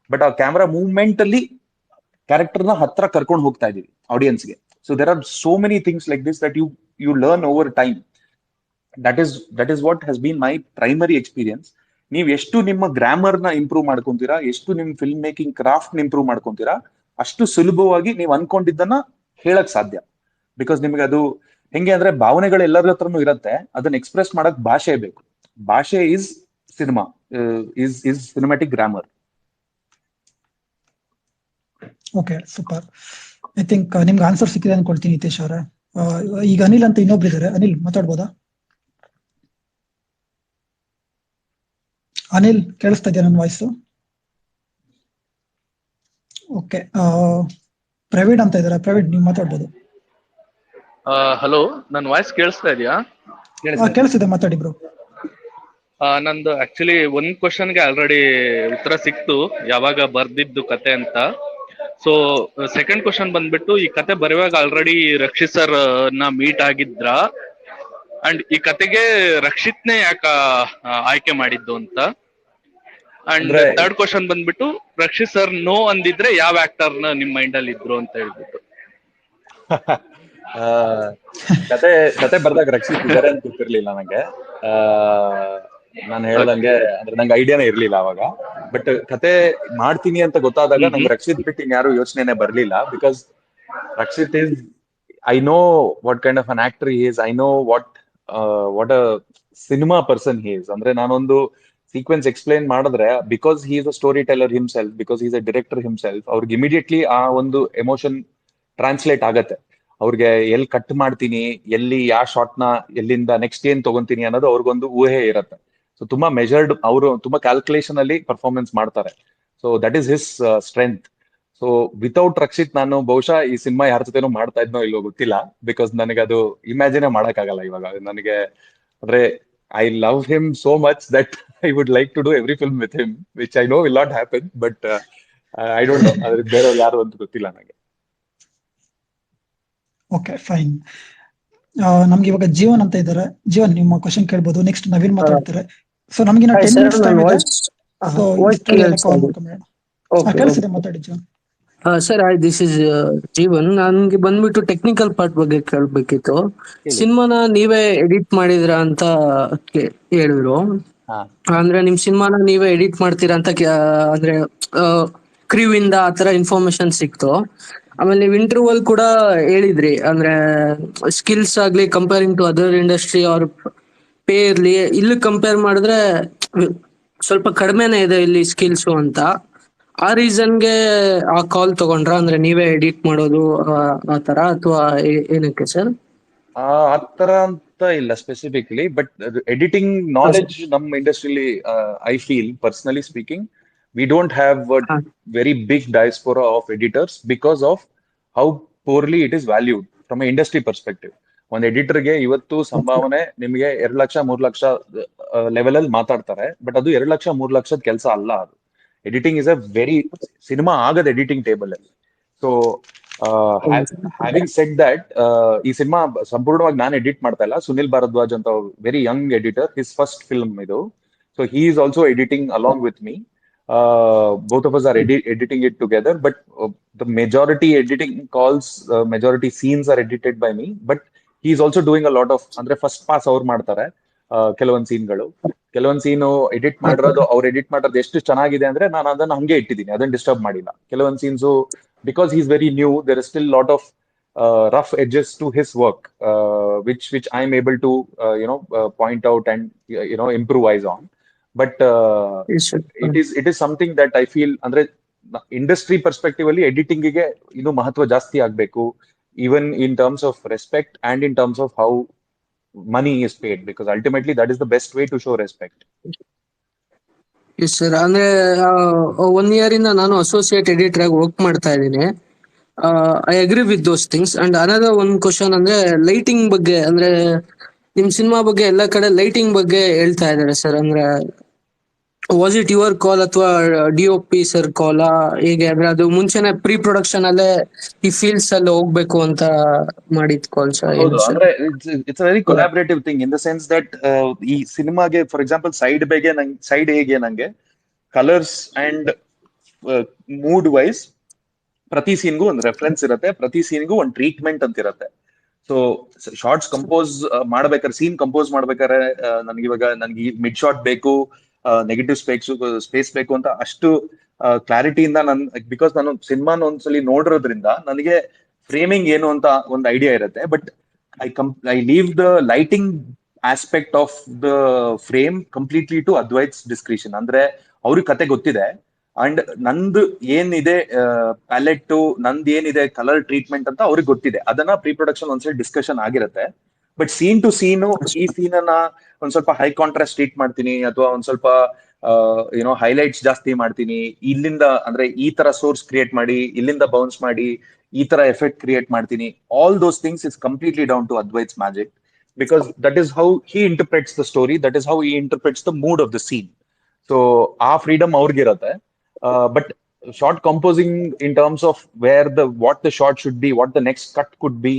ಬಟ್ ಆ ಕ್ಯಾಮ್ರಾ ಮೂವ್ಮೆಂಟ್ ಅಲ್ಲಿ ಕ್ಯಾರೆಕ್ಟರ್ನ ಹತ್ರ ಕರ್ಕೊಂಡು ಹೋಗ್ತಾ ಇದೀವಿ ಆಡಿಯನ್ಸ್ಗೆ. So there are so many things like this that you learn over time. that is what has been my primary experience. ನೀವು ಎಷ್ಟು ನಿಮ್ಮ ಗ್ರಾಮರ್ ನ ಇಂಪ್ರೂವ್ ಮಾಡ್ಕೊಂತೀರಾ, ಎಷ್ಟು ನಿಮ್ ಫಿಲ್ಮ್ ಮೇಕಿಂಗ್ ಕ್ರಾಫ್ಟ್ ನ ಇಂಪ್ರೂವ್ ಮಾಡ್ಕೊಂತೀರಾ, ಅಷ್ಟು ಸುಲಭವಾಗಿ ನೀವು ಅನ್ಕೊಂಡಿದ್ದನ್ನ ಹೇಳಕ್ ಸಾಧ್ಯ. ಬಿಕಾಸ್ ನಿಮ್ಗೆ ಅದು ಹೆಂಗೆ ಅಂದ್ರೆ ಭಾವನೆಗಳು ಎಲ್ಲರ ಹತ್ರನೂ ಇರತ್ತೆ, ಅದನ್ನ ಎಕ್ಸ್ಪ್ರೆಸ್ ಮಾಡಕ್ ಭಾಷೆ ಬೇಕು. ಭಾಷೆ is cinema, is cinematic grammar. Okay, super. I think ನಿಮ್ಗೆ ಆನ್ಸರ್ ಸಿಕ್ಕಿದೆ ಅನ್ಕೊಳ್ತೀನಿ ನಿತೇಶ್ ಅವರೇ. ಈಗ ಅನಿಲ್ ಅಂತ ಇನ್ನೊಬ್ರು ಇದ್ದಾರೆ. ಅನಿಲ್ ಮಾತಾಡ್ಬೋದಾ? ಅನಿಲ್, ಕೇಳಿಸ್ತಾ ಇದೆಯಾ ನನ್ನ ವಾಯ್ಸು? ಓಕೆ, ಪ್ರವೀಣ್ ಅಂತ ಇದ್ದಾರೆ. ಪ್ರವೀಣ್, ನೀವು ಮಾತಾಡ್ಬೋದು. ಹಲೋ, ನನ್ನ ವಾಯ್ಸ್ ಕೇಳಿಸ್ತಾ ಇದೆಯಾ? ಕೇಳಿಸ್ತಿದೆ, ಮಾತಾಡಿ ಬ್ರೋ. ನಂದು ಆಕ್ಚುಲಿ ಒಂದ್ ಕ್ವಶನ್ಗೆ ಆಲ್ರೆಡಿ ಉತ್ತರ ಸಿಕ್ತು, ಯಾವಾಗ ಬರ್ದಿದ್ದು ಕತೆ ಅಂತ. ಸೊ ಸೆಕೆಂಡ್ ಕ್ವಶನ್ ಬಂದ್ಬಿಟ್ಟು, ಈ ಕತೆ ಬರೆಯುವಾಗ ಆಲ್ರೆಡಿ ರಕ್ಷಿತ್ ಸರ್ ನ ಮೀಟ್ ಆಗಿದ್ರ, ಅಂಡ್ ಈ ಕತೆಗೆ ರಕ್ಷಿತ್ನೇ ಯಾಕ ಆಯ್ಕೆ ಮಾಡಿದ್ದು ಅಂತ. ಅಂಡ್ ಥರ್ಡ್ ಕ್ವಶನ್ ಬಂದ್ಬಿಟ್ಟು, ರಕ್ಷಿತ್ ಸರ್ ನೋ ಅಂದಿದ್ರೆ ಯಾವ ಆಕ್ಟರ್ ನ ನಿಮ್ ಮೈಂಡ್ ಅಲ್ಲಿ ಇದ್ರು ಅಂತ ಹೇಳ್ಬಿಟ್ಟು. ಕತೆ ಬರ್ದಾಗ ರಕ್ಷಿತ್ ಇದಾರೆ ಅಂತ ಗೊತ್ತಿರ್ಲಿಲ್ಲ ನಂಗೆ. ನಾನು ಹೇಳ್ದಂಗೆ ಅಂದ್ರೆ ನಂಗೆ ಐಡಿಯಾನೇ ಇರ್ಲಿಲ್ಲ ಅವಾಗ. ಬಟ್ ಕತೆ ಮಾಡ್ತೀನಿ ಅಂತ ಗೊತ್ತಾದಾಗ ನಂಗೆ ರಕ್ಷಿತ್ ಬಿಟ್ಟು ಯಾರು ಯೋಚನೆನೆ ಬರ್ಲಿಲ್ಲ. Because Rakshit is, I know what kind of an actor he is, I know what a cinema person he is. ಅಂದ್ರೆ ನಾನೊಂದು ಸೀಕ್ವೆನ್ಸ್ ಎಕ್ಸ್ಪ್ಲೈನ್ ಮಾಡಿದ್ರೆ, because he is a story teller himself, because is a director himself, ಅವ್ರಿಗೆ immediately ಆ ಒಂದು emotion translate ಆಗತ್ತೆ. ಅವ್ರಿಗೆ ಎಲ್ಲಿ cut ಮಾಡ್ತೀನಿ, ಎಲ್ಲಿ ಯಾವ ಶಾರ್ಟ್ ನ ಎಲ್ಲಿಂದ ನೆಕ್ಸ್ಟ್ ಏನ್ ತಗೊಂತೀನಿ ಅನ್ನೋದು ಅವ್ರಿಗೊಂದು ಊಹೆ ಇರತ್ತೆ. ಸೊ ತುಂಬಾ ಮೆಜರ್ಡ್, ಅವರು ತುಂಬಾ ಕ್ಯಾಲ್ಕುಲೇಷನ್ ಅಲ್ಲಿ ಪರ್ಫಾರ್ಮೆನ್ಸ್ ಮಾಡ್ತಾರೆ. So that is his strength. So without Rakshit ನಾನು ಬಹುಶಃ ಈ ಸಿನಿಮಾ ಯಾರ ಜೊತೆನೂ ಮಾಡ್ತಾ ಇದ್ನೋ ಇಲ್ವೋ ಗೊತ್ತಿಲ್ಲ. ಬಿಕಾಸ್ ನನಗೆ ಅದು ಇಮ್ಯಾಜಿನೇ ಮಾಡಕ್ಕಾಗಲ್ಲ ಇವಾಗ. ನನಗೆ ಅಂದ್ರೆ I love him so much that I would like to do every film with him, which I know will not happen. But I don't know, ಅದ್ರ ಬೇರೆಯವ್ರು ಯಾರು ಅಂತ ಗೊತ್ತಿಲ್ಲ ನನಗೆ. Okay, fine. ನಮ್ಗೆ ಇವಾಗ ಜೀವನ್ ಅಂತ ಇದ್ದಾರೆ. ಜೀವನ್, ನಿಮ್ಮ ಕ್ವಶನ್ ಕೇಳ್ಬೋದು. ನೆಕ್ಸ್ಟ್ ನವೀನ್ ಮಾತಾಡ್ತಾರೆ. ಸೊ ನಮ್ಗಿನ್ನ 10 minutes ಟೈಮ್ ಇದೆ. ಸೊ ಕಾಲ್ ಮಾಡ್ಕೊಂಡ್ಬಿಡೋಣ. ಕೇಳಿಸಿದೆ, ಮಾತಾಡಿ Jeevan. Sir, this is Jeevan. ನನ್ಗೆ ಬಂದ್ಬಿಟ್ಟು ಟೆಕ್ನಿಕಲ್ ಪಾರ್ಟ್ ಬಗ್ಗೆ ಕೇಳ್ಬೇಕಿತ್ತು. ಸಿನಿಮಾನ ನೀವೇ ಎಡಿಟ್ ಮಾಡಿದ್ರ ಅಂತ ಹೇಳಿದ್ರು. ಅಂದ್ರೆ ನಿಮ್ ಸಿನಿಮಾನ ನೀವೇ ಎಡಿಟ್ ಮಾಡ್ತೀರಾ ಅಂತ ಅಂದ್ರೆ ಕ್ರೀವ್ ಇಂದ ಆತರ ಇನ್ಫಾರ್ಮೇಶನ್ ಸಿಕ್ತು. ಆಮೇಲೆ ನೀವು ಇಂಟರ್ವಲ್ ಕೂಡ ಹೇಳಿದ್ರಿ, ಅಂದ್ರೆ ಸ್ಕಿಲ್ಸ್ ಆಗ್ಲಿ ಕಂಪೇರಿಂಗ್ ಟು ಅದರ್ ಇಂಡಸ್ಟ್ರಿ ಅವ್ರ ಪೇ ಇರ್ಲಿ, ಇಲ್ಲಿ ಕಂಪೇರ್ ಮಾಡಿದ್ರೆ ಸ್ವಲ್ಪ ಕಡಿಮೆನೇ ಇದೆ ಇಲ್ಲಿ ಸ್ಕಿಲ್ಸು ಅಂತ. ಆ ರೀಸನ್ಗೆ ಆ ಕಾಲ್ ತಗೊಂಡ್ರ, ಅಂದ್ರೆ ನೀವೇ ಎಡಿಟ್ ಮಾಡೋದು ಆತರ, ಅಥವಾ ಏನಕ್ಕೆ ಸರ್? ಆತರ ಅಂತ ಇಲ್ಲ ಸ್ಪೆಸಿಫಿಕ್ಲಿ, ಬಟ್ ಎಡಿಟಿಂಗ್ ನಾಲೆಡ್ಜ್ ನಮ್ಮ ಇಂಡಸ್ಟ್ರಿಲಿ, I feel personally speaking, we don't have a very big diaspora of editors because of how poorly it is valued from a industry perspective. ಒಂದ್ ಎಡಿಟರ್ಗೆ ಇವತ್ತು ಸಂಭಾವನೆ ನಿಮಗೆ 2 ಲಕ್ಷ 3 ಲಕ್ಷ ಲೆವೆಲ್ ಅಲ್ಲಿ ಮಾತಾಡ್ತಾರೆ. ಬಟ್ ಅದು 2 ಲಕ್ಷ 3 ಲಕ್ಷದ ಕೆಲಸ ಅಲ್ಲ. ಅದು editing is a very, cinema ಆಗದ ಎಡಿಟಿಂಗ್ ಟೇಬಲ್ ಅಲ್ಲಿ. ಸೊ ಹ್ಯಾವಿಂಗ್ ಸೆಡ್ ದಟ್, ಈ ಸಿನಿಮಾ ಸಂಪೂರ್ಣವಾಗಿ ನಾನು ಎಡಿಟ್ ಮಾಡ್ತಾ ಇಲ್ಲ. ಸುನಿಲ್ ಭಾರದ್ವಾಜ್ ಅಂತ very young editor, his first film ಇದು. So he is also editing along with me. Both of us are editing it together, but the majority editing calls, majority scenes are edited by me. But he is also doing a lot of, ಅಂದ್ರೆ first pass ಅವ್ರು ಮಾಡ್ತಾರೆ ಕೆಲವೊಂದು ಸೀನ್ಗಳು. ಕೆಲವೊಂದು ಸೀನು edit ಮಾಡಿರೋದು, ಅವ್ರು edit ಮಾಡೋದು ಎಷ್ಟು ಚೆನ್ನಾಗಿದೆ ಅಂದ್ರೆ ನಾನು ಅದನ್ನ ಹಂಗೆ ಇಟ್ಟಿದ್ದೀನಿ, ಅದನ್ನ ಡಿಸ್ಟರ್ಬ್ ಮಾಡಿಲ್ಲ. ಕೆಲವೊಂದು scenes, because he is very new, there is still lot of rough edges to his work, which I am able to point out and improvise on. But it is something that I feel, ಅಂದ್ರೆ industry perspective ಅಲ್ಲಿ editing ಗೆ ಇನ್ನು ಮಹತ್ವ ಜಾಸ್ತಿ ಆಗ್ಬೇಕು, even in terms of respect and in terms of how money is paid, because ultimately that is the best way to show respect. Yes sir, ಅಂದ್ರೆ 1 year ಇಂದ ನಾನು ಅಸೋಸಿಯೇಟ್ ಎಡಿಟರ್ ಆಗಿ ವರ್ಕ್ ಮಾಡ್ತಾ ಇದ್ದೀನಿ. I agree with those things. And another ಒಂದು question, ಅಂದ್ರೆ lighting ಬಗ್ಗೆ, ಅಂದ್ರೆ ನಿಮ್ ಸಿನಿಮಾ ಬಗ್ಗೆ ಎಲ್ಲ ಕಡೆ ಲೈಟಿಂಗ್ ಬಗ್ಗೆ ಹೇಳ್ತಾ ಇದ್ದಾರೆ ಸರ್. ಅಂದ್ರೆ ವಾಸ್ ಇಟ್ ಯುವರ್ ಕಾಲ್ ಅಥವಾ DOP ಸರ್ ಕಾಲ್, ಹೇಗೆ? ಅಂದ್ರೆ ಅದು ಮುಂಚೆನೆ ಪ್ರೀ ಪ್ರೊಡಕ್ಷನ್ ಅಲ್ಲೇ ಈ ಫೀಲ್ಡ್ಸ್ ಅಲ್ಲಿ ಹೋಗ್ಬೇಕು ಅಂತ ಮಾಡಿದ್ ಕಾಲ್ ಸರ್? ಹೌದು, ಅಂದ್ರೆ it's very collaborative thing in the sense that ಈ ಸಿನಿಮಾಗೆ ಫಾರ್ ಎಕ್ಸಾಂಪಲ್ ಸೈಡ್ ಹೇಗೆ ನಂಗೆ ಕಲರ್ಸ್ ಅಂಡ್ ಮೂಡ್ ವೈಸ್ ಪ್ರತಿ ಸೀನ್ಗೂ ಒಂದು ರೆಫರೆನ್ಸ್ ಇರುತ್ತೆ, ಪ್ರತಿ ಸೀನ್ಗೂ ಒಂದು ಟ್ರೀಟ್ಮೆಂಟ್ ಅಂತ ಇರುತ್ತೆ. ಸೊ ಶಾರ್ಟ್ಸ್ ಕಂಪೋಸ್ ಮಾಡ್ಬೇಕಾದ್ರೆ, ಸೀನ್ ಕಂಪೋಸ್ ಮಾಡ್ಬೇಕಾದ್ರೆ ನನ್ಗೆ ಮಿಡ್ ಶಾಟ್ ಬೇಕು, ನೆಗೆಟಿವ್ ಸ್ಪೇಸ್ ಬೇಕು ಅಂತ ಅಷ್ಟು ಕ್ಲಾರಿಟಿಯಿಂದ ಬಿಕಾಸ್ ನಾನು ಸಿನಿಮಾನ ಒಂದ್ಸಲಿ ನೋಡಿರೋದ್ರಿಂದ ನನಗೆ ಫ್ರೇಮಿಂಗ್ ಏನು ಅಂತ ಒಂದು ಐಡಿಯಾ ಇರುತ್ತೆ. But I leave the lighting aspect of the frame completely to Advaith's discretion. ಅಂದ್ರೆ ಅವ್ರಿಗೆ ಕತೆ ಗೊತ್ತಿದೆ, ಅಂಡ್ ನಂದು ಏನಿದೆ ಪ್ಯಾಲೆಟ್, ನಂದು ಏನಿದೆ ಕಲರ್ ಟ್ರೀಟ್ಮೆಂಟ್ ಅಂತ ಅವ್ರಿಗೆ ಗೊತ್ತಿದೆ. ಅದನ್ನ ಪ್ರೀ ಪ್ರೊಡಕ್ಷನ್ ಒಂದ್ಸಲ ಡಿಸ್ಕಷನ್ ಆಗಿರುತ್ತೆ. ಬಟ್ ಸೀನ್ ಟು ಸೀನು ಈ ಸೀನ್ ಅನ್ನ ಒಂದ್ ಸ್ವಲ್ಪ ಹೈ ಕಾಂಟ್ರಾಸ್ಟ್ ಟ್ರೀಟ್ ಮಾಡ್ತೀನಿ, ಅಥವಾ ಒಂದ್ ಸ್ವಲ್ಪ ಏನೋ ಹೈಲೈಟ್ಸ್ ಜಾಸ್ತಿ ಮಾಡ್ತೀನಿ, ಇಲ್ಲಿಂದ ಅಂದ್ರೆ ಈ ತರ ಸೋರ್ಸ್ ಕ್ರಿಯೇಟ್ ಮಾಡಿ, ಇಲ್ಲಿಂದ ಬೌನ್ಸ್ ಮಾಡಿ, ಈ ತರ ಎಫೆಕ್ಟ್ ಕ್ರಿಯೇಟ್ ಮಾಡ್ತೀನಿ. All those things is completely down to Advaith's magic, because that is how he interprets the story, that is how he interprets the mood of the scene. So ಆ freedom ಅವ್ರಿಗಿರತ್ತೆ. But short composing in terms of what the shot should be, what the next cut could be,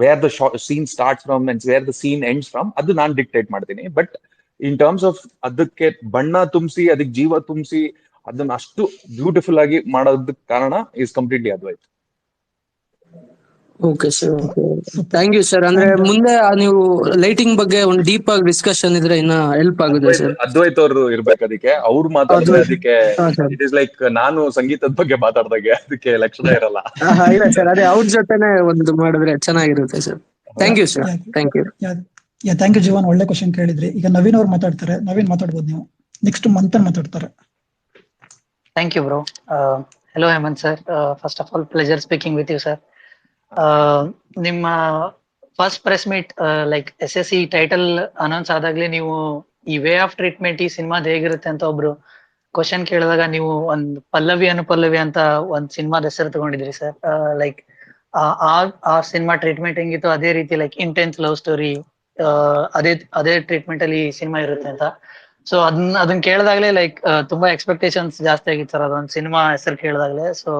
where the scene starts from and where the scene ends from, ಅದು ನಾನು dictate ಮಾಡ್ತೀನಿ. But in terms of ಅದಕ್ಕೆ ಬಣ್ಣ ತುಂಬಿಸಿ, ಅದಕ್ಕೆ ಜೀವ ತುಂಬಿಸಿ, ಅದನ್ನ ಅಷ್ಟು ಬ್ಯೂಟಿಫುಲ್ ಆಗಿ ಮಾಡೋದಕ್ಕೆ ಕಾರಣ is completely Advait. Okay sir, thank you sir. ಅಂದ್ರೆ ಮುಂದೆ ನೀವು ಲೈಟಿಂಗ್ ಬಗ್ಗೆ ಒಂದು ಡೀಪ್ ಆಗಿ ಡಿಸ್ಕಷನ್ ಇದ್ರೆ ಇನ್ನ ಹೆಲ್ಪ್ ಆಗುತ್ತೆ ಸರ್. ಅದ್ವೈತ್ ಅವರು ಇರ್ಬೇಕು ಅದಕ್ಕೆ, ಅವ್ರು ಮಾತಾಡಿದ್ರೆ ಅದಕ್ಕೆ ಇಟ್ ಇಸ್ ಲೈಕ್ ನಾನು ಸಂಗೀತದ ಬಗ್ಗೆ ಮಾತಾಡ್ದಾಗೆ, ಅದಕ್ಕೆ ಲಕ್ಷಣ ಇರಲ್ಲ. ಇಲ್ಲ ಸರ್, ಅದೇ ಅವ್ರ ಜೊತೆನೆ ಒಂದು ಮಾಡಿದ್ರೆ ಚೆನ್ನಾಗಿರುತ್ತೆ sir. Thank you sir, thank you. Thank you Jeevan, ಒಳ್ಳೆ ಕ್ವಶನ್ ಕೇಳಿದ್ರಿ. ಈಗ ನವೀನ್ ಅವ್ರು ಮಾತಾಡ್ತಾರೆ. ನವೀನ್ ಮಾತಾಡ್ಬೋದು ನೀವು. ನೆಕ್ಸ್ಟ್ ಮಂಥನ್ ಮಾತಾಡ್ತಾರೆ. Thank you bro. Hello Hemanth sir, first of all pleasure speaking with you sir. ನಿಮ್ಮ first press meet like SSE title announce ಆದಾಗ್ಲೇ ನೀವು ಈ ವೇ ಆಫ್ ಟ್ರೀಟ್ಮೆಂಟ್ ಈ ಸಿನಿಮಾದ ಹೇಗಿರುತ್ತೆ ಅಂತ ಒಬ್ರು ಕ್ವಶನ್ ಕೇಳಿದಾಗ ನೀವು ಒಂದ್ ಪಲ್ಲವಿ ಅನುಪಲ್ಲವಿ ಅಂತ ಒಂದ್ ಸಿನಿಮಾದ ಹೆಸರು ತಗೊಂಡಿದ್ರಿ ಸರ್. ಲೈಕ್ ಆ ಸಿನಿಮಾ ಟ್ರೀಟ್ಮೆಂಟ್ ಹೆಂಗಿತ್ತು ಅದೇ ರೀತಿ ಲೈಕ್ ಇಂಟೆನ್ಸ್ ಲವ್ ಸ್ಟೋರಿ ಅದೇ ಟ್ರೀಟ್ಮೆಂಟ್ ಅಲ್ಲಿ ಸಿನಿಮಾ ಇರುತ್ತೆ ಅಂತ. ಸೊ ಅದನ್ನ ಕೇಳಿದಾಗ್ಲೇ ಲೈಕ್ ತುಂಬಾ ಎಕ್ಸ್ಪೆಕ್ಟೇಷನ್ಸ್ ಜಾಸ್ತಿ ಆಗಿತ್ತು ಸರ್ ಅದೊಂದು ಸಿನಿಮಾ ಹೆಸರು ಕೇಳಿದಾಗ್ಲೇ. ಸೊ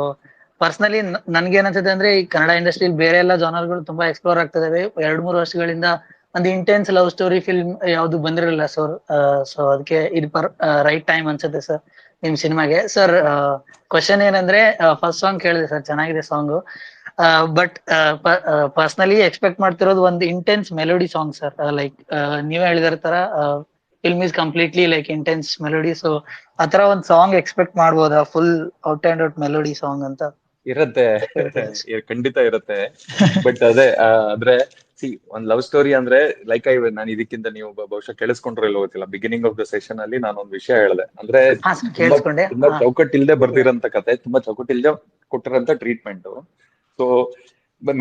ಪರ್ಸನಲಿ ನನ್ಗೆ ಏನನ್ಸುತ್ತೆ ಅಂದ್ರೆ ಈ ಕನ್ನಡ ಇಂಡಸ್ಟ್ರಿಯಲ್ಲಿ ಬೇರೆ ಎಲ್ಲ ಜಾನರ್ಗಳು ತುಂಬಾ ಎಕ್ಸ್ಪ್ಲೋರ್ ಆಗ್ತಿದಾವೆ. 2-3 ವರ್ಷಗಳಿಂದ ಒಂದು ಇಂಟೆನ್ಸ್ ಲವ್ ಸ್ಟೋರಿ ಫಿಲ್ಮ್ ಯಾವ್ದು ಬಂದಿರಲಿಲ್ಲ ಸರ್. ಸೊ ಅದಕ್ಕೆ ಇದು ರೈಟ್ ಟೈಮ್ ಅನ್ಸುತ್ತೆ ಸರ್ ನಿಮ್ ಸಿನಿಮಾಗೆ. ಸರ್ ಕ್ವಶನ್ ಏನಂದ್ರೆ, ಫಸ್ಟ್ ಸಾಂಗ್ ಕೇಳಿದೆ ಸರ್, ಚೆನ್ನಾಗಿದೆ ಸಾಂಗು. ಬಟ್ ಪರ್ಸನಲಿ ಎಕ್ಸ್ಪೆಕ್ಟ್ ಮಾಡ್ತಿರೋದು ಒಂದು intense melody song sir. Like ನೀವೇ ಹೇಳಿದ್ರ ತರ film is completely like intense melody. So ಆತರ ಒಂದ್ ಸಾಂಗ್ ಎಕ್ಸ್ಪೆಕ್ಟ್ ಮಾಡ್ಬೋದಾ, full out and out melody song ಅಂತ? ಇರತ್ತೆ, ಖಂಡಿತ ಇರತ್ತೆ. ಬಟ್ ಅದೇ ಅಂದ್ರೆ ಒಂದ್ ಲವ್ ಸ್ಟೋರಿ ಅಂದ್ರೆ ಲೈಕ್ ನಾನು ಇದಕ್ಕಿಂತ ನೀವು ಬಹುಶಃ ಕೇಳಿಸ್ಕೊಂಡ್ರೆ ಇಲ್ಲ ಗೊತ್ತಿಲ್ಲ, ಬಿಗಿನಿಂಗ್ ಆಫ್ ದ ಸೆಷನ್ ಅಲ್ಲಿ ನಾನು ಒಂದ್ ವಿಷಯ ಹೇಳಿದೆ. ಅಂದ್ರೆ ತುಂಬಾ ಚೌಕಟ್ಟಿಲ್ದೆ ಬರ್ದಿರಂತ ಕತೆ, ತುಂಬಾ ಚೌಕಟ್ಟಿಲ್ದೆ ಕೊಟ್ಟಿರಂತ ಟ್ರೀಟ್ಮೆಂಟ್. ಸೊ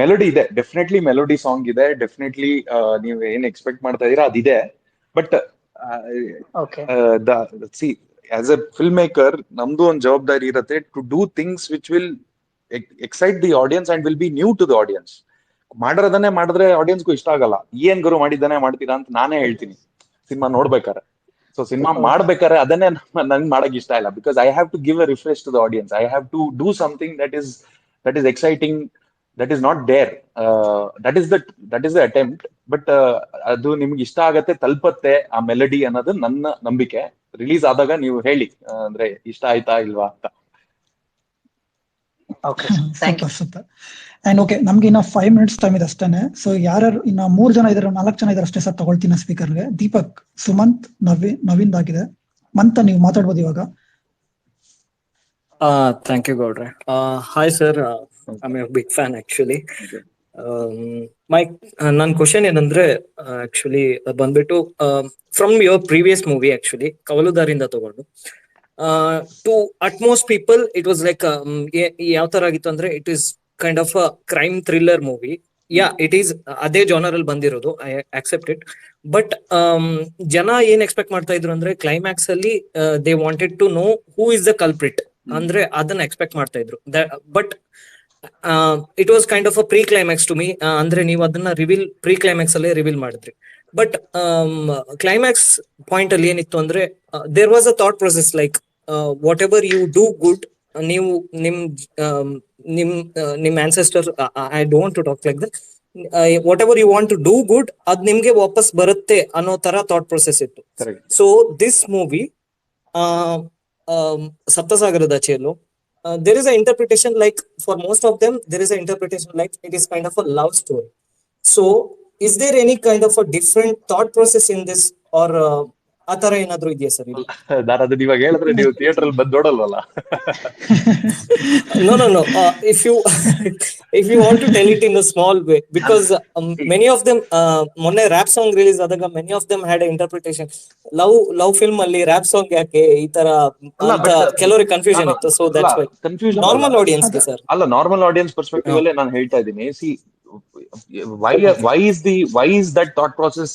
ಮೆಲೋಡಿ ಇದೆ, ಡೆಫಿನೆಟ್ಲಿ ಮೆಲೋಡಿ ಸಾಂಗ್ ಇದೆ, ಡೆಫಿನೆಟ್ಲಿ ನೀವು ಏನ್ ಎಕ್ಸ್ಪೆಕ್ಟ್ ಮಾಡ್ತಾ ಇದೀರಾ ಅದಿದೆ. But as a filmmaker ನಮ್ದು ಒಂದ್ ಜವಾಬ್ದಾರಿ ಇರತ್ತೆ to do things which will excite the audience and will be new to the audience. ಮಾಡಿರೋದನ್ನೇ ಮಾಡಿದ್ರೆ ಆಡಿಯನ್ಸ್ಗೂ ಇಷ್ಟ ಆಗಲ್ಲ. ಏನ್ ಗುರು ಮಾಡಿದ್ದಾನೆ ಮಾಡ್ತೀರಾ ಅಂತ ನಾನೇ ಹೇಳ್ತೀನಿ ಸಿನಿಮಾ ನೋಡ್ಬೇಕಾರೆ. ಸೊ ಸಿನಿಮಾ ಮಾಡ್ಬೇಕಾದ್ರೆ ಅದನ್ನೇ ನಂಗೆ ಮಾಡಕ್ ಇಷ್ಟ ಇಲ್ಲ, because I have to give a refresh to the audience. I have to do something that is exciting, that is not there. That is the attempt. But ಅದು ನಿಮ್ಗೆ ಇಷ್ಟ ಆಗತ್ತೆ, ತಲುಪತ್ತೆ ಆ ಮೆಲಡಿ ಅನ್ನೋದು ನನ್ನ ನಂಬಿಕೆ. ರಿಲೀಸ್ ಆದಾಗ ನೀವು ಹೇಳಿ ಅಂದ್ರೆ ಇಷ್ಟ ಆಯ್ತಾ ಇಲ್ವಾ ಅಂತ. ಸೂಪರ್. ಅಂಡ್ ಓಕೆ, ನಮ್ಗೆ ಇನ್ನ 5 minutes ಟೈಮ್ ಇದೆ ಅಷ್ಟೇನೆ. ಸೊ ಯಾರು ಇನ್ನ 3 ಜನ ಇದಾರೆ, 4 ಜನ ಇದಾರೆ ಅಷ್ಟೇ ಸರ್ ತಗೊಳ್ತೀನಿ ಸ್ಪೀಕರ್ಗೆ. ದೀಪಕ್, ಸುಮಂತ್, ನವೀನ್ ಆಗಿದೆ. ಮಂತ ನೀವು ಮಾತಾಡ್ಬೋದು ಇವಾಗ. Thank you, Gowda. Hi, sir. I'm a big fan, actually. ನನ್ನ ಕ್ವಶನ್ ಏನಂದ್ರೆ ಆಕ್ಚುಲಿ ಬಂದ್ಬಿಟ್ಟು from your previous movie actually ಕವಲುದಾರಿಂದ ತಗೊಂಡು to utmost people it was like ಯಾವ ತರ ಆಗಿತ್ತು ಅಂದ್ರೆ it is kind of a crime thriller movie. It is ಅದೇ ಜಾನರ್ ಅಲ್ಲಿ ಬಂದಿರೋದು, ಐ ಅಕ್ಸೆಪ್ಟ್ ಇಟ್. ಬಟ್ ಜನ ಏನ್ ಎಕ್ಸ್ಪೆಕ್ಟ್ ಮಾಡ್ತಾ ಇದ್ರು ಅಂದ್ರೆ ಕ್ಲೈಮ್ಯಾಕ್ಸ್ ಅಲ್ಲಿ they wanted to know who is the culprit ಅಂದ್ರೆ ಅದನ್ನ ಎಕ್ಸ್ಪೆಕ್ಟ್ ಮಾಡ್ತಾ ಇದ್ರು. But it was kind of a pre climax to me. ಅಂದ್ರೆ ನೀವು ಅದನ್ನ ಪ್ರೀ ಕ್ಲೈಮ್ಯಾಕ್ಸ್ ಅಲ್ಲೇ ರಿವೀಲ್ ಮಾಡಿದ್ರಿ. ಬಟ್ ಕ್ಲೈಮ್ಯಾಕ್ಸ್ ಪಾಯಿಂಟ್ ಅಲ್ಲಿ ಏನಿತ್ತು ಅಂದ್ರೆ there was a thought process like whatever you do good, ನೀವು ನಿಮ್ ancestor, I don't to talk like that, whatever you want to do good ಅದ್ ನಿಮ್ಗೆ ವಾಪಸ್ ಬರುತ್ತೆ ಅನ್ನೋ ತರ ಥಾಟ್ ಪ್ರೊಸೆಸ್ ಇತ್ತು. ಸೊ ದಿಸ್ ಮೂವಿ ಸಪ್ತಸಾಗರದಾಚೆಯಲ್ಲೂ there is an interpretation like for most of them there is an interpretation like it is kind of a love story. So is there any kind of a different thought process in this or ಆತರ ಏನಾದ್ರು ಇದೆಯಾ sir? ನಾನು ಅದನ್ನ ಇವಾಗ ಹೇಳಿದ್ರೆ ನೀವು theatre ಅಲ್ಲಿ ಬಂದು ನೋಡಲ್ವಲ್ಲ. No, if you if you want to tell it in a small way, because many of them ಮೊನ್ನೆ ರ್ಯಾಪ್ ಸಾಂಗ್ ರಿಲೀಸ್ ಆದಾಗ many of them had an interpretation. Love film ಅಲ್ಲಿ ರ್ಯಾಪ್ ಸಾಂಗ್ ಯಾಕೆ ಈ ತರ ಅಂತ ಕೆಲವರಿಗೆ ಕನ್ಫ್ಯೂಷನ್ ಇತ್ತು. So that's why confusion normal audience ಗೆ ಸರ್ ಅಲ್ಲ, ನಾರ್ಮಲ್ ಆಡಿಯನ್ಸ್ ಪರ್ಸ್ಪೆಕ್ಟಿವ್ ಅಲ್ಲೇ ನಾನು ಹೇಳ್ತಾ ಇದ್ದೀನಿ. C why is that thought process,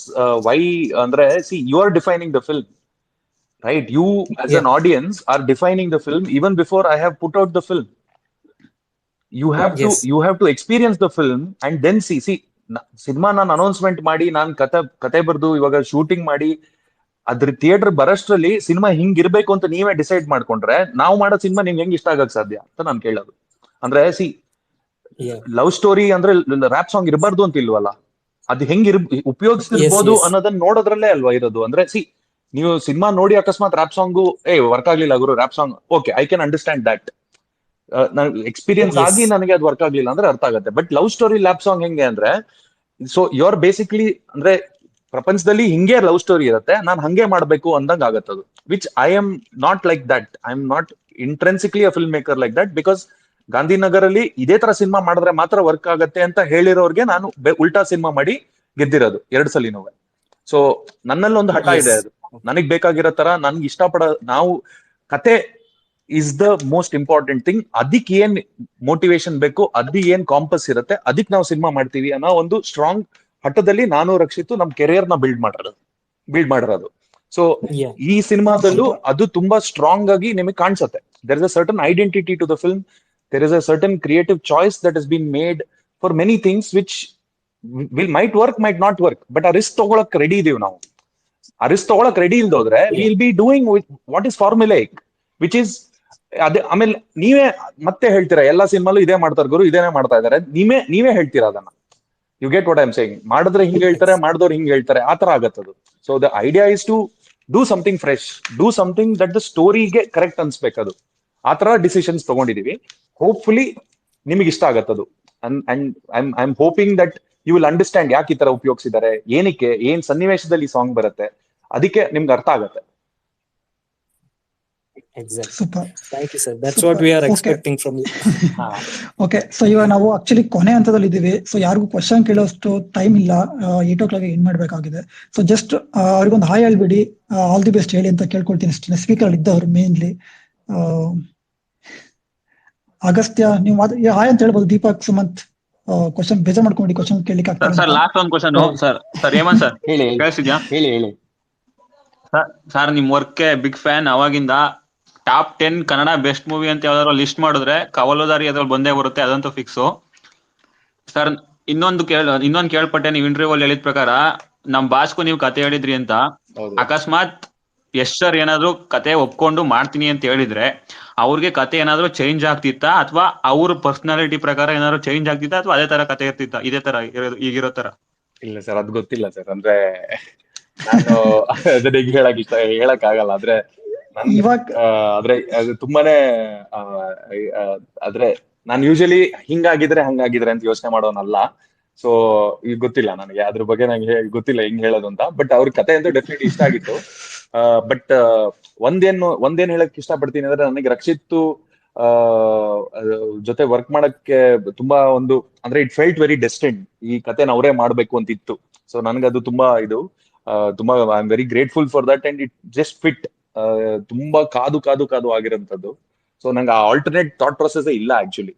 why ಅಂದ್ರೆ see you are defining the film, right? You as an audience are defining the film even before I have put out the film. You have to experience the film and then see cinema ನಾನು announcement ಮಾಡಿ ನಾನು ಕತೆ ಬರ್ದು ಇವಾಗ shooting ಮಾಡಿ ಅದ್ರ theatre ಬರೋಷ್ಟ್ರಲ್ಲಿ cinema ಹಿಂಗಿರ್ಬೇಕು ಅಂತ ನೀವೇ ಡಿಸೈಡ್ ಮಾಡ್ಕೊಂಡ್ರೆ ನಾವು ಮಾಡೋ ಸಿನಿಮಾ ನಿಮ್ಗೆ ಹೆಂಗ್ ಇಷ್ಟ ಆಗಕ್ ಸಾಧ್ಯ ಅಂತ ನಾನು ಕೇಳೋದು. ಅಂದ್ರೆ ಲವ್ ಸ್ಟೋರಿ ಅಂದ್ರೆ ರ್ಯಾಪ್ ಸಾಂಗ್ ಇರಬಾರ್ದು ಅಂತ ಇಲ್ವಲ್ಲ, ಅದು ಉಪಯೋಗಿಸ್ತಿರ್ಬೋದು ಅನ್ನೋದನ್ನ ನೋಡೋದ್ರಲ್ಲೇ ಅಲ್ವಾ ಇರೋದು. ಅಂದ್ರೆ ನೀವು ಸಿನಿಮಾ ನೋಡಿ ಅಕಸ್ಮಾತ್ ರ್ಯಾಪ್ ಸಾಂಗು ವರ್ಕ್ ಆಗ್ಲಿಲ್ಲ ಗುರು rap song, okay I can understand that. Experience ಆಗಿ ನನಗೆ ಅದು ವರ್ಕ್ ಆಗ್ಲಿಲ್ಲ ಅಂದ್ರೆ ಅರ್ಥ ಆಗುತ್ತೆ. But love story rap song ಹೆಂಗೆ ಅಂದ್ರೆ, ಸೊ ಯು ಆರ್ ಬೇಸಿಕ್ಲಿ ಅಂದ್ರೆ ಪ್ರಪಂಚದಲ್ಲಿ ಹಿಂಗೆ ಲವ್ ಸ್ಟೋರಿ ಇರುತ್ತೆ, ನಾನು ಹಂಗೆ ಮಾಡ್ಬೇಕು ಅಂದಂಗ್ ಆಗತ್ತದು. Which I am not like that. I am not intrinsically a filmmaker like that. Because ಗಾಂಧಿನಗರಲ್ಲಿ ಇದೇ ತರ ಸಿನಿಮಾ ಮಾಡಿದ್ರೆ ಮಾತ್ರ ವರ್ಕ್ ಆಗತ್ತೆ ಅಂತ ಹೇಳಿರೋರ್ಗೆ ನಾನು ಉಲ್ಟಾ ಸಿನಿಮಾ ಮಾಡಿ ಗೆದ್ದಿರೋದು 2 ಸಲಿನೂ. ಸೊ ನನ್ನಲ್ಲಿ ಒಂದು ಹಠ ಇದೆ, ಅದು ನನಗ್ ಬೇಕಾಗಿರೋ ತರ ನನ್ಗೆ ನಾವು ಕತೆ is the most important thing. ಅದಕ್ಕೆ ಏನ್ ಮೋಟಿವೇಶನ್ ಬೇಕು, ಏನ್ ಕಾಂಪಸ್ ಇರುತ್ತೆ, ಅದಕ್ಕೆ ನಾವು ಸಿನಿಮಾ ಮಾಡ್ತೀವಿ ಅನ್ನೋ ಒಂದು ಸ್ಟ್ರಾಂಗ್ ಹಠದಲ್ಲಿ ನಾನು ರಕ್ಷಿತು ನಮ್ ಕೆರಿಯರ್ ನ ಬಿಲ್ಡ್ ಮಾಡಿರೋದು. ಸೊ ಈ ಸಿನಿಮಾದಲ್ಲೂ ಅದು ತುಂಬಾ ಸ್ಟ್ರಾಂಗ್ ಆಗಿ ನಿಮಗೆ ಕಾಣಿಸುತ್ತೆ. There is a certain identity to the film. There is a certain creative choice that is been made for many things which might work, might not work. But ಆ risk ತಗೊಳಕ್ ready ಇದೀವಿ ನಾವು. ಆ risk ತಗೊಳಕ್ ready ಇಲ್ದೋದ್ರೆ will be doing what is formulaic, which is ಅದೇ. ಆಮೇಲೆ ನೀವೇ ಮತ್ತೆ ಹೇಳ್ತೀರಾ ಎಲ್ಲಾ ಸಿನಿಮಾಲು ಇದೇ ಮಾಡ್ತಾರೆ ಗುರು, ಇದೇನೇ ಮಾಡ್ತಾ ಇದಾರೆ, ನೀವೇ ಹೇಳ್ತೀರಾ ಅದನ್ನ. You get what I am saying. ಮಾಡಿದ್ರೆ ಹಿಂಗ್ ಹೇಳ್ತಾರೆ, ಮಾಡಿದವ್ರು ಹಿಂಗ್ ಹೇಳ್ತಾರೆ, ಆತರ ಆಗತ್ತದು. So the idea is to do something fresh, do something that the ಸ್ಟೋರಿಗೆ ಕರೆಕ್ಟ್ ಅನ್ಸ್ಬೇಕದು. ಆತರ ಡಿಸಿಷನ್ಸ್ ತಗೊಂಡಿದೀವಿ. ಹೋಪ್ಫುಲಿ ನಿಮಗೆ ಇಷ್ಟ ಆಗತ್ತದು. And I am hoping that you will understand ಯಾಕೆ ಈ ತರ ಉಪಯೋಗಿಸಿದ್ದಾರೆ, ಏನಕ್ಕೆ, ಏನ್ ಸನ್ನಿವೇಶದಲ್ಲಿ ಸಾಂಗ್ ಬರುತ್ತೆ, ಅದಕ್ಕೆ ನಿಮ್ಗೆ ಅರ್ಥ ಆಗತ್ತೆ. Exactly. Super. Thank you, sir. That's what we are expecting from you. Okay, so ಇವಾಗ ನಾವು ಆಕ್ಚುಲಿ ಕೊನೆ ಹಂತದಲ್ಲಿ ಇದ್ದೀವಿ. ಸೊ ಯಾರಿಗೂ ಕ್ವಶನ್ ಕೇಳೋಷ್ಟು ಟೈಮ್ ಇಲ್ಲ, 8 o'clock ಏನ್ ಮಾಡ್ಬೇಕಾಗಿದೆ. ಸೊ ಜಸ್ಟ್ ಅವ್ರಿಗೊಂದು ಹಾಯ್ ಹೇಳ್ಬಿಡಿ, ಆಲ್ ದಿ ಬೆಸ್ಟ್ ಹೇಳಿ ಅಂತ ಕೇಳ್ಕೊಳ್ತೀನಿ ಅಷ್ಟೇ. ಸ್ಪೀಕರ್ ಅಲ್ಲಿ ಇದ್ದವ್ರು ಮೇನ್ಲಿ ಅಗಸ್ತ್ಯ, ನೀವು ಹಾಯ್ ಅಂತ ಹೇಳ್ಬೋದು. ದೀಪಕ್, ಸುಮಂತ್ ಕ್ವಶನ್ ಬೇಜಾರ್ ಮಾಡ್ಕೊಂಡು ಕ್ವಶನ್ ಕೇಳಲಿಕ್ಕೆ ಆಗ್ತದೆ. ಸರ್ ಲಾಸ್ಟ್ ಒಂದು ಕ್ವಶನ್ ಸರ್ ಹೇಮಂತ್ ಸರ್ ಕೇಳಿಸಿದ್ಯಾ? ಹೇಳಿ ಸರ್ ನಿಮ್ ವರ್ಕ್ ಬಿಗ್ ಫ್ಯಾನ್. ಅವಾಗಿಂದ ಟಾಪ್ 10 ಕನ್ನಡ ಬೆಸ್ಟ್ ಮೂವಿ ಅಂತ ಯಾವ್ದಾದ್ರು ಲಿಸ್ಟ್ ಮಾಡಿದ್ರೆ ಕವಲುದಾರಿ ಅದ್ರಲ್ಲಿ ಬಂದೇ ಬರುತ್ತೆ, ಅದಂತೂ ಫಿಕ್ಸು. ಸರ್ ಇನ್ನೊಂದು ಕೇಳ್ಪಟ್ಟೆ, ನೀವು ಇಂಟರ್ವ್ಯೂ ಅಲ್ಲಿ ಹೇಳಿದ ಪ್ರಕಾರ ನಮ್ ಬಾಸ್ಗೂ ನೀವು ಕತೆ ಹೇಳಿದ್ರಿ ಅಂತ. ಅಕಸ್ಮಾತ್ ಯಶ್ ಸರ್ ಏನಾದ್ರು ಕತೆ ಒಪ್ಕೊಂಡು ಮಾಡ್ತೀನಿ ಅಂತ ಹೇಳಿದ್ರೆ ಅವ್ರಿಗೆ ಕತೆ ಏನಾದ್ರು ಚೇಂಜ್ ಆಗ್ತಿತ್ತಾ, ಅಥವಾ ಅವ್ರ ಪರ್ಸನಾಲಿಟಿ ಪ್ರಕಾರ ಏನಾದ್ರು ಚೇಂಜ್ ಆಗ್ತಿತ್ತಾ, ಅಥವಾ ಅದೇ ತರ ಕತೆ ಇರ್ತಿತ್ತಾ, ಇದೇ ತರ ಈಗಿರೋ ತರ? ಇಲ್ಲ ಸರ್, ಅದ್ ಗೊತ್ತಿಲ್ಲ ಸರ್. ಅಂದ್ರೆ ನಾನು ಅದನ್ನ ಹೇಳಕ್ ಆಗಲ್ಲ. ಆದ್ರೆ ಆದ್ರೆ ಅದು ತುಂಬಾನೇ ಆದ್ರೆ ನಾನು ಯೂಶಲಿ ಹಿಂಗಾಗಿದ್ರೆ ಹಂಗಾಗಿದ್ರೆ ಅಂತ ಯೋಚನೆ ಮಾಡೋನಲ್ಲ. ಸೊ ಈಗ ಗೊತ್ತಿಲ್ಲ ನನಗೆ ಅದ್ರ ಬಗ್ಗೆ, ನಂಗೆ ಗೊತ್ತಿಲ್ಲ ಹೆಂಗ್ ಹೇಳೋದು ಅಂತ. ಬಟ್ ಅವ್ರ ಕತೆ ಅಂತೂ ಡೆಫಿನೆಟ್ಲಿ ಇಷ್ಟ ಆಗಿತ್ತು. ಬಟ್ ಒಂದೇನ್ ಹೇಳಕ್ ಇಷ್ಟಪಡ್ತೀನಿ ಅಂದ್ರೆ, ನನಗೆ ರಕ್ಷಿತ್ ಜೊತೆ ವರ್ಕ್ ಮಾಡಕ್ಕೆ ತುಂಬಾ ಅಂದ್ರೆ ಇಟ್ ಫೆಲ್ಟ್ ವೆರಿ ಡೆಸ್ಟಿನ್ಡ್. ಈ ಕತೆನ ಅವರೇ ಮಾಡ್ಬೇಕು ಅಂತ ಇತ್ತು. ಸೊ ನನ್ಗದು ತುಂಬಾ ತುಂಬಾ I am very grateful for that. And it just fit. ತುಂಬಾ ಕಾದು ಆಗಿರೋಂಥದ್ದು. ಸೊ ನಂಗೆ ಆ ಆಲ್ಟರ್ನೇಟ್ ಥಾಟ್ ಪ್ರೊಸೆಸ್ ಇಲ್ಲ ಆಕ್ಚುಲಿ.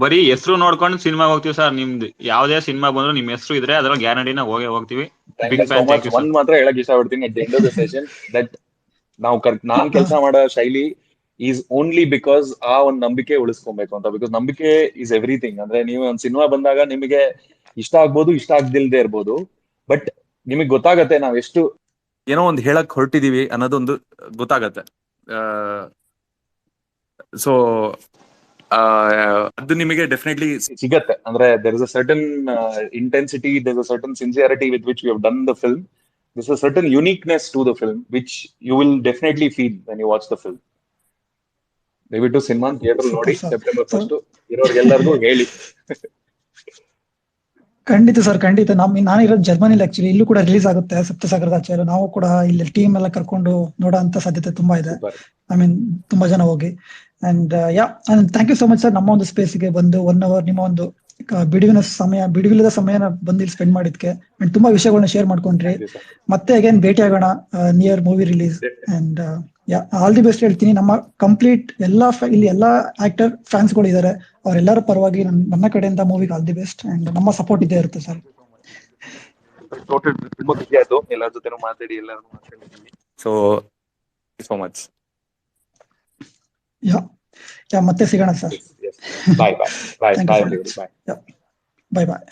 ಬರೀ ಹೆಸರು ನೋಡ್ಕೊಂಡು ಸಿನಿಮಾ ಹೋಗ್ತೀವಿ ಸರ್. ನಿಮ್ದು ಯಾವ್ದೇ ಸಿನಿಮಾ ಬಂದ್ರು ನಿಮ್ ಹೆಸರು ಇದ್ರೆ ಅದ್ರಲ್ಲಿ ಗ್ಯಾರಂಟಿನ ಹೋಗ್ತೀವಿ. ಒಂದ್ ಮಾತ್ರ ಹೇಳಕ್ ಇಷ್ಟಪಡ್ತೀನಿ at the end of the session, that ನಾನ್ ಕೆಲಸ ಮಾಡೋ ಶೈಲಿ ಈಸ್ ಓನ್ಲಿ ಬಿಕಾಸ್ ಆ ಒಂದ್ ನಂಬಿಕೆ ಉಳಿಸ್ಕೊಬೇಕು ಅಂತ. ಬಿಕಾಸ್ ನಂಬಿಕೆ ಈಸ್ ಎವ್ರಿಥಿಂಗ್. ಅಂದ್ರೆ ನೀವು ಒಂದ್ ಸಿನಿಮಾ ಬಂದಾಗ ನಿಮಗೆ ಇಷ್ಟ ಆಗ್ಬೋದು, ಇಷ್ಟ ಆಗ್ದಿಲ್ದೇ ಇರ್ಬೋದು, ಬಟ್ ನಿಮಗ್ ಗೊತ್ತಾಗತ್ತೆ ನಾವ್ ಎಷ್ಟು ಏನೋ ಒಂದ್ ಹೇಳಕ್ ಹೊರಟಿದೀವಿ ಅನ್ನೋದೊಂದು ಗೊತ್ತಾಗತ್ತೆ. ಸೊ ಅದು ನಿಮಗೆ ಡೆಫಿನೆಟ್ಲಿ ಸಿಗತ್ತೆ. ಅಂದ್ರೆ there is a certain intensity, there is a certain sincerity with which we have done the film. There's a certain uniqueness to the film which you will definitely feel when you watch the film. ದಯವಿಟ್ಟು cinema theatre ನೋಡಿ September 1st ಇರೋರ್ಗೆಲ್ಲರಿಗೂ ಹೇಳಿ. ಖಂಡಿತ sir, ಖಂಡಿತ. ನಾನಿರೋದು ಜರ್ಮನಿಲಿ actually, ಇಲ್ಲೂ ಕೂಡ release ಆಗುತ್ತೆ ಸಪ್ತ ಸಾಗರದಾಚೆ. ನಾವು ಕೂಡ ಇಲ್ಲಿ ಟೀಮ್ ಎಲ್ಲ ಕರ್ಕೊಂಡು ನೋಡೋ ಅಂತ ಸಾಧ್ಯತೆ ತುಂಬಾ ಇದೆ. ಐ ಮೀನ್ ತುಂಬಾ ಜನ ಹೋಗಿ. And thank you so much sir, ನಮ್ಮ ಒಂದು ಸ್ಪೇಸ್ಗೆ ಬಂದು 1 hour ನಿಮ್ಮ ಒಂದು ಬಿಡುವಿಲ್ಲದ ಸಮಯನ ಬಂದು ಇಲ್ಲಿ ಸ್ಪೆಂಡ್ ಮಾಡಿದ್ಕೆ ಅಂಡ್ ತುಂಬಾ ವಿಷಯಗಳನ್ನ ಶೇರ್ ಮಾಡ್ಕೊಂಡ್ರಿ. ಮತ್ತೆ ಅಗೇನ್ ಭೇಟಿ ಆಗೋಣ near movie release. And all the best ಹೇಳ್ತೀನಿ. ನಮ್ಮ ಕಂಪ್ಲೀಟ್ ಇಲ್ಲಿ ಎಲ್ಲಾ ಆಕ್ಟರ್ ಫ್ಯಾನ್ಸ್ ಗಳು ಇದಾರೆ, ಅವರೆಲ್ಲರ ಪರವಾಗಿ ನನ್ನ ಕಡೆಯಿಂದ ಮೂವಿಗೆ ಆಲ್ ದಿ ಬೆಸ್ಟ್ ಅಂಡ್ ನಮ್ಮ ಸಪೋರ್ಟ್ ಇದ್ದೇ ಇರುತ್ತೆ ಸರ್. ಟೋಟಲ್ ತುಂಬಾ ಖುಷಿ ಆಯ್ತು ಎಲ್ಲರ ಜೊತೆನೂ ಮಾತಾಡಿ, ಎಲ್ಲರೂ ಮಾತಾಡಿದ್ದೀವಿ. So much. ಮತ್ತೆ ಸಿಗೋಣ ಸರ್. ಬಾಯ್ ಬಾಯ್ ಬಾಯ್ ಬಾಯ್ ಬಾಯ್. ಬಾಯ್ ಬಾಯ್.